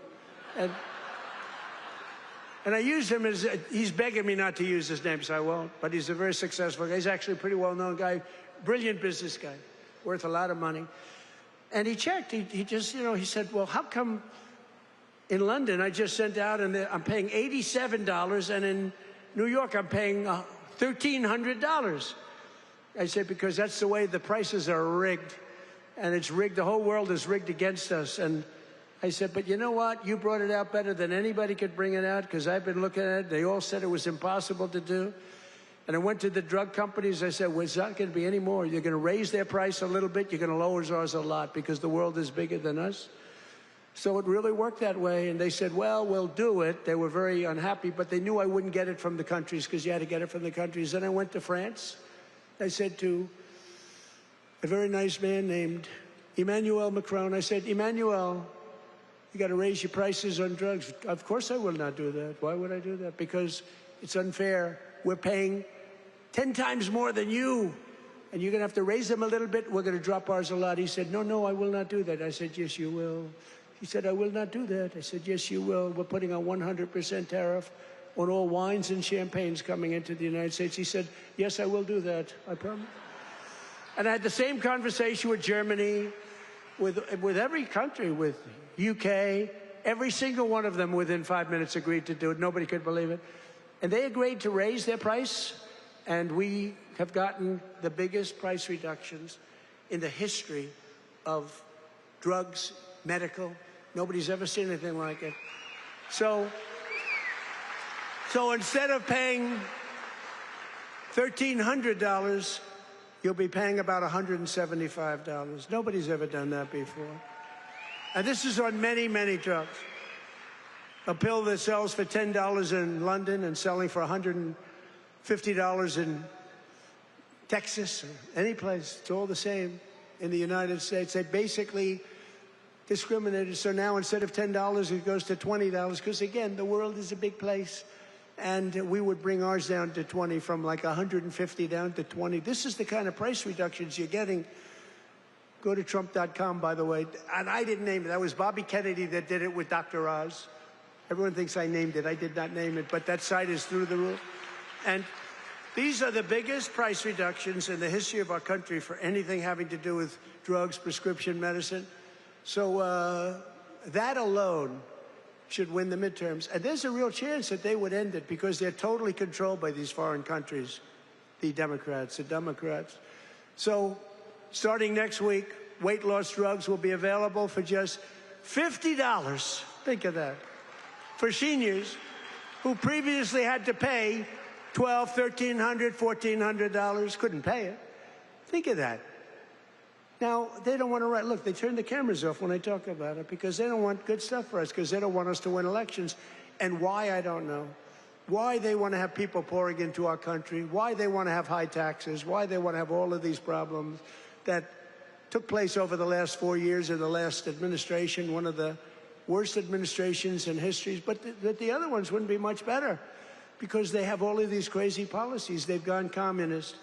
And I used him as, he's begging me not to use his name, so I won't. But he's a very successful guy. He's actually a pretty well-known guy, brilliant business guy, worth a lot of money. And he checked. He just, you know, he said, well, how come in London I just sent out and I'm paying $87, and in New York I'm paying $1,300? I said, because that's the way the prices are rigged. And it's rigged, the whole world is rigged against us. And I said, but you know what? You brought it out better than anybody could bring it out, because I've been looking at it. They all said it was impossible to do. And I went to the drug companies. I said, well, it's not going to be any more. You're going to raise their price a little bit. You're going to lower ours a lot, because the world is bigger than us. So it really worked that way. And they said, well, we'll do it. They were very unhappy, but they knew I wouldn't get it from the countries, because you had to get it from the countries. Then I went to France. I said to a very nice man named Emmanuel Macron, I said, Emmanuel, you got to raise your prices on drugs. Of course I will not do that. Why would I do that? Because it's unfair. We're paying 10 times more than you, and you're going to have to raise them a little bit. We're going to drop ours a lot. He said, no, no, I will not do that. I said, yes, you will. He said, I will not do that. I said, yes, you will. We're putting a 100% tariff on all wines and champagnes coming into the United States. He said, yes, I will do that. I promise. And I had the same conversation with Germany, with every country, with UK. Every single one of them within 5 minutes agreed to do it. Nobody could believe it. And they agreed to raise their price, and we have gotten the biggest price reductions in the history of drugs, medical. Nobody's ever seen anything like it. So instead of paying $1,300, you'll be paying about $175. Nobody's ever done that before. And this is on many, many drugs. A pill that sells for $10 in London and selling for $150 in Texas or any place, it's all the same in the United States. They basically discriminated. So now instead of $10, it goes to $20, because again, the world is a big place. And we would bring ours down to 20, from like 150 down to 20. This is the kind of price reductions you're getting. Go to Trump.com, by the way. And I didn't name it. That was Bobby Kennedy that did it with Dr. Oz. Everyone thinks I named it. I did not name it, but that site is through the roof. And these are the biggest price reductions in the history of our country for anything having to do with drugs, prescription medicine. So that alone should win the midterms. And there's a real chance that they would end it, because they're totally controlled by these foreign countries, the Democrats. So starting next week, weight loss drugs will be available for just $50. Think of that. For seniors who previously had to pay $1,200, $1,300, $1,400, couldn't pay it. Think of that. Now, they don't want to write. Look, they turn the cameras off when I talk about it, because they don't want good stuff for us, because they don't want us to win elections. And why, I don't know. Why they want to have people pouring into our country, why they want to have high taxes, why they want to have all of these problems that took place over the last 4 years of the last administration, one of the worst administrations in history. But the other ones wouldn't be much better, because they have all of these crazy policies. They've gone communist.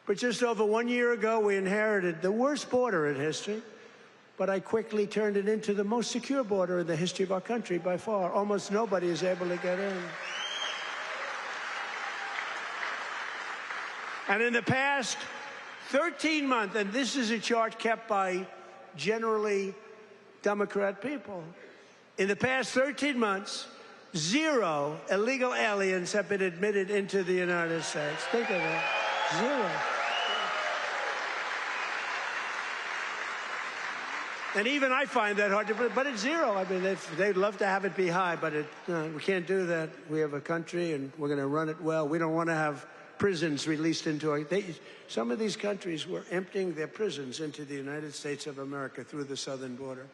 But just over 1 year ago, we inherited the worst border in history, but I quickly turned it into the most secure border in the history of our country by far. Almost nobody is able to get in. And in the past 13 months, and this is a chart kept by generally Democrat people, in the past 13 months, 0 illegal aliens have been admitted into the United States. Think of that. 0. And even I find that hard to believe, but it's 0. I mean, they'd love to have it be high, but we can't do that. We have a country, and we're going to run it well. We don't want to have prisons released into our... some of these countries were emptying their prisons into the United States of America through the southern border.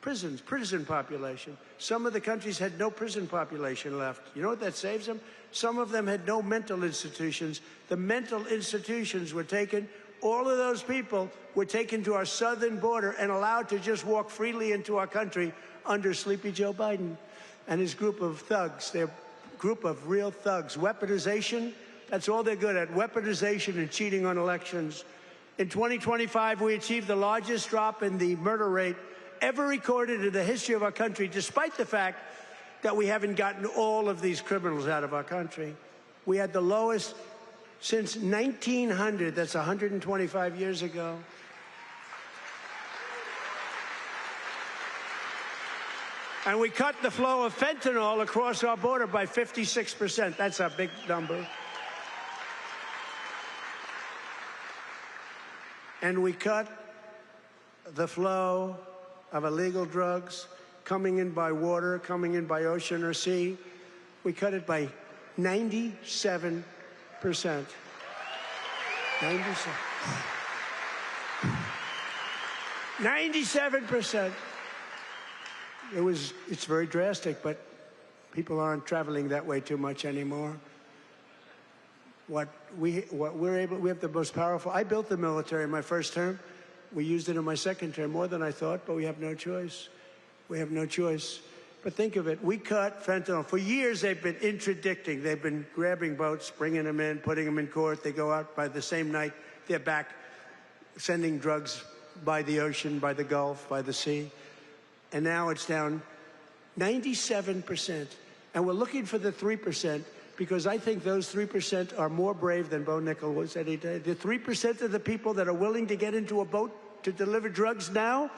Prisons, prison population. Some of the countries had no prison population left. You know what that saves them? Some of them had no mental institutions. The mental institutions were taken all of those people were taken to our southern border and allowed to just walk freely into our country under Sleepy Joe Biden and his group of thugs. They're a group of real thugs. Weaponization, that's all they're good at, weaponization and cheating on elections. In 2025, we achieved the largest drop in the murder rate ever recorded in the history of our country, despite the fact that we haven't gotten all of these criminals out of our country. We had the lowest since 1900, that's 125 years ago. And we cut the flow of fentanyl across our border by 56%. That's a big number. And we cut the flow of illegal drugs coming in by water, coming in by ocean or sea. We cut it by 97%. 97%. It's very drastic, but people aren't traveling that way too much anymore. We have the most powerful. I built the military in my first term. We used it in my second term, more than I thought, but we have no choice. We have no choice. But think of it, we cut fentanyl. For years, they've been interdicting. They've been grabbing boats, bringing them in, putting them in court. They go out by the same night. They're back sending drugs by the ocean, by the Gulf, by the sea. And now it's down 97%. And we're looking for the 3%, because I think those 3% are more brave than Bo Nickel was any day. The 3% of the people that are willing to get into a boat to deliver drugs now,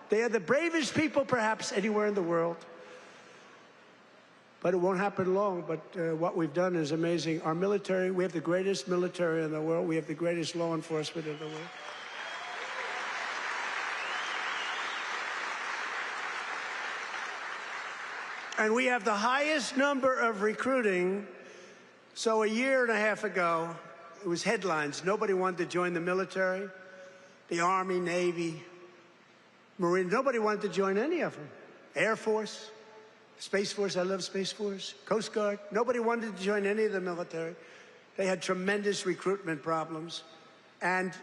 they are the bravest people perhaps anywhere in the world. But it won't happen long. But what we've done is amazing. Our military, we have the greatest military in the world. We have the greatest law enforcement in the world. And we have the highest number of recruiting. So a year and a half ago, it was headlines. Nobody wanted to join the military, the Army, Navy, Marine. Nobody wanted to join any of them. Air Force, Space Force. I love Space Force. Coast Guard. Nobody wanted to join any of the military. They had tremendous recruitment problems. And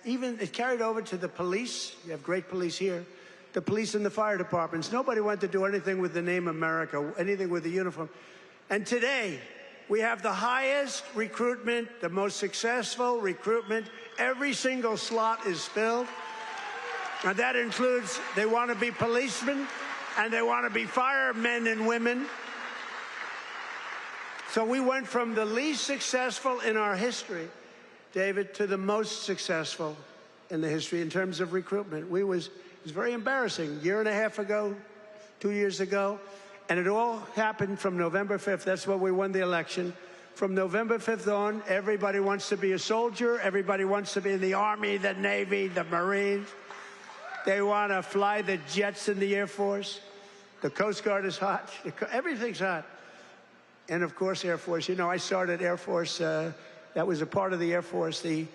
even it carried over to the police. You have great police here. The police and the fire departments. Nobody wanted to do anything with the name America, anything with the uniform. And today, we have the highest recruitment, the most successful recruitment. Every single slot is filled. And that includes, they want to be policemen, and they want to be firemen and women. So we went from the least successful in our history, David, to the most successful in the history in terms of recruitment. It was very embarrassing. A year and a half ago, 2 years ago, and it all happened from November 5th. That's when we won the election. From November 5th on, everybody wants to be a soldier. Everybody wants to be in the Army, the Navy, the Marines. They want to fly the jets in the Air Force. The Coast Guard is hot. Everything's hot. And, of course, Air Force. You know, I started Air Force. That was a part of the Air Force. The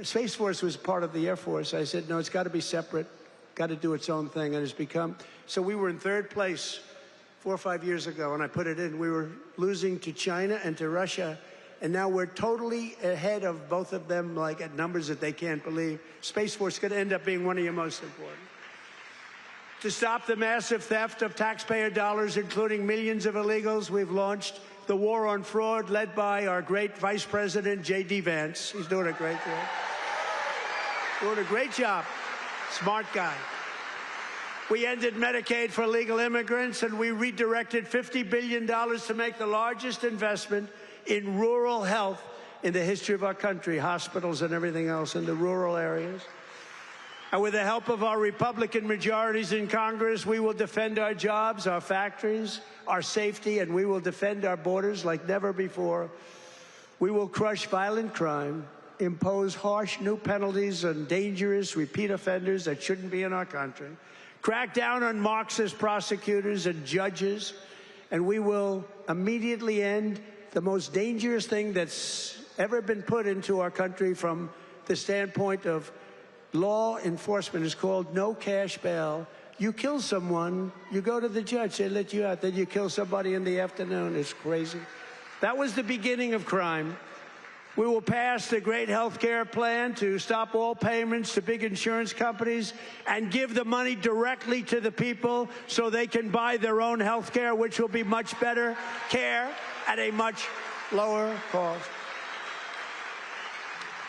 Space Force was part of the Air Force. I said, no, it's got to be separate. Got to do its own thing. And it's become. So we were in third place 4 or 5 years ago, and I put it in. We were losing to China and to Russia, and now we're totally ahead of both of them, like at numbers that they can't believe. Space Force is going to end up being one of your most important. To stop the massive theft of taxpayer dollars, including millions of illegals, we've launched the war on fraud, led by our great Vice President, JD Vance. He's doing a great job. Doing a great job. Smart guy. We ended Medicaid for illegal immigrants, and we redirected $50 billion to make the largest investment in rural health in the history of our country, hospitals and everything else in the rural areas. And with the help of our Republican majorities in Congress, we will defend our jobs, our factories, our safety, and we will defend our borders like never before. We will crush violent crime, impose harsh new penalties on dangerous repeat offenders that shouldn't be in our country, crack down on Marxist prosecutors and judges, and we will immediately end the most dangerous thing that's ever been put into our country from the standpoint of law enforcement. Is called no cash bail. You kill someone, you go to the judge, they let you out, then you kill somebody in the afternoon. It's crazy. That was the beginning of crime. We will pass the great health care plan to stop all payments to big insurance companies and give the money directly to the people so they can buy their own health care, which will be much better care at a much lower cost.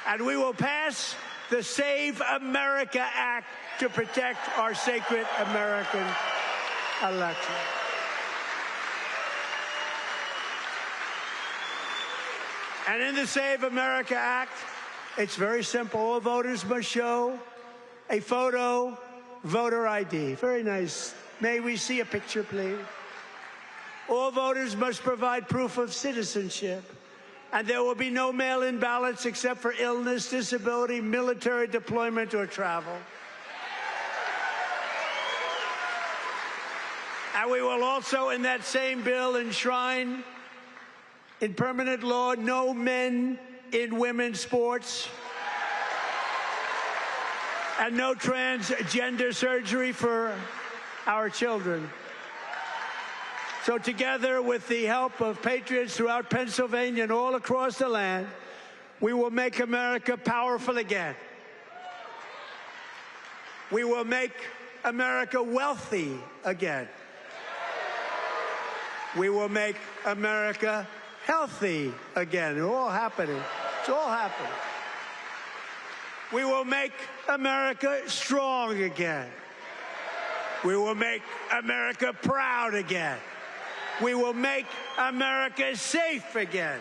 And we will pass the Save America Act to protect our sacred American election. And in the Save America Act, it's very simple. All voters must show a photo, voter ID. Very nice. May we see a picture, please? All voters must provide proof of citizenship. And there will be no mail-in ballots except for illness, disability, military deployment, or travel. And we will also, in that same bill, enshrine in permanent law no men in women's sports and no transgender surgery for our children. So together with the help of patriots throughout Pennsylvania and all across the land, we will make America powerful again. We will make America wealthy again. We will make America healthy again. It's all happening. It's all happening. We will make America strong again. We will make America proud again. We will make America safe again.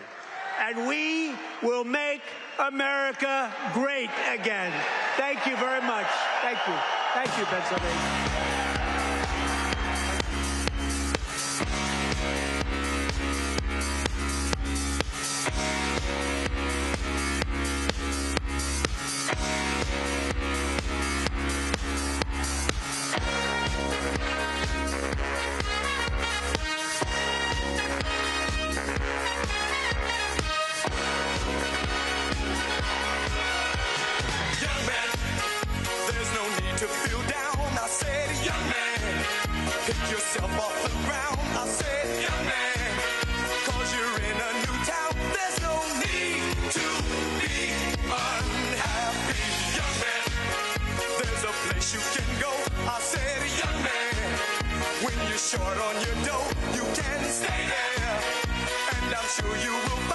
And we will make America great again. Thank you very much. Thank you. Thank you, Pennsylvania. Yourself off the ground, I said, young man, 'cause you're in a new town. There's no need to be unhappy, young man. There's a place you can go, I said, young man. When you're short on your dough, you can stay there, and I'm sure you will